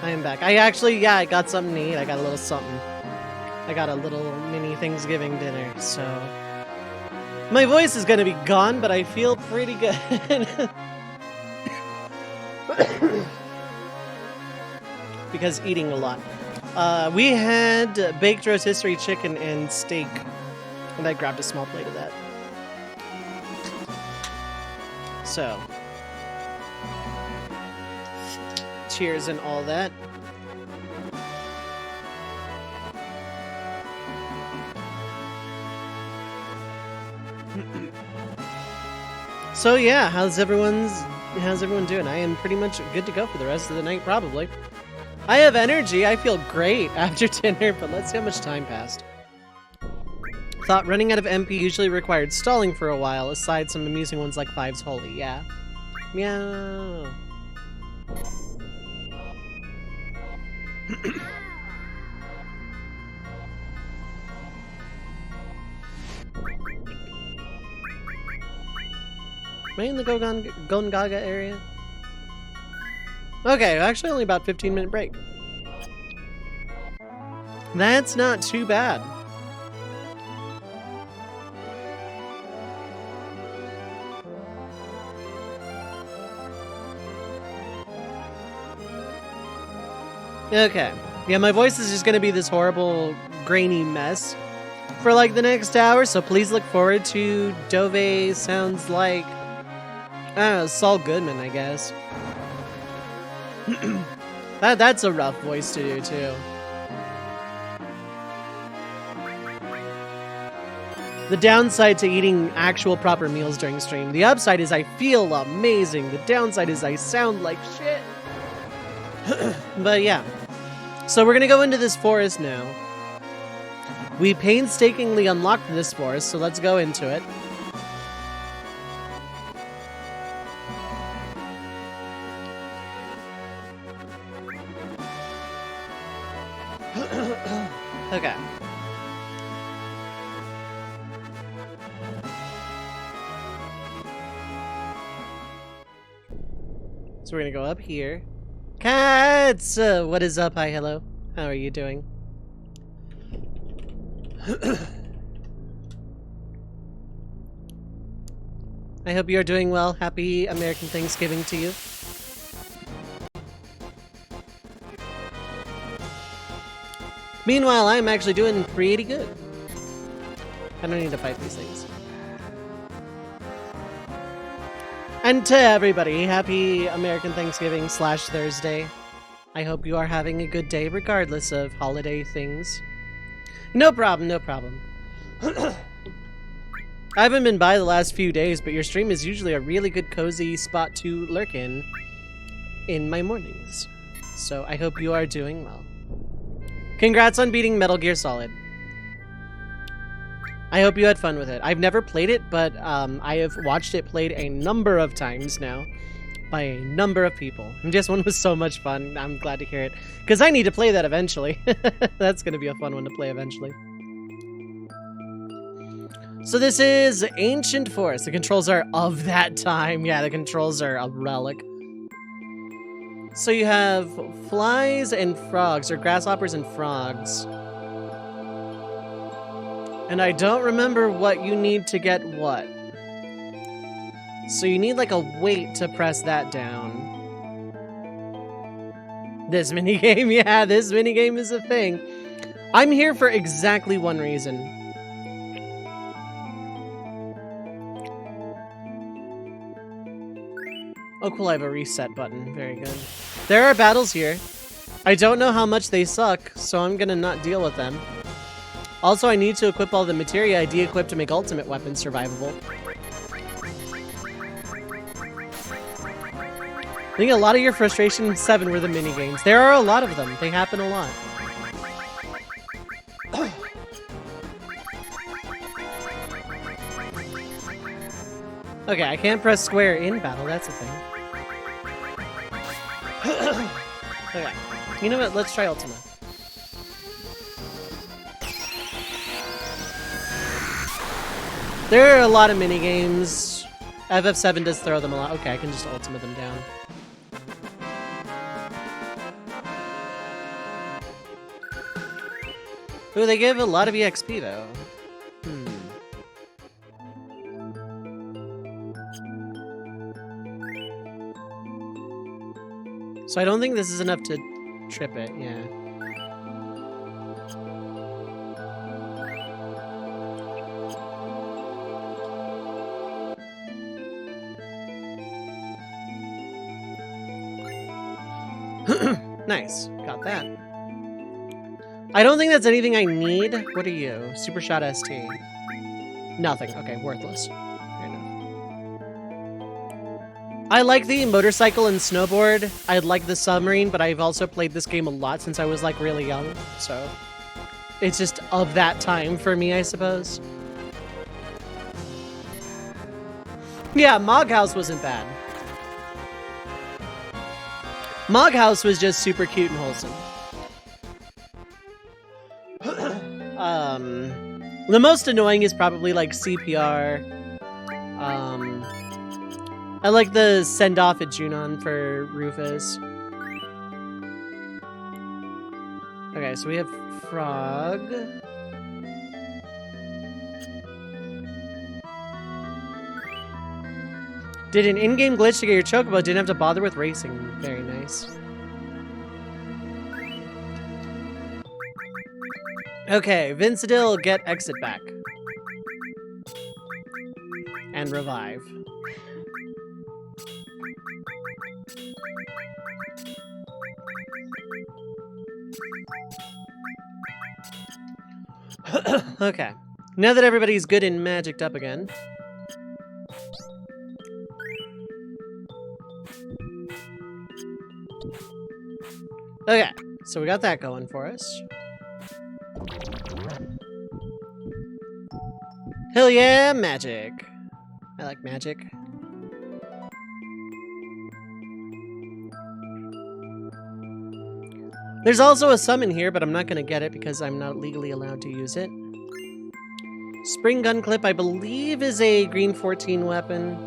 A: I am back. I actually, yeah, I got something to eat. I got a little something. I got a little mini Thanksgiving dinner, so... My voice is gonna be gone, but I feel pretty good. Because eating a lot. We had baked rotisserie chicken and steak, and I grabbed a small plate of that. So... cheers and all that. So yeah, how's everyone doing? I am pretty much good to go for the rest of the night, probably. I have energy. I feel great after dinner, but let's see how much time passed. Thought running out of MP usually required stalling for a while, aside some amusing ones like Five's Holy. Yeah. Meow. Am I in the Gongaga area? Okay, actually only about 15-minute break. That's not too bad. Okay. Yeah, my voice is just gonna be this horrible, grainy mess for like the next hour, so please look forward to Dove sounds like, I don't know, Saul Goodman, I guess. That's a rough voice to do, too. The downside to eating actual proper meals during stream. The upside is I feel amazing. The downside is I sound like shit. But yeah. So we're gonna go into this forest now. We painstakingly unlocked this forest, so let's go into it. Okay. So we're gonna go up here. Cats! What is up? Hi, hello. How are you doing? I hope you are doing well. Happy American Thanksgiving to you. Meanwhile, I'm actually doing pretty good. I don't need to fight these things. And to everybody, happy American Thanksgiving / Thursday. I hope you are having a good day regardless of holiday things. No problem, no problem. I haven't been by the last few days, but your stream is usually a really good cozy spot to lurk in my mornings. So I hope you are doing well. Congrats on beating Metal Gear Solid. I hope you had fun with it. I've never played it, but I have watched it played a number of times now by a number of people. And this one was so much fun. I'm glad to hear it, because I need to play that eventually. That's going to be a fun one to play eventually. So this is Ancient Forest. The controls are of that time. Yeah, the controls are a relic. So you have flies and frogs, or grasshoppers and frogs. And I don't remember what you need to get what. So you need like a weight to press that down. This minigame, yeah, this minigame is a thing. I'm here for exactly one reason. Oh cool, I have a reset button. Very good. There are battles here. I don't know how much they suck, so I'm gonna not deal with them. Also, I need to equip all the materia I de-equipped to make ultimate weapons survivable. I think a lot of your frustration in 7 were the minigames. There are a lot of them. They happen a lot. Okay, I can't press square in battle. That's a thing. Okay. You know what? Let's try Ultima. There are a lot of minigames. FF7 does throw them a lot. Okay, I can just Ultima them down. Ooh, they give a lot of EXP though. So I don't think this is enough to trip it, yeah. Nice, got that. I don't think that's anything I need. What are you? Super Shot ST. Nothing. Okay, worthless. Fair enough. I like the motorcycle and snowboard. I like the submarine, but I've also played this game a lot since I was like really young, so it's just of that time for me, I suppose. Yeah, Mog House wasn't bad. Mog House was just super cute and wholesome. The most annoying is probably like CPR. I like the send off at Junon for Rufus. Okay, so we have Frog. Did an in-game glitch to get your chocobo, didn't have to bother with racing. Very nice. Okay, Vincedil, get exit back. And revive. Okay. Now that everybody's good and magicked up again. Okay, so we got that going for us. Hell yeah, magic. I like magic. There's also a summon here, but I'm not going to get it because I'm not legally allowed to use it. Spring gun clip, I believe, is a green 14 weapon.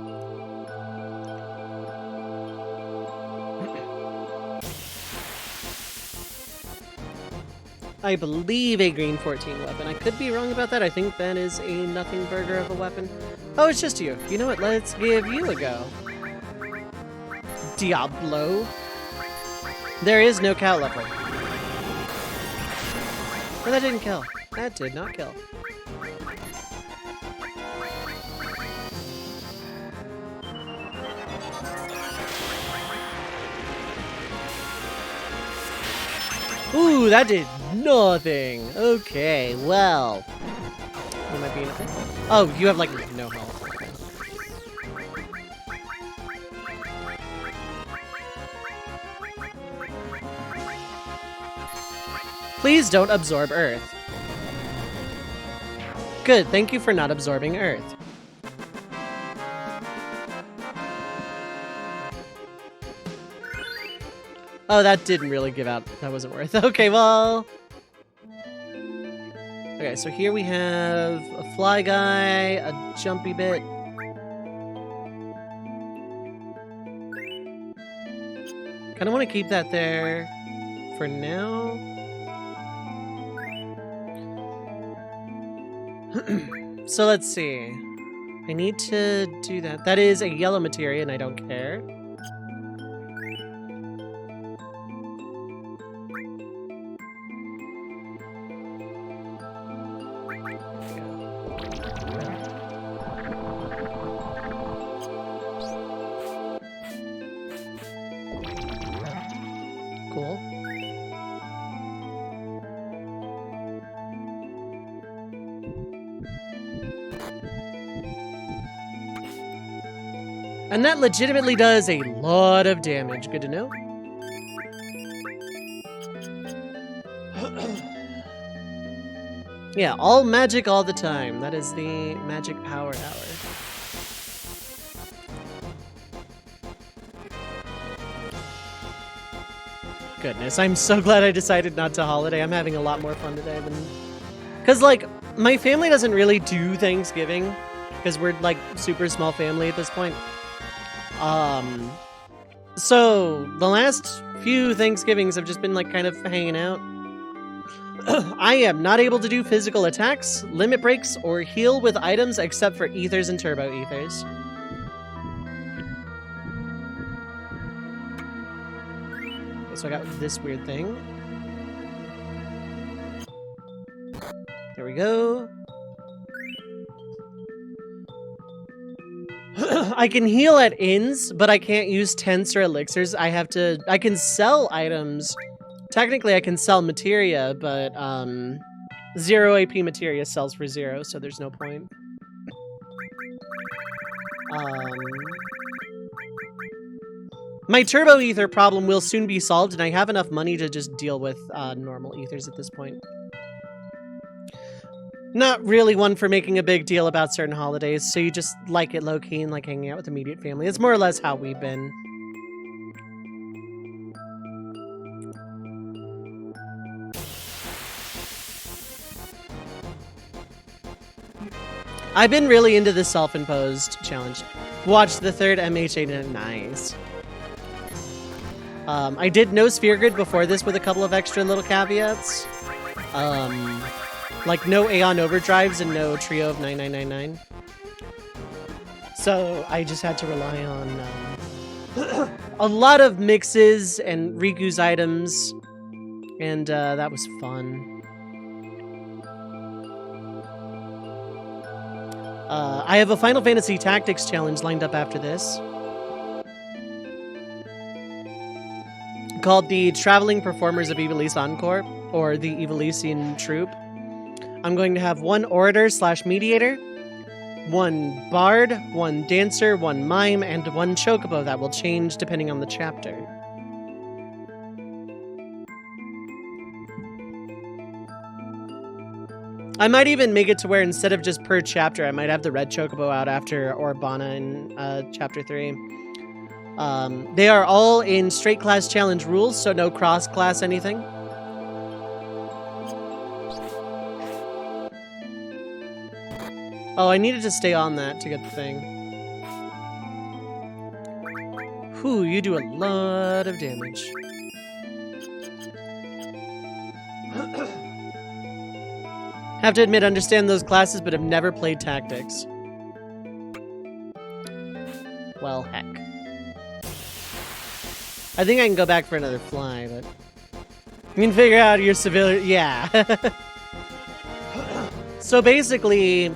A: I believe a green 14 weapon. I could be wrong about that. I think that is a nothing burger of a weapon. Oh, it's just you. You know what? Let's give you a go. Diablo. There is no cow level. Oh, that didn't kill. That did not kill. Ooh, that did nothing. Okay, well. Am I being a thing? Oh, you have like no health. Okay. Please don't absorb Earth. Good, thank you for not absorbing Earth. Oh, that didn't really give out. That wasn't worth it. Okay, well. Okay, so here we have a fly guy, a jumpy bit. Kind of want to keep that there for now. So let's see. I need to do that. That is a yellow materia, and I don't care. Cool. And that legitimately does a lot of damage. Good to know. Yeah, all magic all the time. That is the magic power hour. Goodness, I'm so glad I decided not to holiday. I'm having a lot more fun today than... Because, like, my family doesn't really do Thanksgiving. Because we're, like, super small family at this point. So, the last few Thanksgivings have just been, like, kind of hanging out. I am not able to do physical attacks, limit breaks, or heal with items except for ethers and turbo ethers. Okay, so I got this weird thing. There we go. I can heal at inns, but I can't use tents or elixirs. I can sell items. Technically, I can sell materia, but 0 AP materia sells for 0, so there's no point. My turbo ether problem will soon be solved, and I have enough money to just deal with normal ethers at this point. Not really one for making a big deal about certain holidays, so you just like it low-key and like hanging out with immediate family. It's more or less how we've been. I've been really into the self-imposed challenge. Watch the third MHA, nice. I did no sphere grid before this with a couple of extra little caveats. Like no Aeon overdrives and no trio of 9999. So I just had to rely on a lot of mixes and Riku's items, and that was fun. I have a Final Fantasy Tactics challenge lined up after this, called the Traveling Performers of Ivalice Encore, or the Ivalician Troupe. I'm going to have 1 orator / mediator, 1 bard, 1 dancer, 1 mime, and 1 chocobo that will change depending on the chapter. I might even make it to where instead of just per chapter, I might have the red chocobo out after Orbana in chapter 3. They are all in straight class challenge rules, so no cross class anything. Oh, I needed to stay on that to get the thing. Whew, you do a lot of damage. Have to admit, understand those classes, but have never played Tactics. Well, heck. I think I can go back for another fly, but... You can figure out your civilian... Yeah. So basically...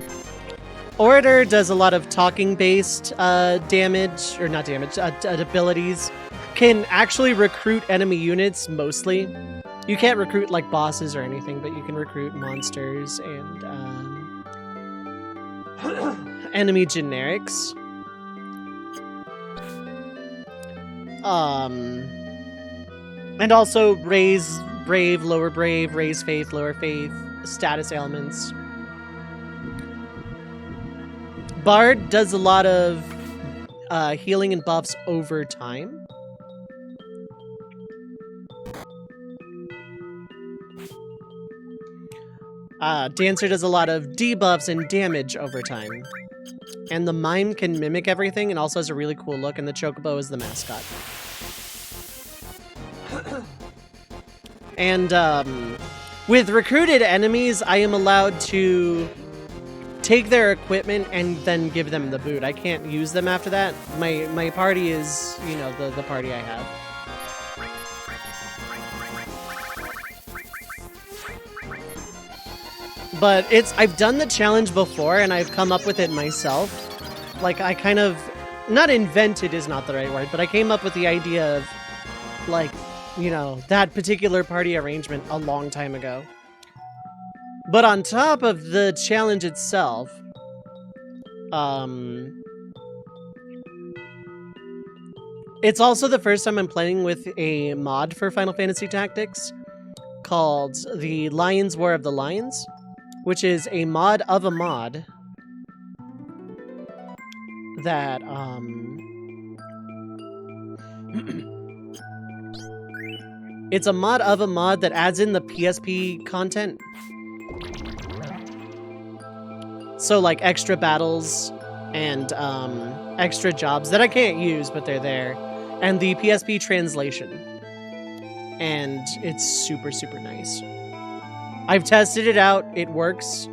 A: Orator does a lot of talking-based damage, or not damage, abilities. Can actually recruit enemy units, mostly. You can't recruit, like, bosses or anything, but you can recruit monsters and enemy generics. And also raise brave, lower brave, raise faith, lower faith, status ailments. Bard does a lot of healing and buffs over time. Dancer does a lot of debuffs and damage over time. And the Mime can mimic everything and also has a really cool look, and the Chocobo is the mascot. And with recruited enemies, I am allowed to take their equipment and then give them the boot. I can't use them after that. My party is, you know, the party I have. But I've done the challenge before and I've come up with it myself. Like, I kind of, not invented is not the right word, but I came up with the idea of, like, you know, that particular party arrangement a long time ago. But on top of the challenge itself, it's also the first time I'm playing with a mod for Final Fantasy Tactics called the Lions War of the Lions, which is a mod of a mod that, it's a mod of a mod that adds in the PSP content. So, like, extra battles and extra jobs that I can't use, but they're there. And the PSP translation. And it's super, super nice. I've tested it out. It works.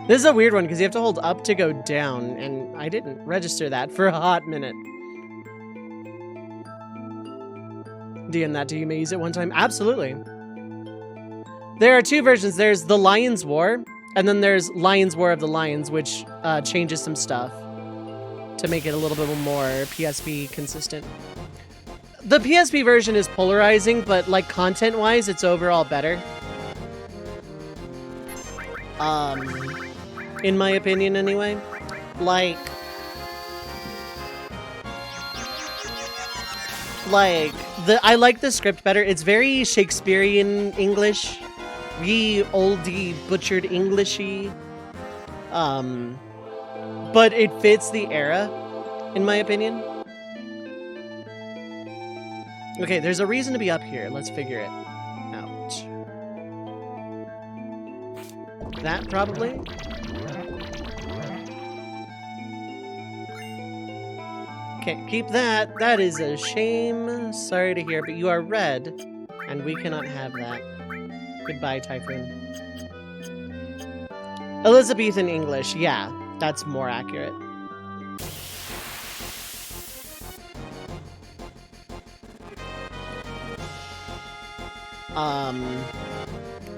A: This is a weird one because you have to hold up to go down, and I didn't register that for a hot minute. DM that to you may use it one time. Absolutely. There are two versions. There's the Lions War, and then there's Lions War of the Lions, which changes some stuff to make it a little bit more PSP consistent. The PSP version is polarizing, but like content-wise, it's overall better. In my opinion, anyway. Like, I like the script better. It's very Shakespearean English, re oldie butchered Englishy. But it fits the era, in my opinion. Okay, there's a reason to be up here. Let's figure it out. That probably. Can't keep that. That is a shame. Sorry to hear, but you are red, and we cannot have that. Goodbye, Typhoon. Elizabethan English. Yeah, that's more accurate.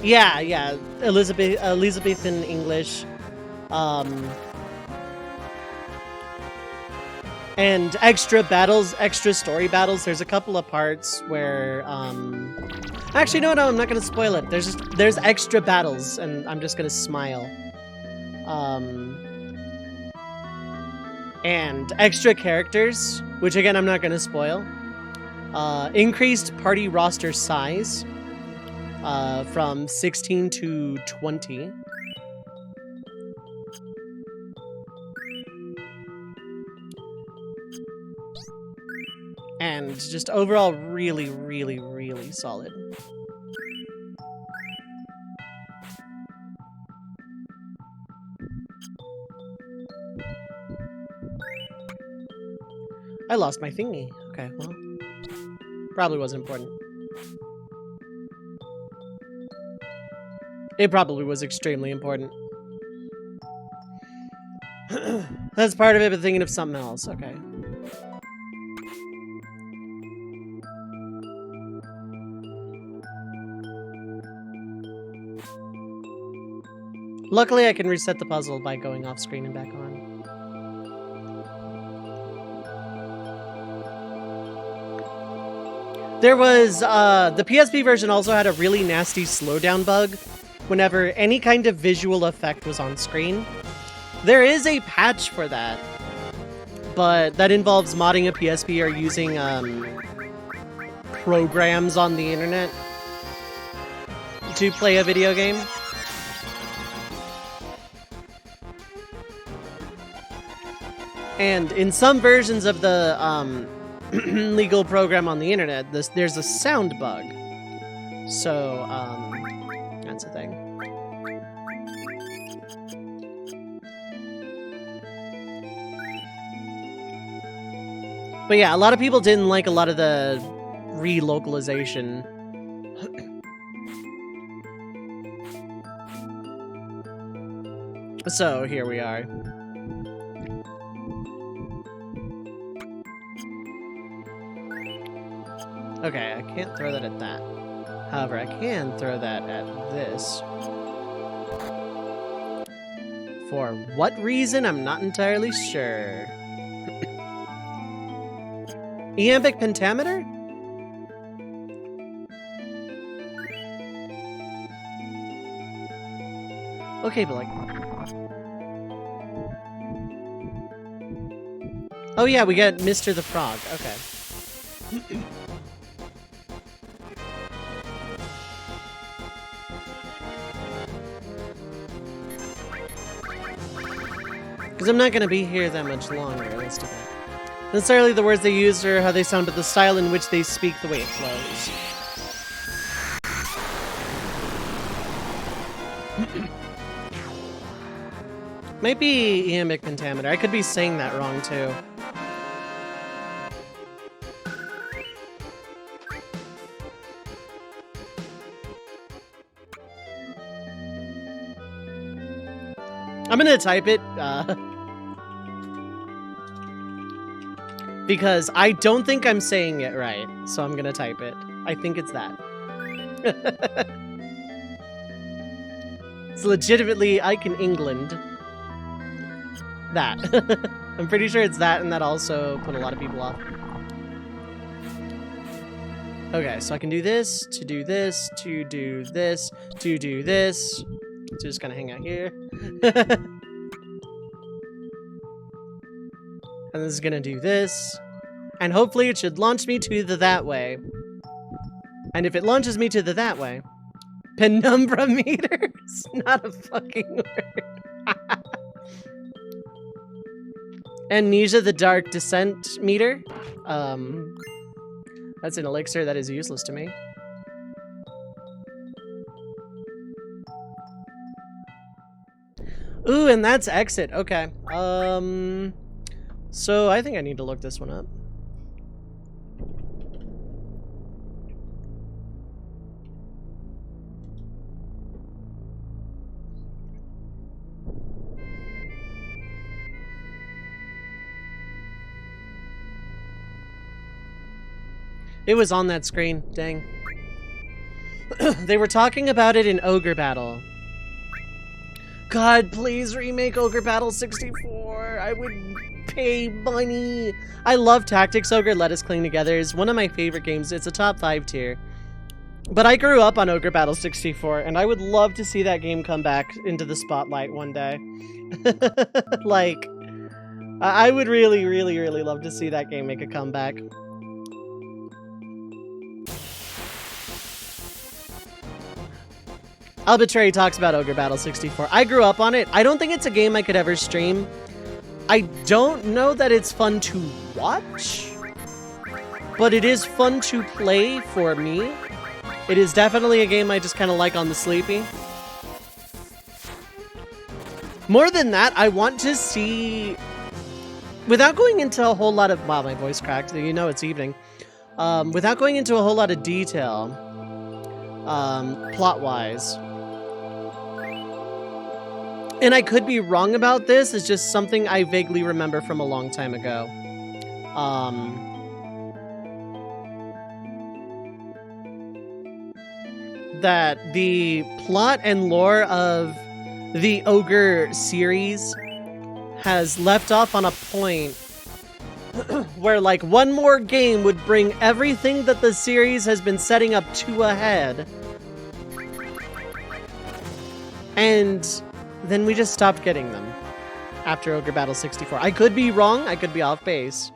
A: Yeah, Elizabethan English. And extra battles, extra story battles. There's a couple of parts where, actually, no, I'm not gonna spoil it. There's extra battles, and I'm just gonna smile. And extra characters, which again, I'm not gonna spoil. Increased party roster size, from 16 to 20. And just overall really, really, really solid. I lost my thingy. Okay, well, probably wasn't important. It probably was extremely important. That's part of it, but thinking of something else. Okay. Luckily, I can reset the puzzle by going off screen and back on. There was, the PSP version also had a really nasty slowdown bug whenever any kind of visual effect was on screen. There is a patch for that, but that involves modding a PSP or using, programs on the internet to play a video game. And in some versions of the legal program on the internet, there's a sound bug. So, that's a thing. But yeah, a lot of people didn't like a lot of the relocalization. So here we are. Okay, I can't throw that at that. However, I can throw that at this. For what reason, I'm not entirely sure. Iambic pentameter? Okay, but like... Oh yeah, we got Mr. the Frog. Okay. Because I'm not going to be here that much longer. Let's do that. Necessarily the words they use or how they sound, but the style in which they speak, the way it flows. Might be iambic pentameter. I could be saying that wrong, too. I'm gonna type it, because I don't think I'm saying it right, so I'm gonna type it. I think it's that. It's legitimately Ike in England. That. I'm pretty sure it's that, and that also put a lot of people off. Okay, so I can do this, to do this, to do this, to do this. So just kind of hang out here. And this is gonna do this. And hopefully it should launch me to the that way. And if it launches me to the that way, penumbra meters? Not a fucking word. Amnesia the Dark Descent meter? That's an elixir that is useless to me. Ooh, and that's exit. Okay. So I think I need to look this one up. It was on that screen. Dang. They were talking about it in Ogre Battle. God, please remake Ogre Battle 64. I would pay money. I love Tactics Ogre. Let Us Cling Together is one of my favorite games. It's a top 5 tier. But I grew up on Ogre Battle 64, and I would love to see that game come back into the spotlight one day. Like, I would really, really, really love to see that game make a comeback. Arbitrary talks about Ogre Battle 64. I grew up on it. I don't think it's a game I could ever stream. I don't know that it's fun to watch, but it is fun to play for me. It is definitely a game I just kind of like on the sleepy. More than that, I want to see, without going into a whole lot of, wow, my voice cracked, you know it's evening. Without going into a whole lot of detail, plot-wise. And I could be wrong about this, it's just something I vaguely remember from a long time ago. That the plot and lore of the Ogre series has left off on a point where, like, one more game would bring everything that the series has been setting up to a head. And then we just stopped getting them after Ogre Battle 64. I could be wrong, I could be off base.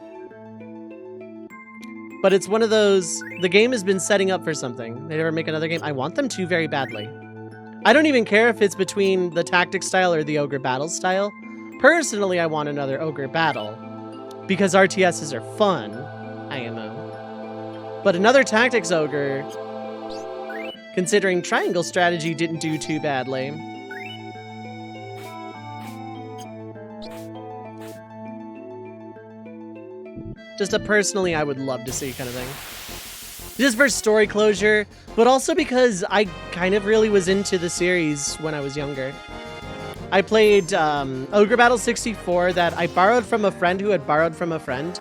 A: But it's one of those, the game has been setting up for something. They never make another game. I want them to very badly. I don't even care if it's between the tactic style or the Ogre Battle style. Personally, I want another Ogre Battle, because RTSs are fun, IMO. But another Tactics Ogre, considering Triangle Strategy didn't do too badly. Just a personally I would love to see kind of thing. Just for story closure, but also because I kind of really was into the series when I was younger. I played Ogre Battle 64 that I borrowed from a friend who had borrowed from a friend,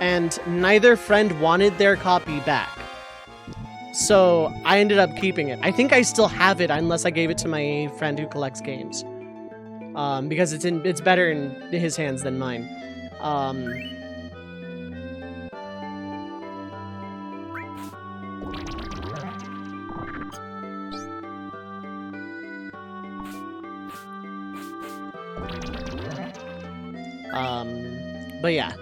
A: and neither friend wanted their copy back. So I ended up keeping it. I think I still have it unless I gave it to my friend who collects games. Because it's better in his hands than mine. But yeah.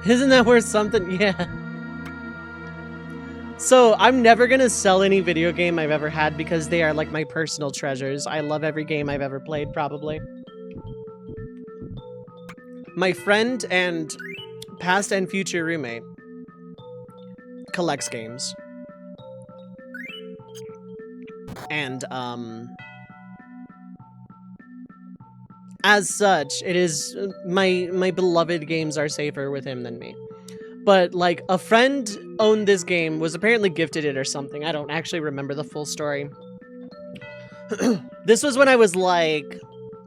A: Isn't that worth something? Yeah. So I'm never gonna sell any video game I've ever had because they are like my personal treasures. I love every game I've ever played, probably. My friend and past and future roommate collects games. And, as such, it is my beloved games are safer with him than me. But like a friend owned this game, was apparently gifted it or something. I don't actually remember the full story. This was when I was like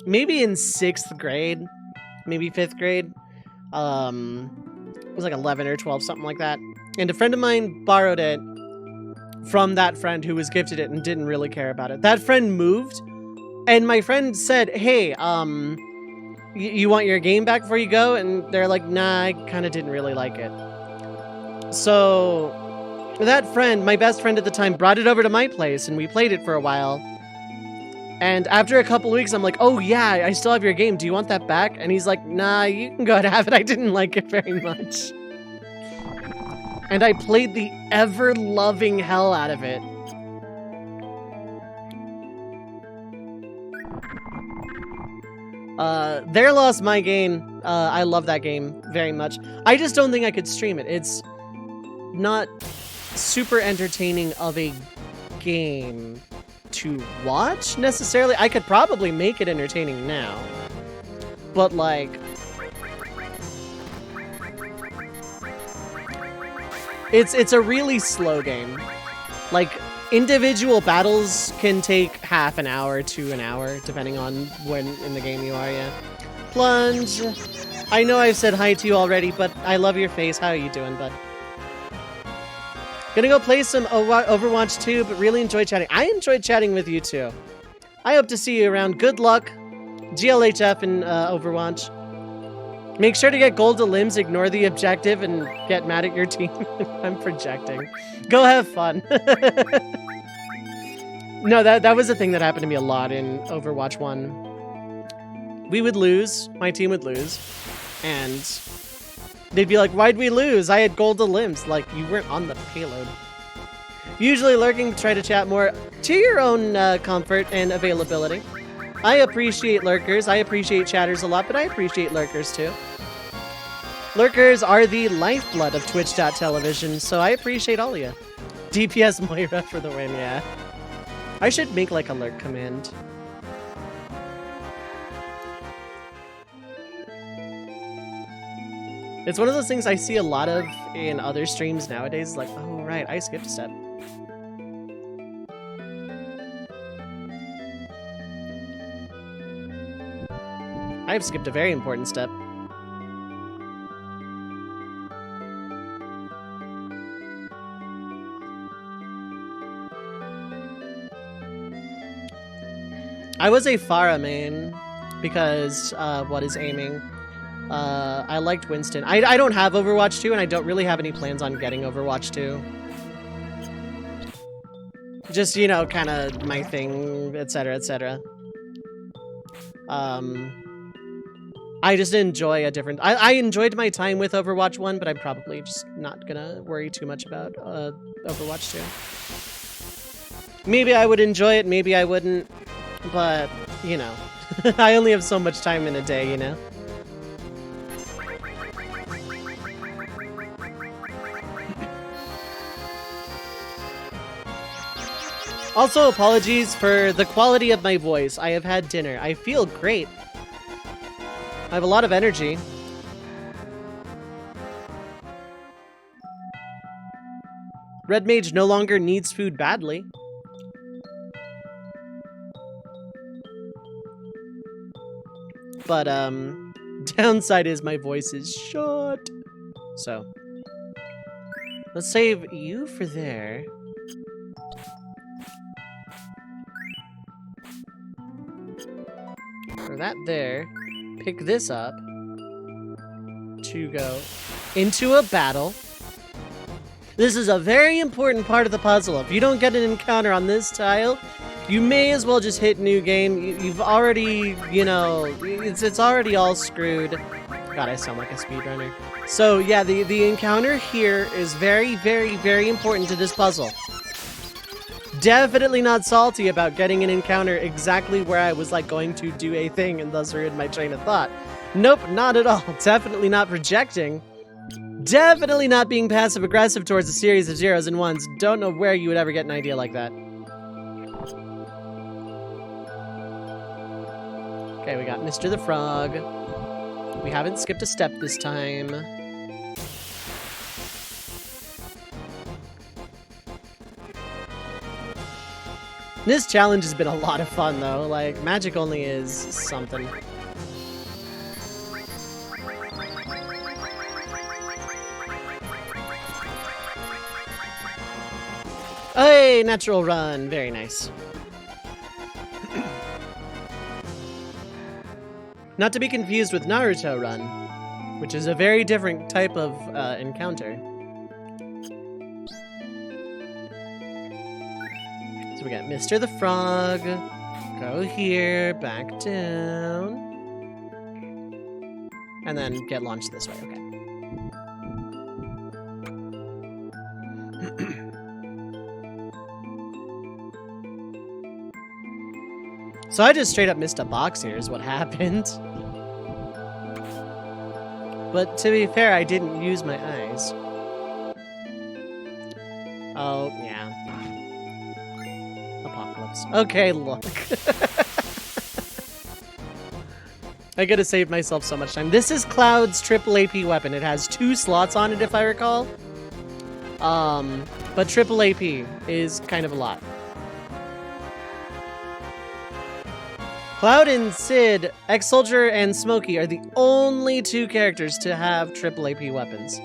A: maybe in 6th grade, maybe 5th grade. It was like 11 or 12, something like that. And a friend of mine borrowed it from that friend who was gifted it and didn't really care about it. That friend moved. And my friend said, hey, you want your game back before you go? And they're like, nah, I kind of didn't really like it. So that friend, my best friend at the time, brought it over to my place and we played it for a while. And after a couple weeks, I'm like, oh yeah, I still have your game. Do you want that back? And he's like, nah, you can go ahead and have it. I didn't like it very much. And I played the ever-loving hell out of it. There Lost My Game. I love that game very much. I just don't think I could stream it. It's not super entertaining of a game to watch, necessarily. I could probably make it entertaining now. But, like... It's a really slow game. Like... Individual battles can take half an hour to an hour, depending on when in the game you are, yeah. Plunge. I know I've said hi to you already, but I love your face. How are you doing, bud? Gonna go play some Overwatch 2, but really enjoyed chatting. I enjoyed chatting with you, too. I hope to see you around. Good luck. GLHF in Overwatch. Make sure to get gold to limbs, ignore the objective, and get mad at your team. I'm projecting. Go have fun. No, that was a thing that happened to me a lot in Overwatch 1. We would lose, my team would lose, and they'd be like, why'd we lose? I had gold to limbs. Like, you weren't on the payload. Usually lurking to try to chat more to your own comfort and availability. I appreciate lurkers. I appreciate chatters a lot, but I appreciate lurkers too. Lurkers are the lifeblood of Twitch.television, so I appreciate all of you. DPS Moira for the win, yeah. I should make like a lurk command. It's one of those things I see a lot of in other streams nowadays, like, oh right, I skipped a step. I've skipped a very important step. I was a Pharah main because what is aiming? I liked Winston. I don't have Overwatch 2 and I don't really have any plans on getting Overwatch 2. Just, you know, kind of my thing, etc., etc. I just enjoy a different... I enjoyed my time with Overwatch 1, but I'm probably just not gonna worry too much about Overwatch 2. Maybe I would enjoy it, maybe I wouldn't, but, you know. I only have so much time in a day, you know? Also, apologies for the quality of my voice. I have had dinner. I feel great. I have a lot of energy. Red Mage no longer needs food badly. But, downside is my voice is short. So, let's save you for there. Throw that there. Pick this up. To go into a battle. This is a very important part of the puzzle. If you don't get an encounter on this tile, you may as well just hit new game. You've already, you know, it's already all screwed. God, I sound like a speedrunner. So yeah, the encounter here is very, very, very important to this puzzle. Definitely not salty about getting an encounter exactly where I was like going to do a thing and thus ruined my train of thought. Nope, not at all. Definitely not projecting. Definitely not being passive-aggressive towards a series of zeros and ones. Don't know where you would ever get an idea like that. Okay, we got Mr. the Frog. We haven't skipped a step this time. This challenge has been a lot of fun, though. Like, magic only is something. Hey, natural run. Very nice. Not to be confused with Naruto run, which is a very different type of encounter. So we got Mr. the Frog. Go here, back down. And then get launched this way. Okay. So I just straight up missed a box here is what happened. But to be fair, I didn't use my eyes. Oh, yeah. Apocalypse. Okay, look. I gotta save myself so much time. This is Cloud's triple AP weapon. It has 2 slots on it, if I recall. But triple AP is kind of a lot. Cloud and Sid, Ex-Soldier and Smokey are the only 2 characters to have triple AP weapons.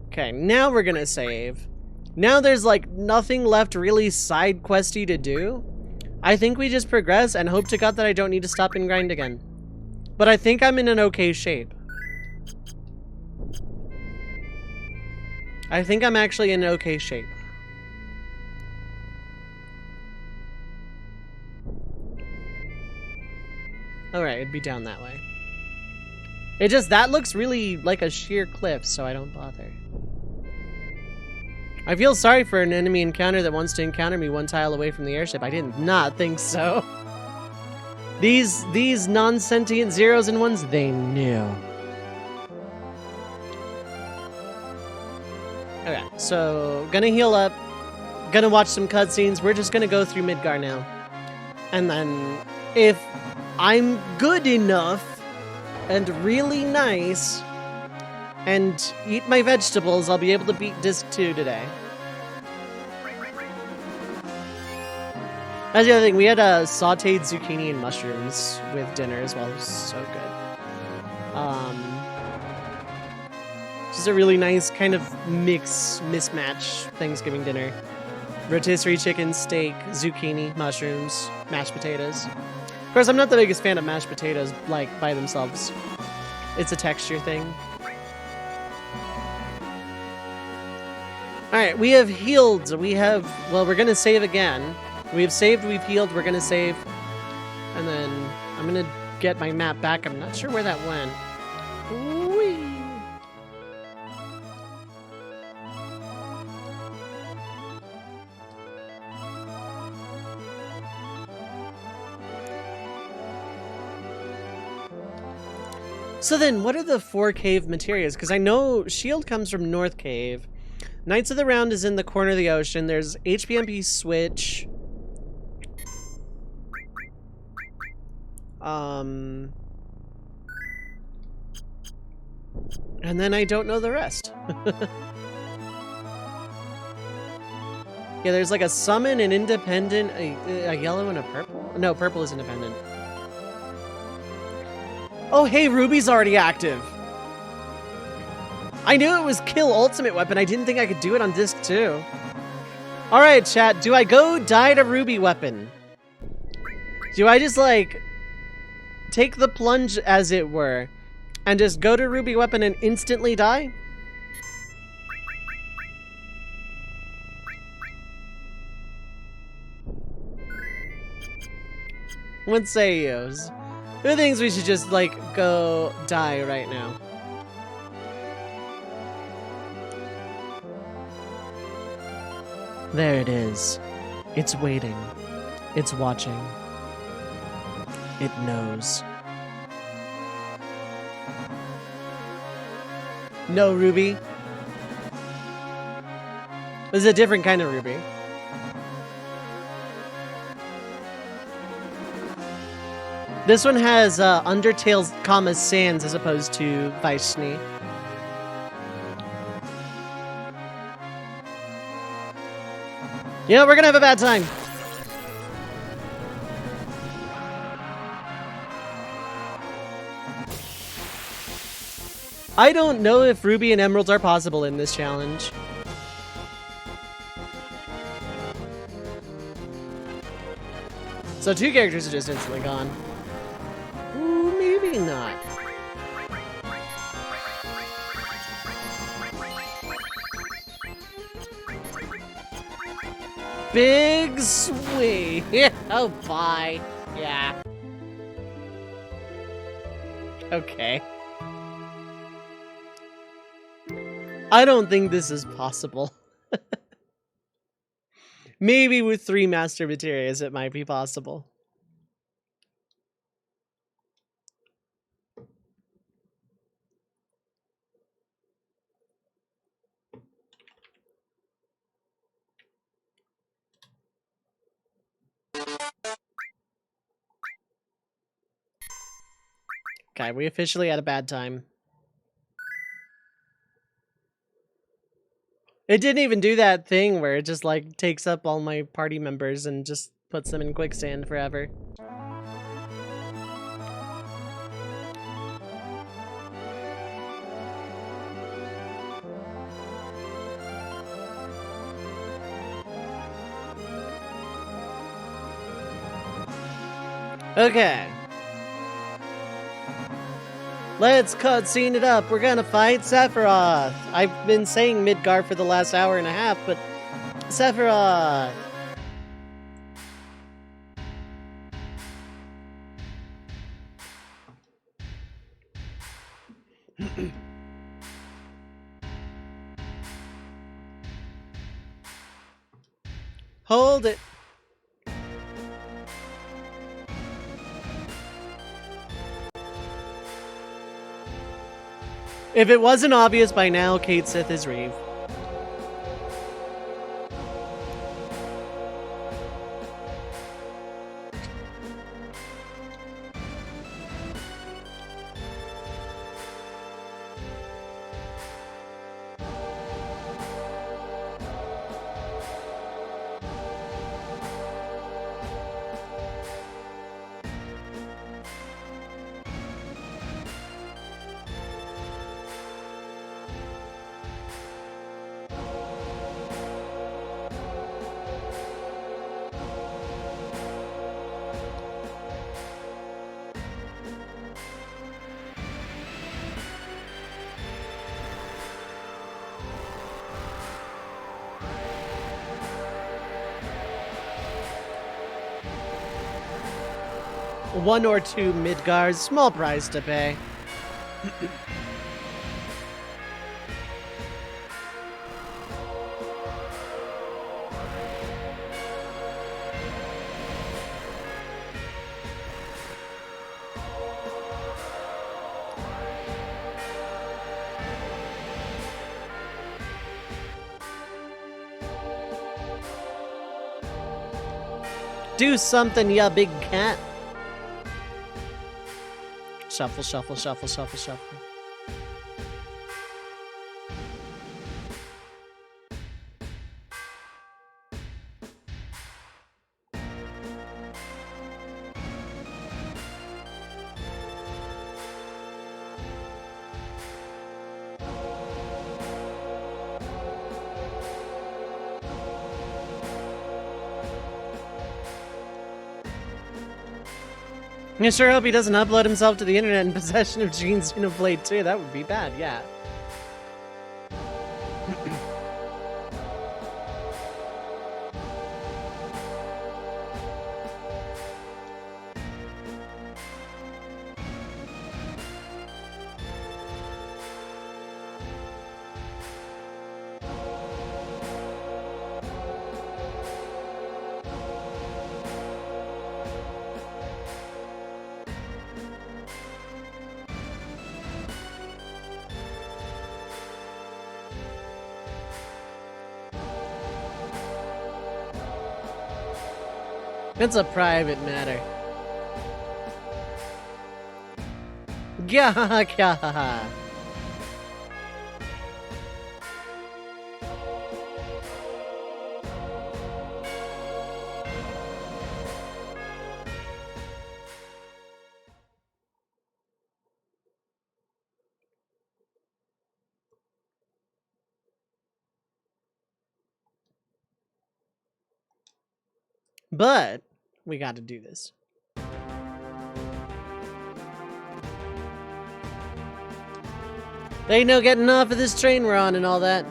A: Okay, now we're gonna save. Now there's like nothing left really side questy to do. I think we just progress and hope to God that I don't need to stop and grind again. But I think I'm in an okay shape. I think I'm actually in okay shape. Alright, it'd be down that way. It just, that looks really like a sheer cliff, so I don't bother. I feel sorry for an enemy encounter that wants to encounter me 1 tile away from the airship. I did not think so. These non-sentient zeros and ones, they knew. Okay, so gonna heal up, gonna watch some cutscenes. We're just gonna go through Midgar now. And then, if I'm good enough and really nice and eat my vegetables, I'll be able to beat Disc 2 today. That's the other thing, we had sauteed zucchini and mushrooms with dinner as well. It was so good. Just a really nice kind of mismatch Thanksgiving dinner. Rotisserie chicken, steak, zucchini, mushrooms, mashed potatoes. Of course, I'm not the biggest fan of mashed potatoes, like, by themselves. It's a texture thing. Alright, we have healed. We have... Well, we're gonna save again. We have saved, we've healed, we're gonna save. And then I'm gonna get my map back. I'm not sure where that went. Whee! So then, what are the 4 cave materias? Because I know Shield comes from North Cave. Knights of the Round is in the corner of the ocean. There's HPMP Switch. And then I don't know the rest. Yeah, there's like a summon, an independent, a yellow, and a purple? No, purple is independent. Oh, hey, Ruby's already active. I knew it was kill ultimate weapon. I didn't think I could do it on disc 2. All right, chat. Do I go die to Ruby weapon? Do I just, like, take the plunge, as it were, and just go to Ruby weapon and instantly die? What say yous? Who thinks we should just, like, go die right now? There it is. It's waiting. It's watching. It knows. No, Ruby. This is a different kind of Ruby. This one has Undertale's comma Sans as opposed to VII. Yeah, we're gonna have a bad time. I don't know if Ruby and Emeralds are possible in this challenge. So 2 characters are just instantly gone. Ooh, maybe not. Big swing. Oh, bye. Yeah. Okay. I don't think this is possible. Maybe with 3 Master Materias it might be possible. Okay, we officially had a bad time. It didn't even do that thing where it just like takes up all my party members and just puts them in quicksand forever. Okay. Let's cutscene it up. We're gonna fight Sephiroth. I've been saying Midgar for the last hour and a half, but Sephiroth. Hold it. If it wasn't obvious by now, Cait Sith is Reeve. One or 2 Midgars, small price to pay. Do something, ya big cat. Shuffle, shuffle, shuffle, shuffle, shuffle. I sure hope he doesn't upload himself to the internet in possession of Gene's Xenoblade 2. That would be bad, yeah. It's a private matter. Gah. But we got to do this. There ain't no getting off of this train we're on and all that.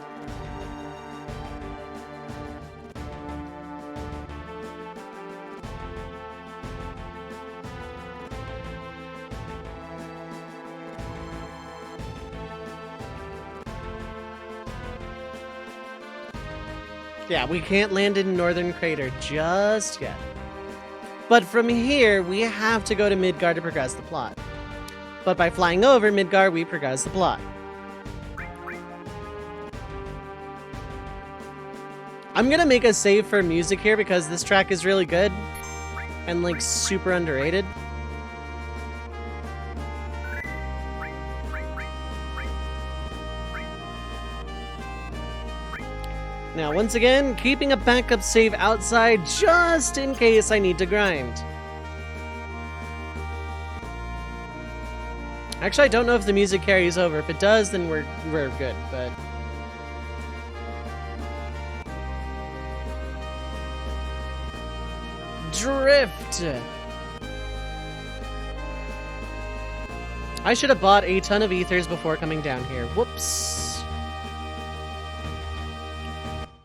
A: Yeah, we can't land in Northern Crater just yet. But from here, we have to go to Midgar to progress the plot. But by flying over Midgar, we progress the plot. I'm gonna make a save for music here because this track is really good and like super underrated. Now, once again, keeping a backup save outside just in case I need to grind. Actually, I don't know if the music carries over. If it does, then we're good, but... Drift! I should have bought a ton of ethers before coming down here. Whoops.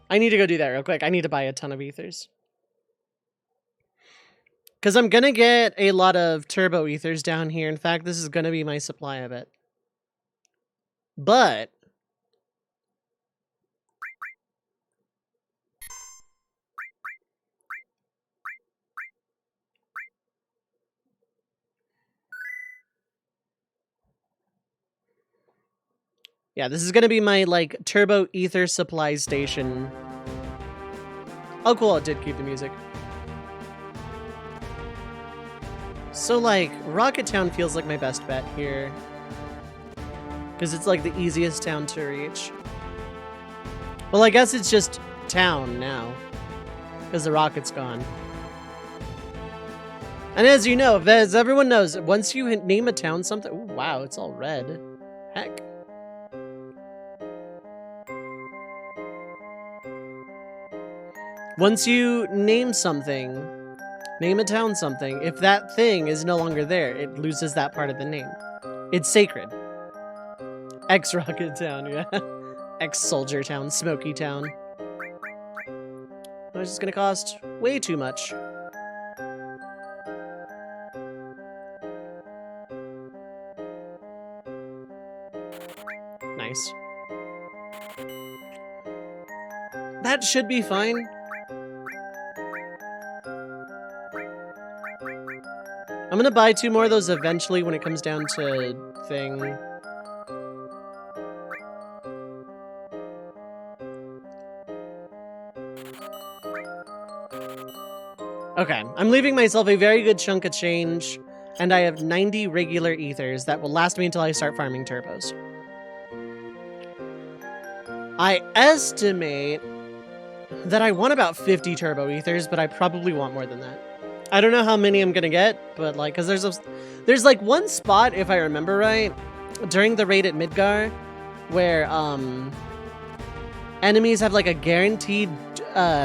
A: I need to go do that real quick. I need to buy a ton of ethers. Because I'm going to get a lot of turbo ethers down here. In fact, this is going to be my supply of it. But... yeah, this is going to be my, like, turbo ether supply station. Oh, cool. It did keep the music. So, like, Rocket Town feels like my best bet here. Because it's, like, the easiest town to reach. Well, I guess it's just town now. Because the rocket's gone. And as you know, as everyone knows, once you name a town something... Ooh, wow, it's all red. Heck. Once you name something, name a town something, if that thing is no longer there, it loses that part of the name. It's sacred. X-Rocket Town, yeah. X-Soldier Town, Smoky Town. It's just gonna cost way too much. Nice. That should be fine. I'm gonna buy 2 more of those eventually when it comes down to thing. Okay, I'm leaving myself a very good chunk of change. And I have 90 regular ethers that will last me until I start farming turbos. I estimate that I want about 50 turbo ethers, but I probably want more than that. I don't know how many I'm gonna get, but like, cause there's like one spot, if I remember right, during the raid at Midgar, where enemies have like a guaranteed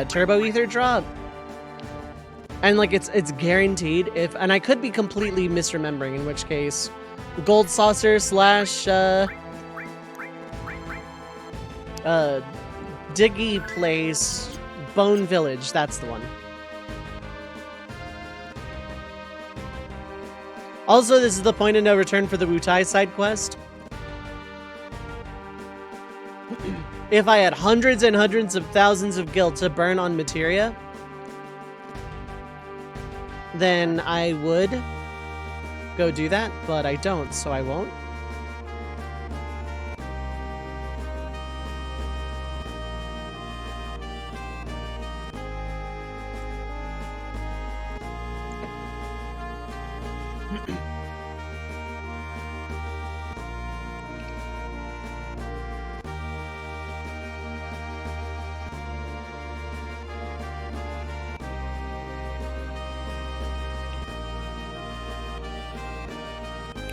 A: turbo ether drop, and like it's guaranteed. And I could be completely misremembering, in which case, Gold Saucer slash Diggy Place, Bone Village, that's the one. Also, this is the point of no return for the Wutai side quest. If I had hundreds and hundreds of thousands of gil to burn on materia, then I would go do that, but I don't, so I won't.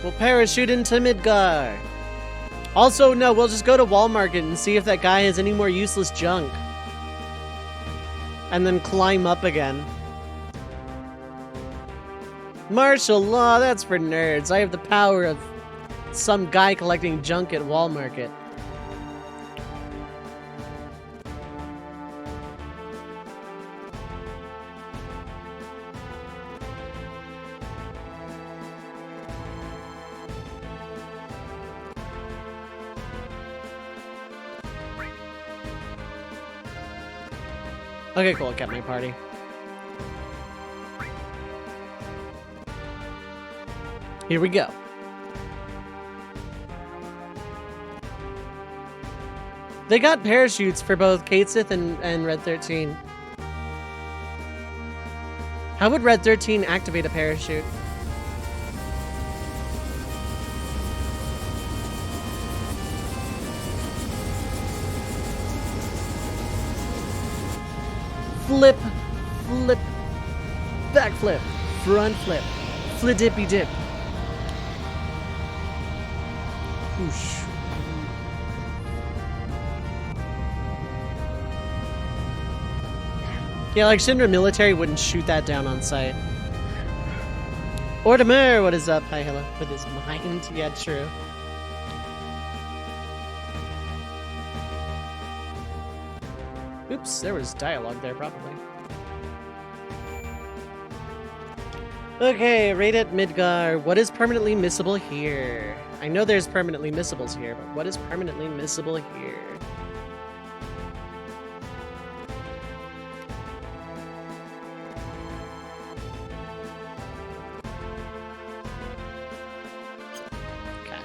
A: We'll parachute into Midgar. Also, no, we'll just go to Wall Market and see if that guy has any more useless junk. And then climb up again. Martial law, that's for nerds. I have the power of some guy collecting junk at Wall Market. Okay, cool, I kept my party. Here we go. They got parachutes for both Katesith and Red 13. How would Red 13 activate a parachute? Flip, flip, backflip, front flip, flidippy dip. Whoosh. Yeah, like Shinra military wouldn't shoot that down on sight. Ortimer, what is up? Hi, hello. With his mind, yeah, true. Oops, there was dialogue there, probably. Okay, raid at Midgar. What is permanently missable here? I know there's permanently missables here, but what is permanently missable here? Okay.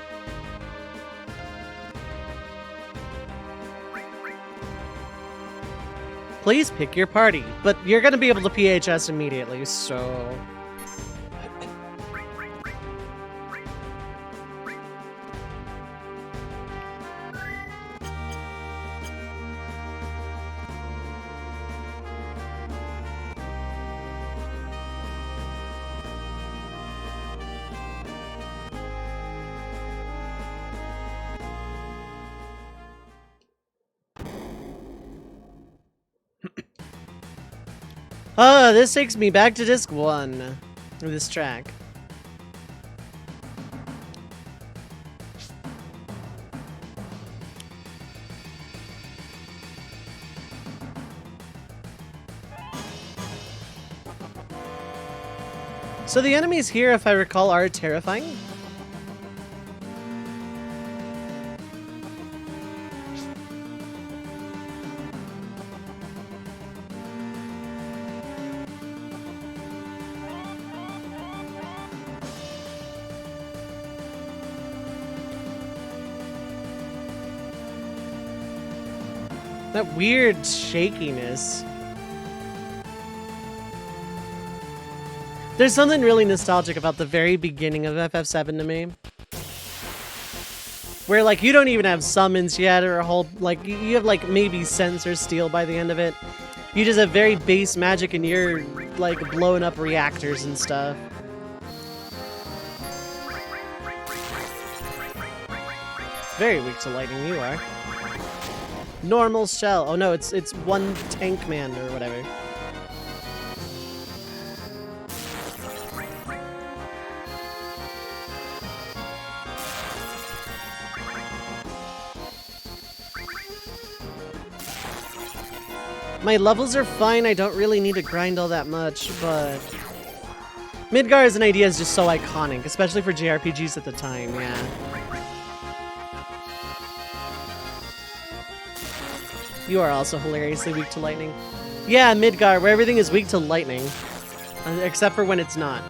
A: Please pick your party, but you're gonna be able to PHS immediately, so... this takes me back to disc 1 of this track. So the enemies here, if I recall, are terrifying. That weird shakiness. There's something really nostalgic about the very beginning of FF7 to me. Where, like, you don't even have summons yet or a whole, like, you have, like, maybe sense or steal by the end of it. You just have very base magic and you're, like, blowing up reactors and stuff. Very weak to lightning, you are. Normal shell. Oh no, it's one tank man or whatever. My levels are fine, I don't really need to grind all that much, but... Midgar as an idea is just so iconic, especially for JRPGs at the time, yeah. You are also hilariously weak to lightning. Yeah, Midgar, where everything is weak to lightning. Except for when it's not.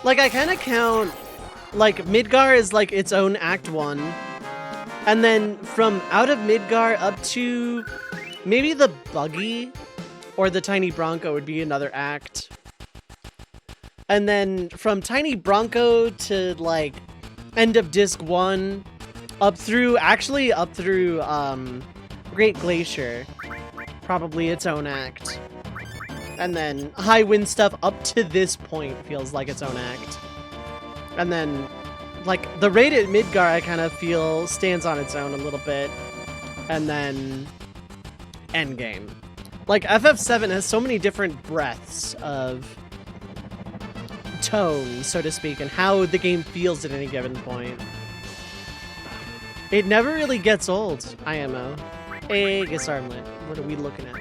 A: Like, I kind of count, like, Midgar is, like, its own Act 1. And then from out of Midgar up to maybe the Buggy or the Tiny Bronco would be another act. And then from Tiny Bronco to, like, end of Disc 1 up through Great Glacier. Probably its own act. And then High Wind stuff up to this point feels like its own act. And then, like, the raid at Midgar I kind of feel stands on its own a little bit. And then Endgame. Like, FF7 has so many different breaths of tone, so to speak, and how the game feels at any given point. It never really gets old, IMO. Aegis Armlet. What are we looking at?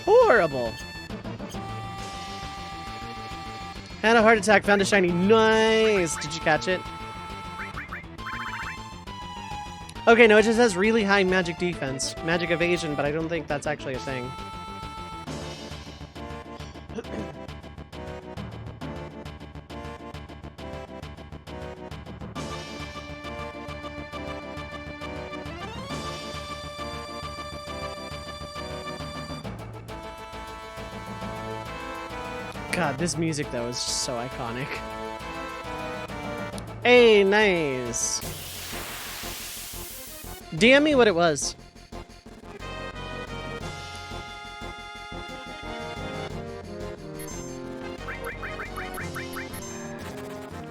A: Horrible. Had a heart attack, found a shiny. Nice! Did you catch it? Okay, no, it just has really high magic defense. Magic evasion, but I don't think that's actually a thing. God, this music, though, is just so iconic. Hey, nice. DM me what it was.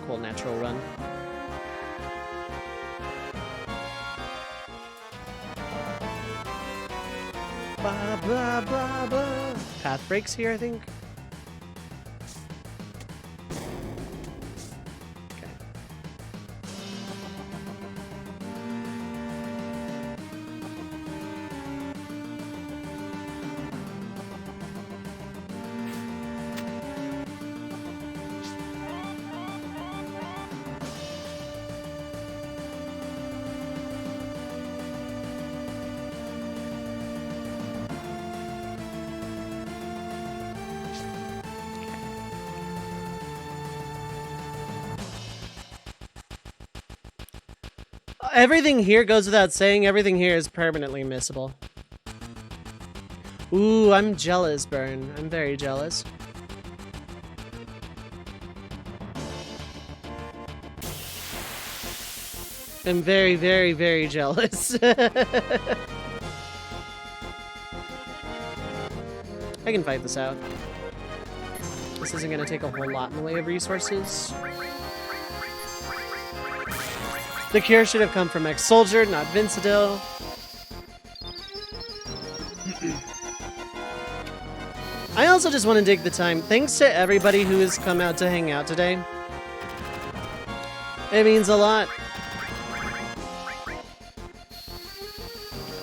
A: Cool natural run. Ba, ba, ba, ba. Path breaks here, I think. Everything here goes without saying, everything here is permanently missable. Ooh, I'm jealous, Burn. I'm very jealous. I'm very, very, very jealous. I can fight this out. This isn't going to take a whole lot in the way of resources. The cure should have come from Ex-Soldier, not Vincedil. I also just want to take the time. Thanks to everybody who has come out to hang out today. It means a lot.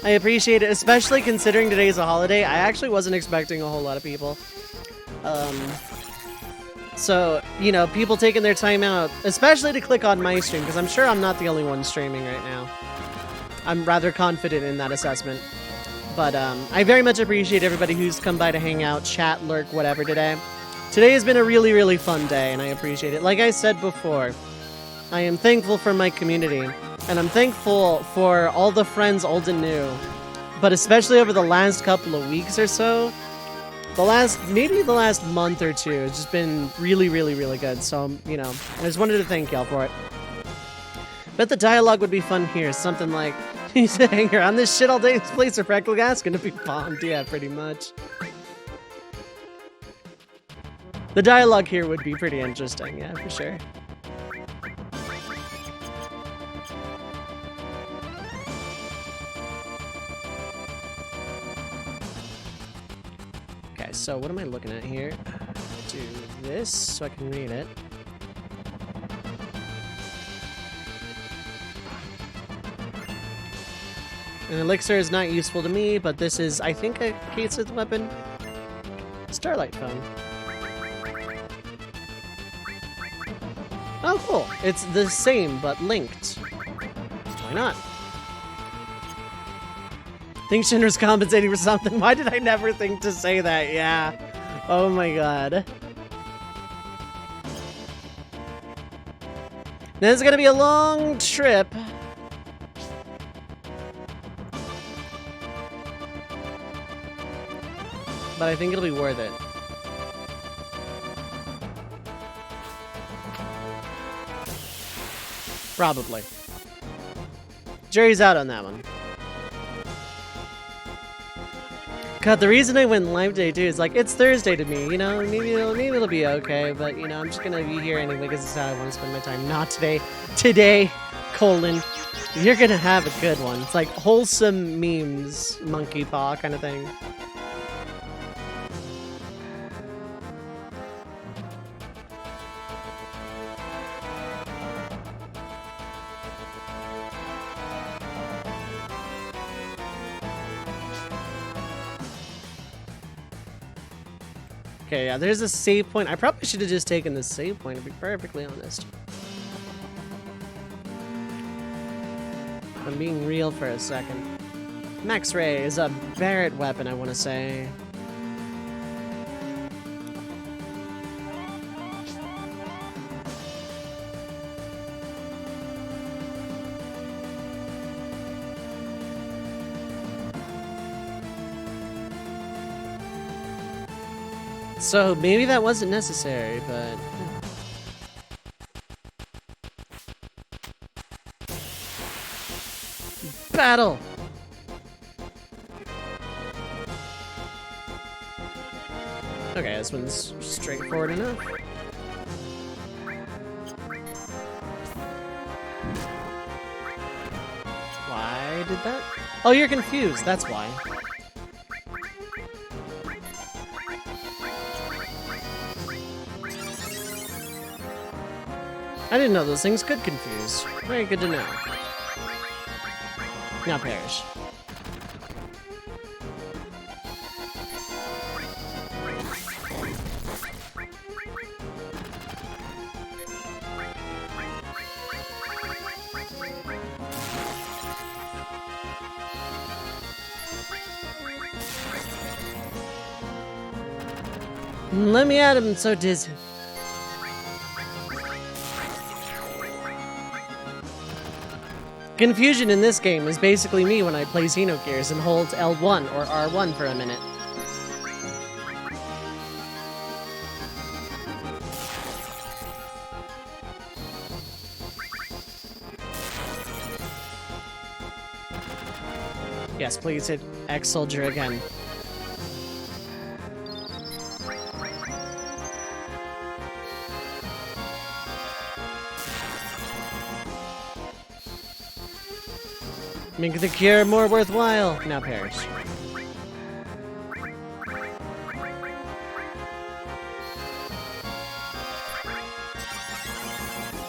A: I appreciate it, especially considering today's a holiday. I actually wasn't expecting a whole lot of people. So, you know, people taking their time out, especially to click on my stream, because I'm sure I'm not the only one streaming right now. I'm rather confident in that assessment. But I very much appreciate everybody who's come by to hang out, chat, lurk, whatever today. Today has been a really, really fun day, and I appreciate it. Like I said before, I am thankful for my community, and I'm thankful for all the friends old and new. But especially over the last couple of weeks or so, maybe the last month or two, it's just been really, really, really good. So, you know, I just wanted to thank y'all for it. Bet the dialogue would be fun here. Something like, you say, hang around this shit all day, this place of practical gas gonna be bombed. Yeah, pretty much. The dialogue here would be pretty interesting, yeah, for sure. Okay, so what am I looking at here? Do this so I can read it. An elixir is not useful to me, but this is, I think, a case with weapon. Starlight phone. Oh, cool. It's the same, but linked. Why not? Think Shinra's compensating for something. Why did I never think to say that? Yeah. Oh my god. This is gonna be a long trip. But I think it'll be worth it. Probably. Jury's out on that one. God, the reason I went live day too is like, it's Thursday to me, you know, maybe it'll be okay, but you know, I'm just gonna be here anyway because it's how I want to spend my time. Not today. Today, colon, you're gonna have a good one. It's like wholesome memes, monkey paw kind of thing. Okay, yeah, there's a save point. I probably should have just taken the save point, to be perfectly honest. I'm being real for a second. Max Ray is a Barrett weapon, I want to say. So maybe that wasn't necessary, but... Battle! Okay, this one's straightforward enough. Why did that? Oh, you're confused, that's why. I didn't know those things could confuse. Very good to know. Now perish. Let me at him, I'm so dizzy. Confusion in this game is basically me when I play Xenogears and hold L1 or R1 for a minute. Yes, please hit X Soldier again. Make the cure more worthwhile. Now perish.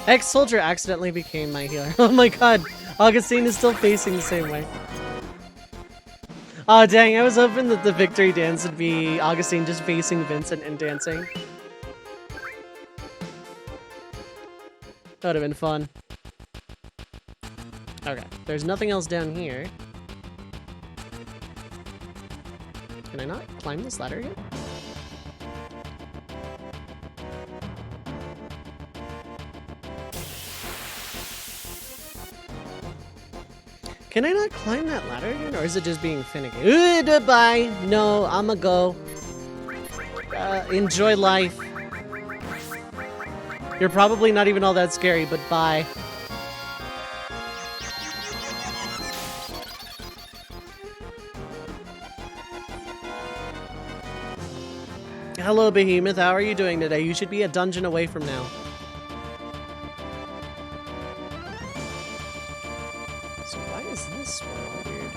A: Ex-Soldier accidentally became my healer. Oh my god. Augustine is still facing the same way. Oh dang, I was hoping that the victory dance would be Augustine just facing Vincent and dancing. That would have been fun. Okay, there's nothing else down here. Can I not climb this ladder yet? Can I not climb that ladder again, or is it just being finicky? Ooh, goodbye. No, I'ma go. Enjoy life. You're probably not even all that scary, but bye. Hello, Behemoth. How are you doing today? You should be a dungeon away from now. So why is this one all weird?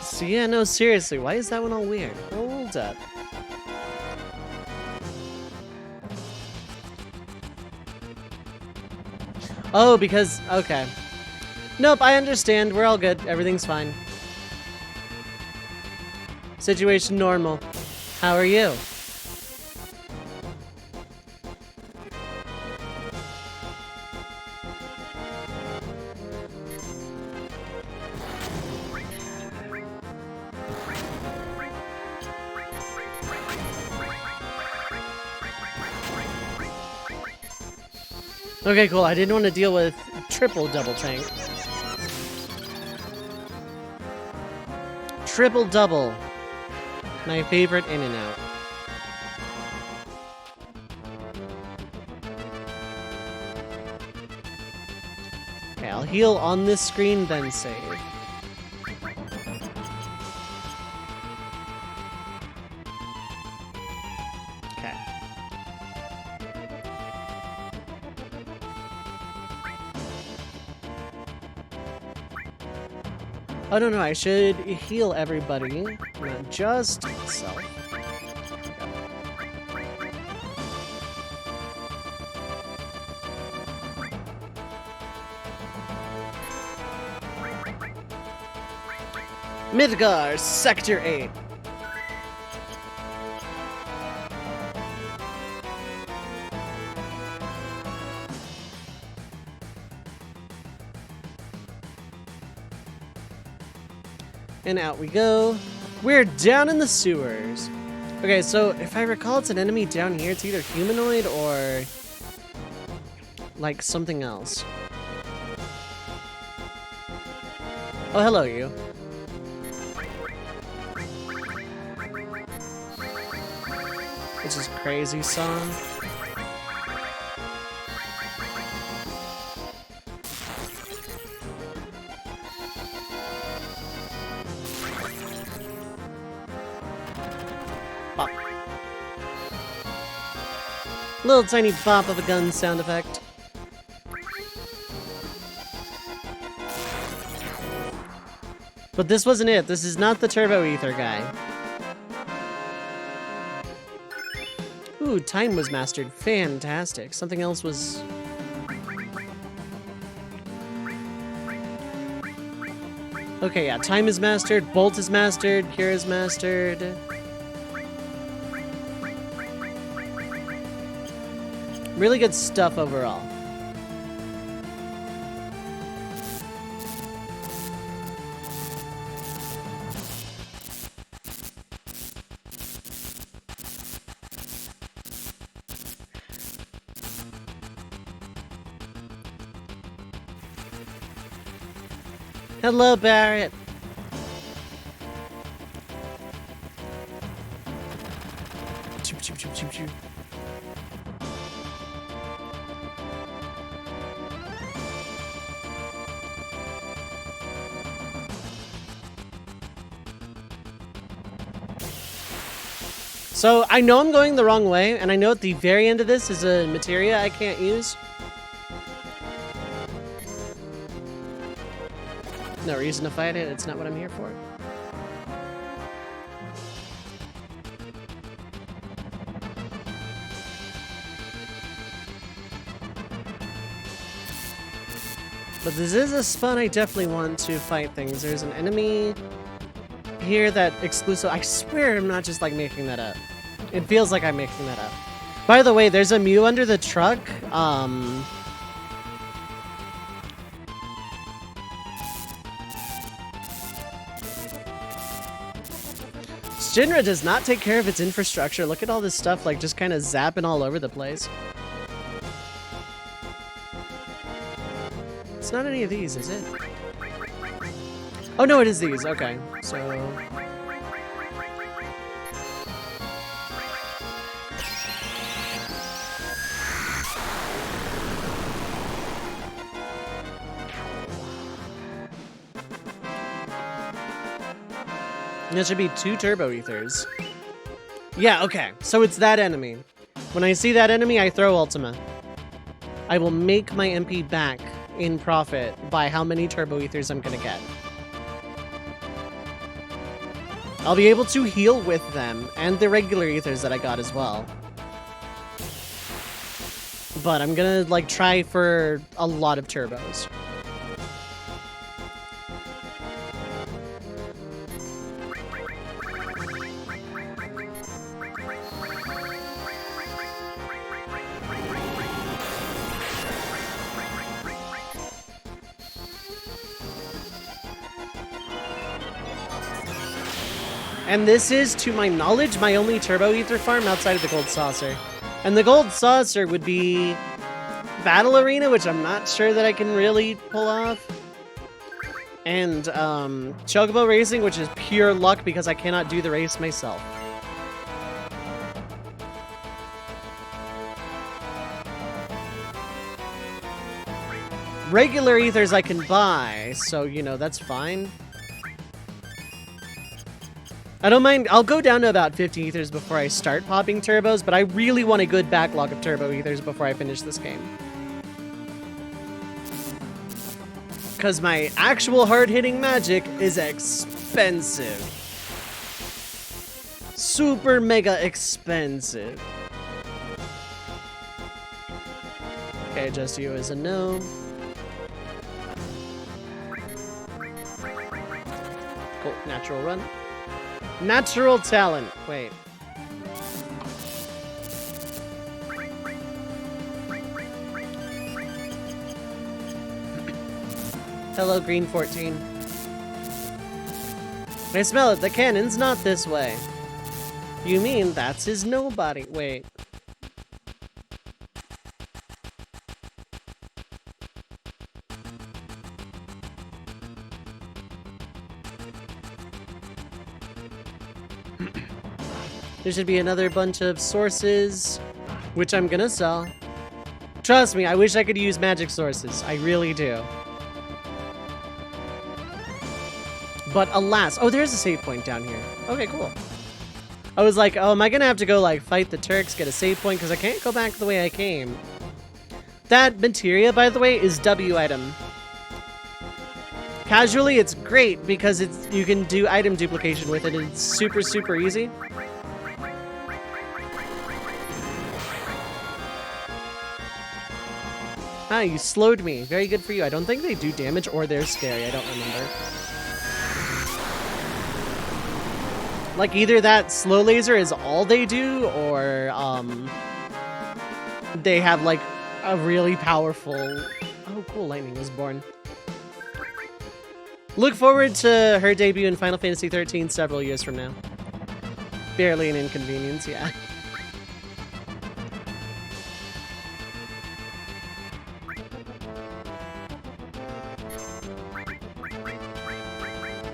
A: So yeah, no, seriously, why is that one all weird? Hold up. Oh, because, okay. Nope, I understand. We're all good. Everything's fine. Situation normal. How are you? Okay, cool. I didn't want to deal with triple double tank. Triple double. My favorite in and out. Okay, I'll heal on this screen, then save. Okay. Oh, no, I should heal everybody, not just myself. Midgar, Sector 8. And out we go. We're down in the sewers. Okay, so if I recall, it's an enemy down here. It's either humanoid or like something else. Oh, hello, you. This is crazy song. Bop. Little tiny bop of a gun sound effect. But this wasn't it. This is not the turbo ether guy. Ooh, time was mastered. Fantastic. Something else was... Okay, yeah, time is mastered, bolt is mastered, cure is mastered. Really good stuff overall. Hello, Barrett. Choo, choo, choo, choo, choo. So I know I'm going the wrong way, and I know at the very end of this is a materia I can't use. No reason to fight it, it's not what I'm here for. But this is a spot I definitely want to fight things. There's an enemy here that exclusive. I swear I'm not just like making that up. It feels like I'm making that up. By the way, there's a Mew under the truck. Shinra does not take care of its infrastructure. Look at all this stuff, like, just kind of zapping all over the place. It's not any of these, is it? Oh, no, it is these. Okay, so... There should be 2 Turbo Ethers. Yeah, okay. So it's that enemy. When I see that enemy, I throw Ultima. I will make my MP back in profit by how many Turbo Ethers I'm gonna get. I'll be able to heal with them, and the regular Ethers that I got as well. But I'm gonna, like, try for a lot of Turbos. And this is, to my knowledge, my only Turbo Ether farm outside of the Gold Saucer. And the Gold Saucer would be Battle Arena, which I'm not sure that I can really pull off. And Chocobo Racing, which is pure luck because I cannot do the race myself. Regular Ethers I can buy, so, you know, that's fine. I don't mind, I'll go down to about 50 Ethers before I start popping Turbos, but I really want a good backlog of Turbo Ethers before I finish this game. Because my actual hard-hitting magic is expensive. Super mega expensive. Okay, just you as a no. Cool, natural run. Natural talent. Wait. Hello, Green 14. I smell it. The cannon's not this way. You mean that's his nobody? Wait. There should be another bunch of sources, which I'm gonna sell. Trust me, I wish I could use magic sources. I really do. But alas, oh, there's a save point down here. Okay, cool. I was like, oh, am I gonna have to go, like, fight the Turks, get a save point? Because I can't go back the way I came. That materia, by the way, is W item. Casually, it's great because you can do item duplication with it. It's super, super easy. Ah, you slowed me. Very good for you. I don't think they do damage or they're scary. I don't remember. Like, either that slow laser is all they do, or, they have, like, a really powerful... Oh, cool. Lightning was born. Look forward to her debut in Final Fantasy XIII several years from now. Barely an inconvenience, yeah.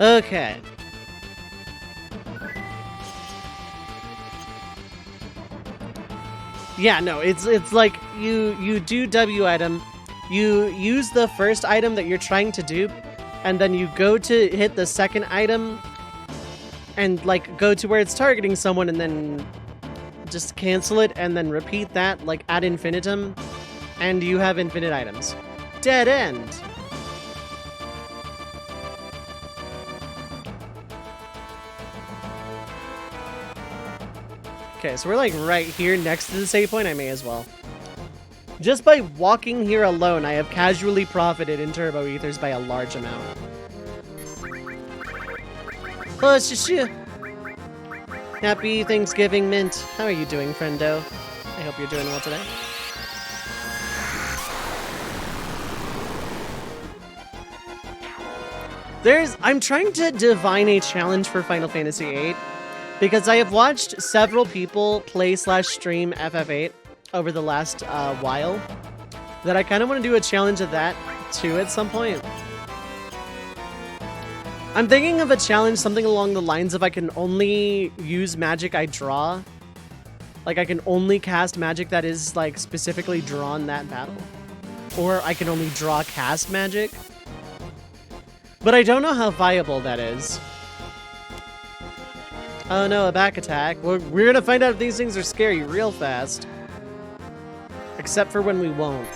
A: Okay. Yeah, no, it's like you do W item, you use the first item that you're trying to dupe, and then you go to hit the second item and like go to where it's targeting someone and then just cancel it and then repeat that like ad infinitum, and you have infinite items. Dead end. Okay, so we're like right here next to the save point. I may as well. Just by walking here alone, I have casually profited in Turbo Ethers by a large amount. Oh, Happy Thanksgiving, Mint. How are you doing, friendo? I hope you're doing well today. I'm trying to divine a challenge for Final Fantasy VIII because I have watched several people play/stream FF8 over the last while that I kind of want to do a challenge of that too at some point. I'm thinking of a challenge something along the lines of I can only use magic I draw. Like I can only cast magic that is like specifically drawn that battle. Or I can only draw cast magic. But I don't know how viable that is. Oh no, a back attack. We're gonna find out if these things are scary real fast. Except for when we won't.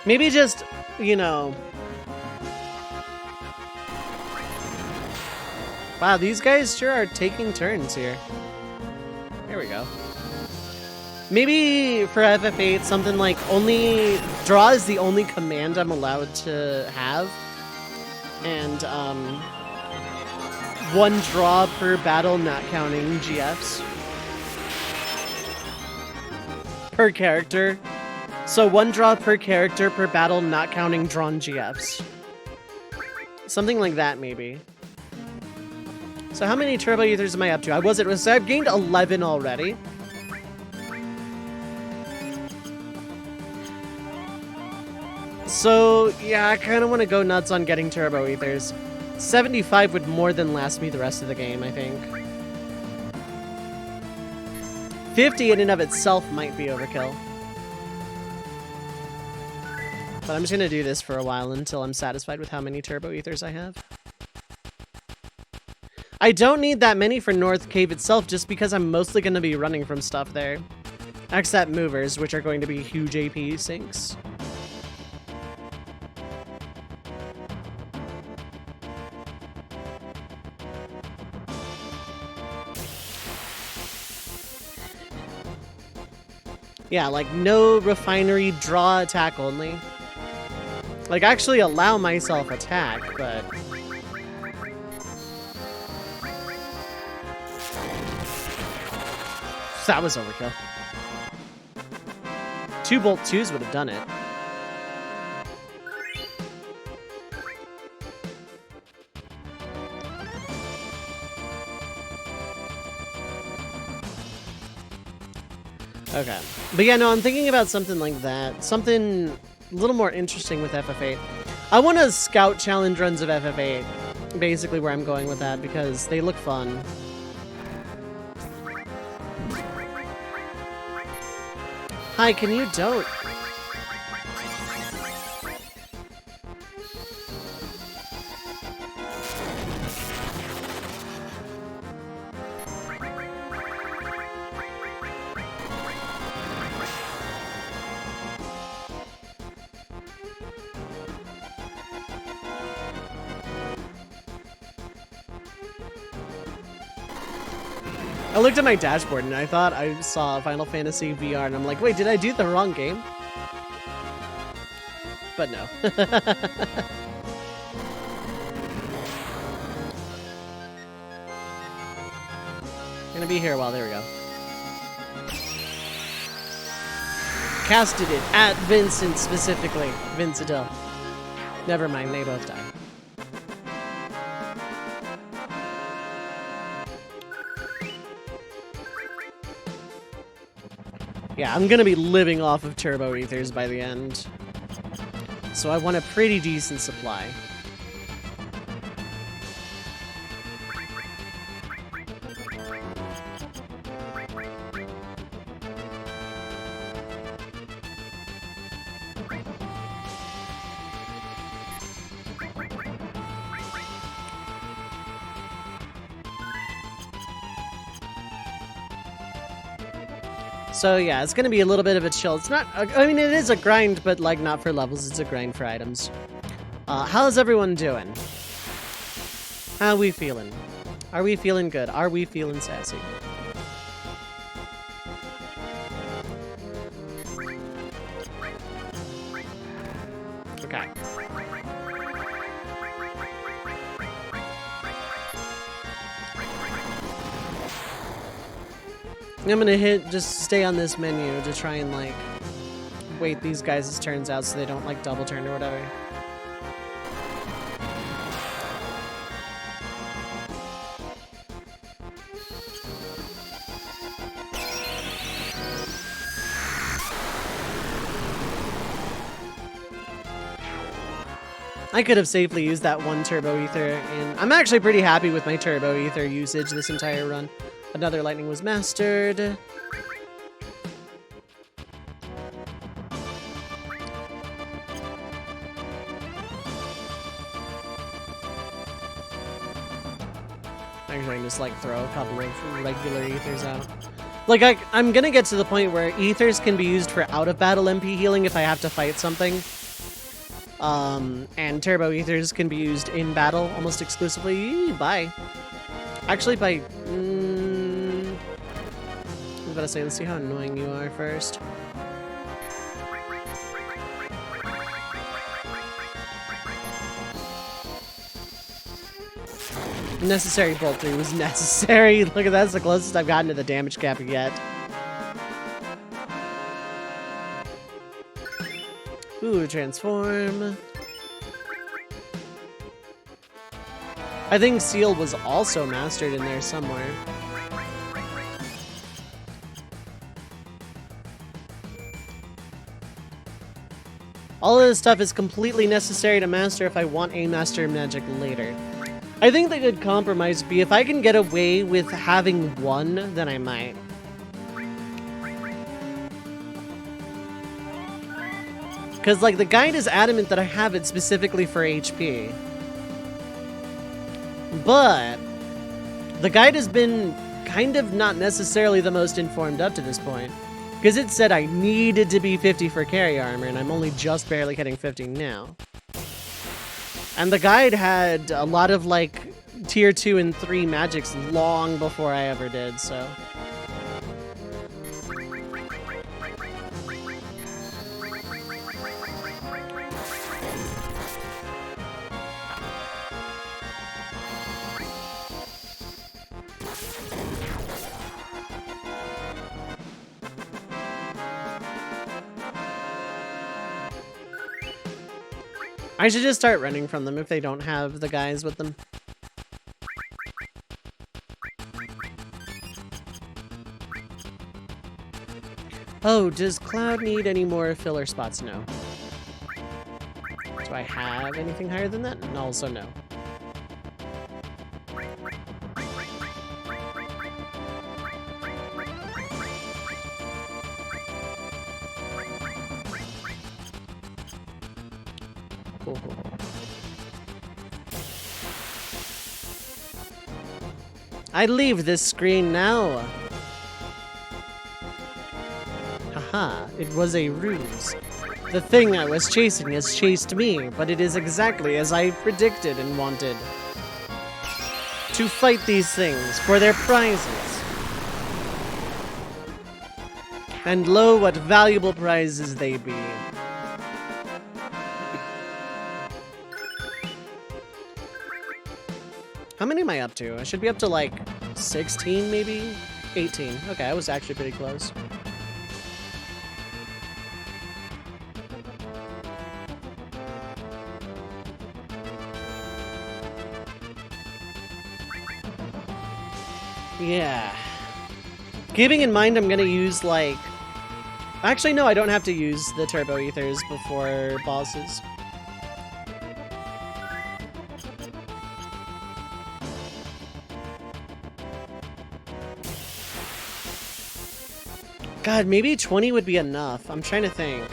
A: Maybe just, you know... Wow, these guys sure are taking turns here. There we go. Maybe for FF8, something like only... Draw is the only command I'm allowed to have. And, one draw per battle, not counting GFs. Per character. So one draw per character per battle, not counting drawn GFs. Something like that, maybe. So how many turbo ethers am I up to? I've gained 11 already. So yeah, I kind of want to go nuts on getting turbo ethers. 75 would more than last me the rest of the game, I think. 50 in and of itself might be overkill. But I'm just going to do this for a while until I'm satisfied with how many turbo ethers I have. I don't need that many for North Cave itself just because I'm mostly going to be running from stuff there. Except movers, which are going to be huge AP sinks. Yeah, like no refinery, draw attack only. Like, actually allow myself attack, but... That was overkill. 2 Bolt 2s would have done it. Okay. But yeah, no, I'm thinking about something like that. Something a little more interesting with FF8. I want to scout challenge runs of FF8. Basically where I'm going with that, because they look fun. Hi, can you don't? I looked at my dashboard and I thought I saw Final Fantasy VR and I'm like, wait, did I do the wrong game? But no. Gonna be here a while, there we go. Casted it at Vincent specifically. Vincadil. Never mind, they both died. Yeah, I'm gonna be living off of turbo ethers by the end. So I want a pretty decent supply. So yeah, it's gonna be a little bit of a chill. It's not, I mean, it is a grind, but like not for levels, it's a grind for items. How's everyone doing? How we feeling? Are we feeling good? Are we feeling sassy? Okay. I'm gonna just stay on this menu to try and like wait these guys' turns out so they don't like double turn or whatever. I could have safely used that one turbo ether, and I'm actually pretty happy with my turbo ether usage this entire run. Another lightning was mastered. Actually, I can just like throw a couple of regular ethers out. Like, I'm gonna get to the point where ethers can be used for out-of-battle MP healing if I have to fight something. And turbo ethers can be used in battle almost exclusively. Bye. Actually, by... I was about to say, let's see how annoying you are first. Necessary bolt through was necessary. Look at that, that's the closest I've gotten to the damage cap yet. Ooh, transform. I think Seal was also mastered in there somewhere. All of this stuff is completely necessary to master if I want a master magic later. I think the good compromise would be if I can get away with having one, then I might. Because, like, the guide is adamant that I have it specifically for HP. But the guide has been kind of not necessarily the most informed up to this point. Because it said I needed to be 50 for carry armor, and I'm only just barely hitting 50 now. And the guide had a lot of, like, tier 2 and 3 magics long before I ever did, so... I should just start running from them if they don't have the guys with them. Oh, does Cloud need any more filler spots? No. Do I have anything higher than that? And also no. Cool. I leave this screen now. Haha, it was a ruse. The thing I was chasing has chased me, but it is exactly as I predicted and wanted. To fight these things for their prizes. And lo, what valuable prizes they be. How many am I up to? I should be up to like 16 maybe? 18. Okay, I was actually pretty close. Yeah. Keeping in mind I'm gonna use like... Actually no, I don't have to use the turbo ethers before bosses. God, maybe 20 would be enough. I'm trying to think.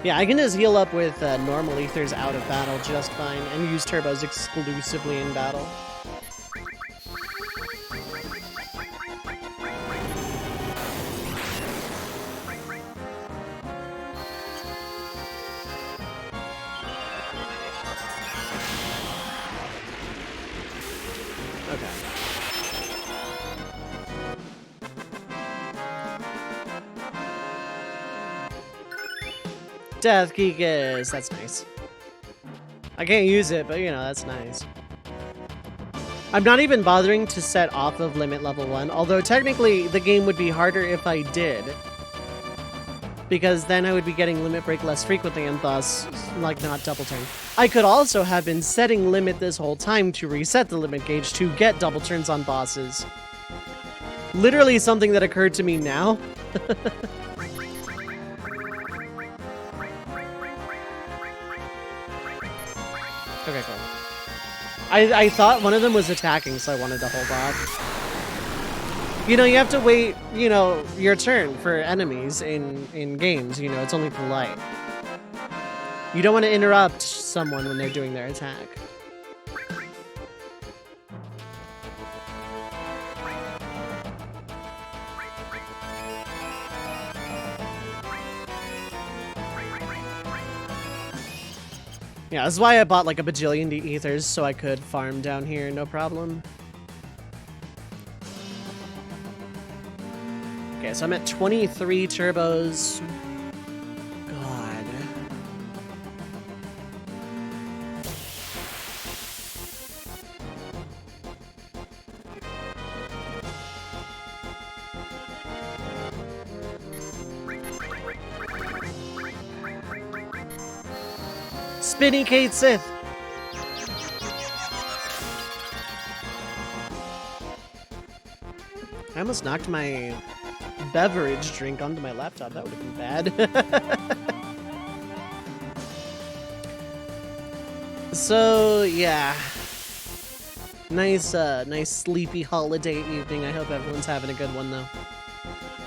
A: Yeah, I can just heal up with normal ethers out of battle just fine and use turbos exclusively in battle. Okay. Death Geekus, that's nice. I can't use it, but you know, that's nice. I'm not even bothering to set off of limit level 1, although technically the game would be harder if I did. Because then I would be getting limit break less frequently and thus, like, not double turn. I could also have been setting limit this whole time to reset the limit gauge to get double turns on bosses. Literally something that occurred to me now. Okay, cool. I thought one of them was attacking, so I wanted to hold off. You know, you have to wait, you know, your turn for enemies in games. You know, it's only polite. You don't want to interrupt someone when they're doing their attack. Yeah, that's why I bought like a bajillion ethers so I could farm down here, no problem. Okay, so I'm at 23 turbos. God. Spinny Kate Sith. I almost knocked my beverage drink onto my laptop. That would have been bad. So, yeah. Nice sleepy holiday evening. I hope everyone's having a good one, though.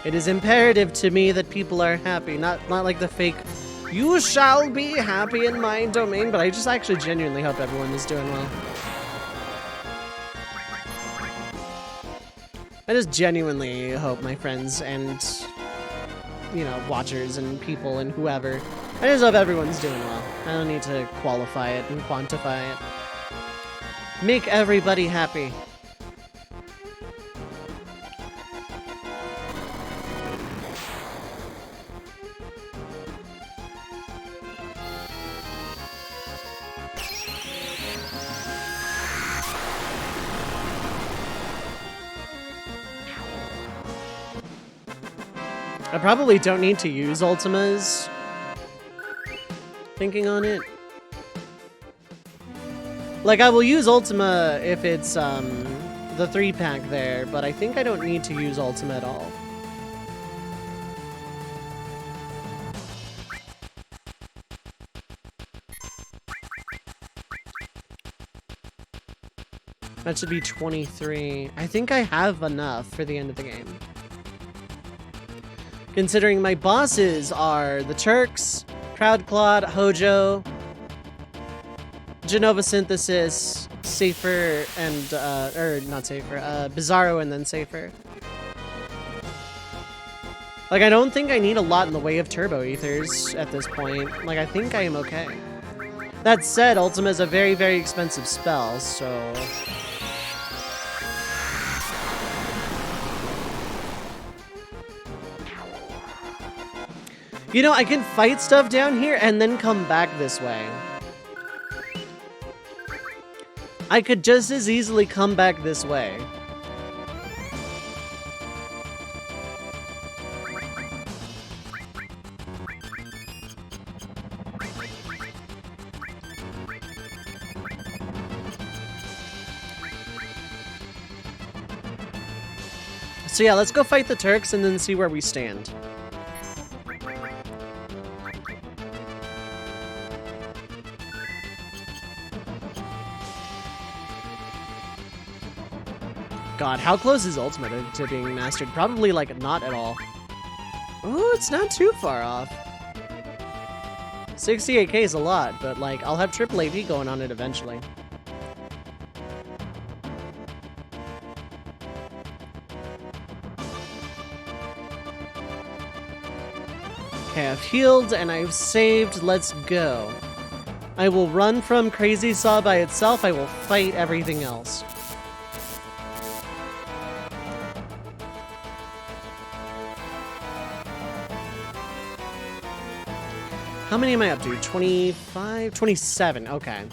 A: It is imperative to me that people are happy, not like the fake "you shall be happy in my domain," but I just actually genuinely hope everyone is doing well. I just genuinely hope my friends and, you know, watchers and people and whoever, I just hope everyone's doing well. I don't need to qualify it and quantify it. Make everybody happy. I probably don't need to use Ultimas. Thinking on it. Like, I will use Ultima if it's, the 3-pack there, but I think I don't need to use Ultima at all. That should be 23. I think I have enough for the end of the game. Considering my bosses are the Turks, Proudclod, Hojo, Genova Synthesis, Safer, and, or not Safer, Bizarro and then Safer. Like, I don't think I need a lot in the way of turbo ethers at this point. Like, I think I am okay. That said, Ultima is a very, very expensive spell, so... You know, I can fight stuff down here and then come back this way. I could just as easily come back this way. So yeah, let's go fight the Turks and then see where we stand. God, how close is Ultimate to being mastered? Probably, like, not at all. Oh, it's not too far off. 68k is a lot, but like I'll have triple AV going on it eventually. Okay, I've healed and I've saved. Let's go. I will run from Crazy Saw by itself. I will fight everything else. How many am I up to? 25? 27. Okay.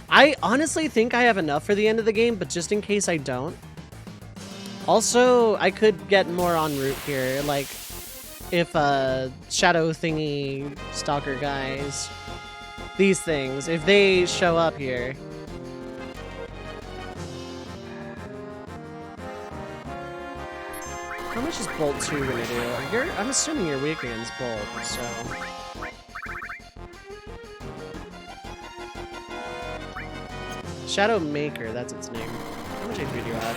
A: I honestly think I have enough for the end of the game, but just in case I don't. Also, I could get more en route here. Like, if shadow thingy stalker guys, these things, if they show up here. How much is Bolt 2 gonna do? I'm assuming you're weak against Bolt, so. Shadow Maker, that's its name. How much HP do you have?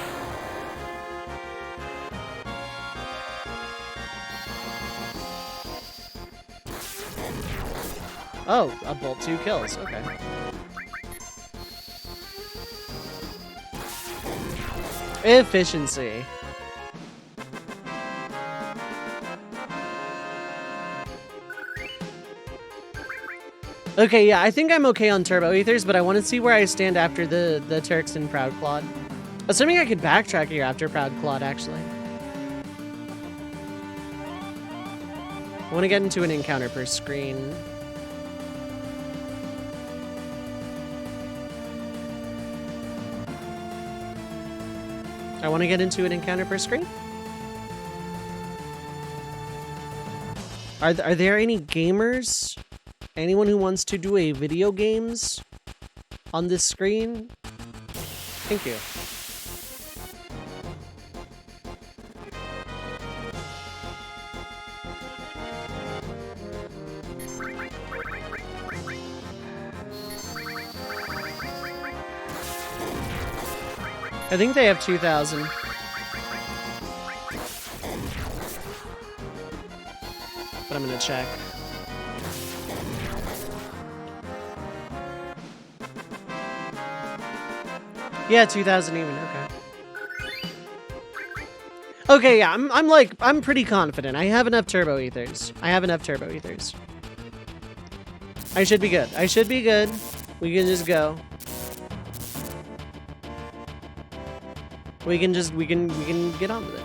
A: Oh, a Bolt 2 kills, okay. Efficiency. Okay, yeah, I think I'm okay on Turbo Ethers, but I want to see where I stand after the Turks and Proud Claude. Assuming I could backtrack here after Proud Claude, actually. I want to get into an encounter per screen. I want to get into an encounter per screen. Are there any gamers? Anyone who wants to do a video games on this screen? Thank you. I think they have 2,000. But I'm gonna check. Yeah, 2,000 even, okay. Okay, yeah, I'm pretty confident. I have enough Turbo Ethers. I should be good. We can just go. We can get on with it.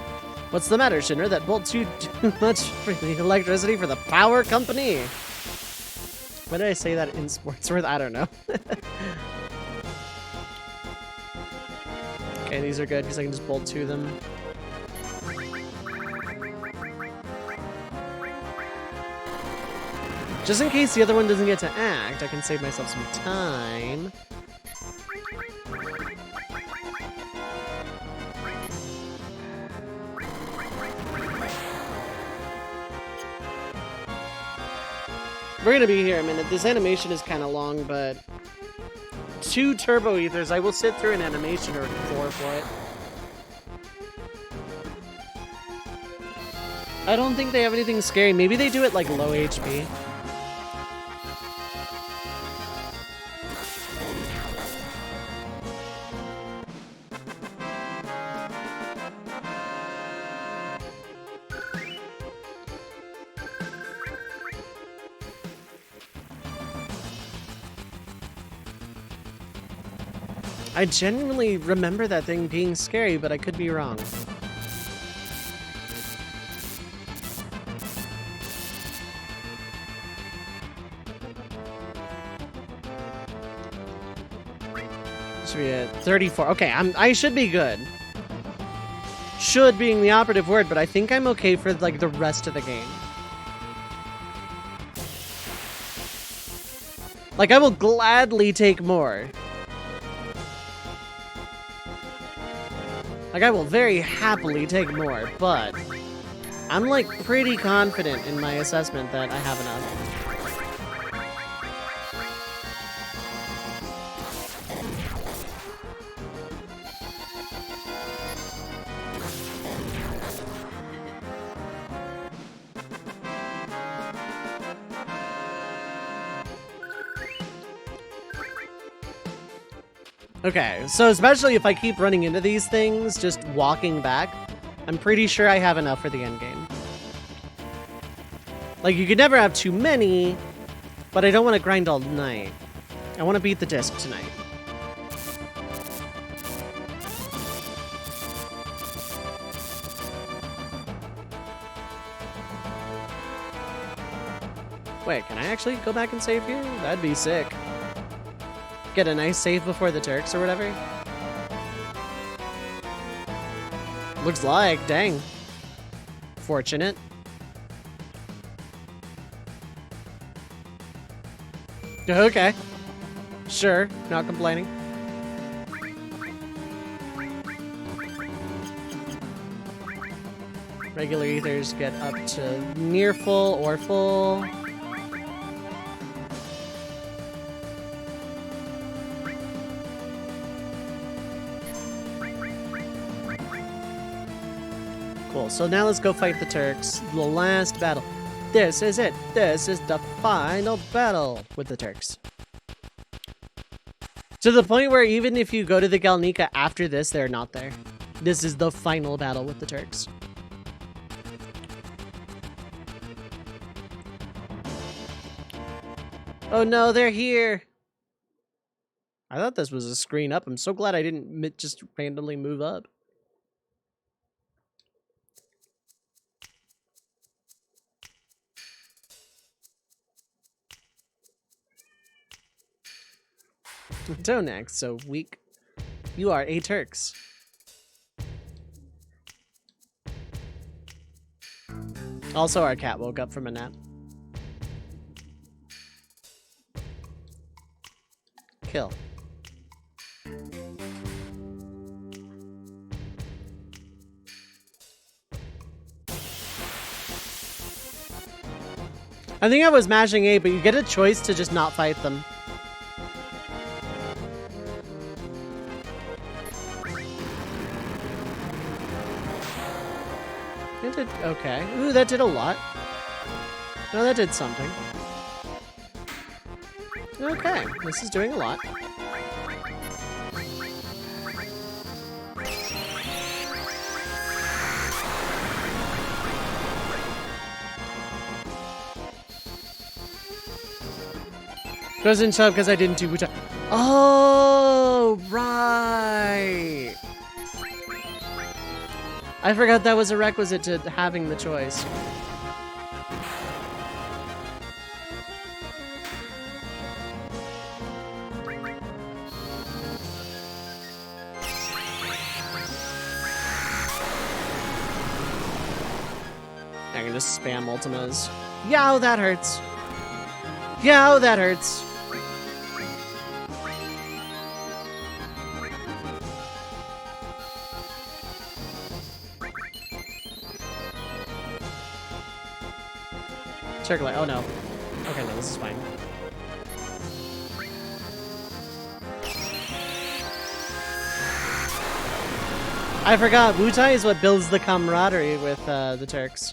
A: What's the matter, Shinra? That Bolt too much for the electricity for the power company? Why did I say that in Sportsworth? I don't know. Okay, these are good because I can just Bolt 2 them. Just in case the other one doesn't get to act, I can save myself some time. We're gonna be here a minute. This animation is kind of long, but 2 Turbo Ethers. I will sit through an animation or 4 for it. I don't think they have anything scary. Maybe they do it like low HP. I genuinely remember that thing being scary, but I could be wrong. Should be at 34. Okay, I should be good. Should being the operative word, but I think I'm okay for like the rest of the game. Like, I will gladly take more. Like, I will very happily take more, but I'm, like, pretty confident in my assessment that I have enough. Okay, so especially if I keep running into these things, just walking back, I'm pretty sure I have enough for the end game. Like, you could never have too many, but I don't want to grind all night. I want to beat the disc tonight. Wait, can I actually go back and save here? That'd be sick. Get a nice save before the Turks or whatever. Looks like, dang. Fortunate. Okay. Sure, not complaining. Regular ethers get up to near full or full. Cool, so now let's go fight the Turks. The last battle. This is it. This is the final battle with the Turks. To the point where even if you go to the Galnica after this, they're not there. This is the final battle with the Turks. Oh no, they're here! I thought this was a screen up. I'm so glad I didn't just randomly move up. Tonax, so weak. You are a Turks. Also, our cat woke up from a nap. Kill. I think I was mashing A, but you get a choice to just not fight them. It did okay. Ooh, that did a lot. No, that did something. Okay, this is doing a lot. Doesn't show up because I didn't do which. Oh, right. I forgot that was a requisite to having the choice. I can just spam ultimas. Yow, that hurts. Yow, that hurts. Circle. Oh no. Okay, no, this is fine. I forgot. Wutai is what builds the camaraderie with the Turks.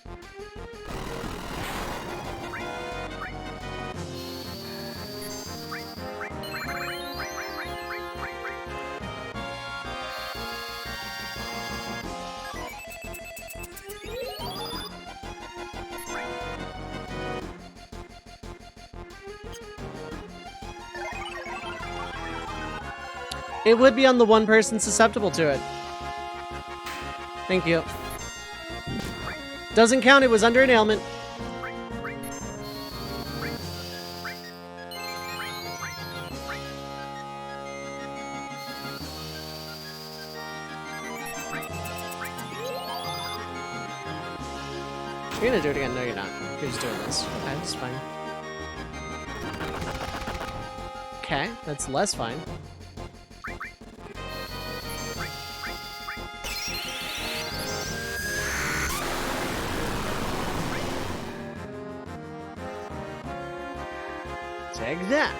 A: It would be on the one person susceptible to it. Thank you. Doesn't count, it was under an ailment. You're gonna do it again? No, you're not. You're just doing this. Okay, that's fine. Okay, that's less fine. Take that.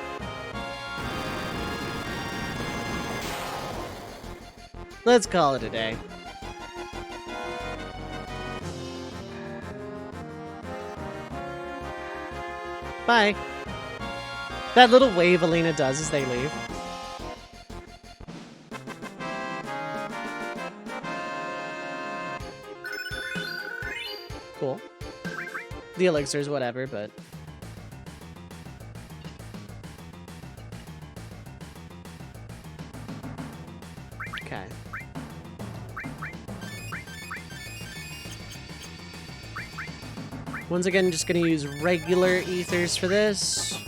A: Let's call it a day. Bye. That little wave Alina does as they leave. the elixirs, whatever, but... Okay. Once again, just gonna use regular ethers for this.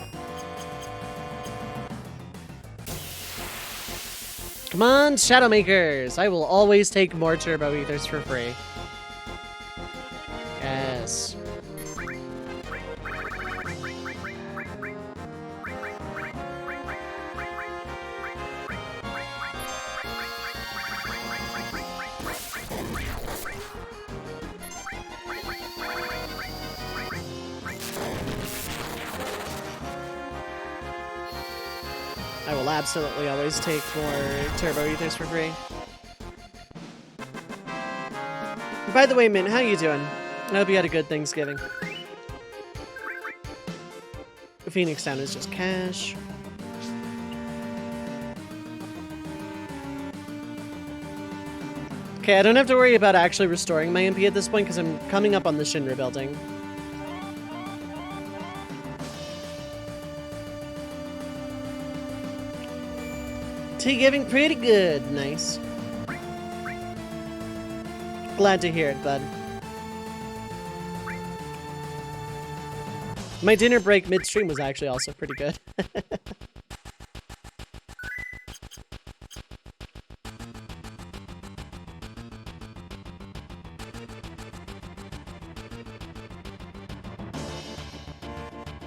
A: Come on, Shadowmakers! I will always take more turbo ethers for free. Yes. I will absolutely always take more turbo ethers for free. By the way, Mint, how you doing? I hope you had a good Thanksgiving. Phoenix Town is just cash. Okay, I don't have to worry about actually restoring my MP at this point because I'm coming up on the Shinra building. Tea giving pretty good. Nice. Glad to hear it, bud. My dinner break midstream was actually also pretty good.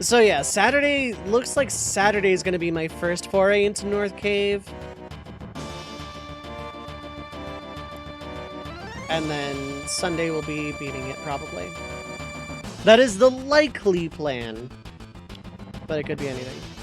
A: So yeah, Saturday, looks like Saturday is going to be my first foray into North Cave. And then Sunday will be beating it, probably. That is the likely plan. But it could be anything.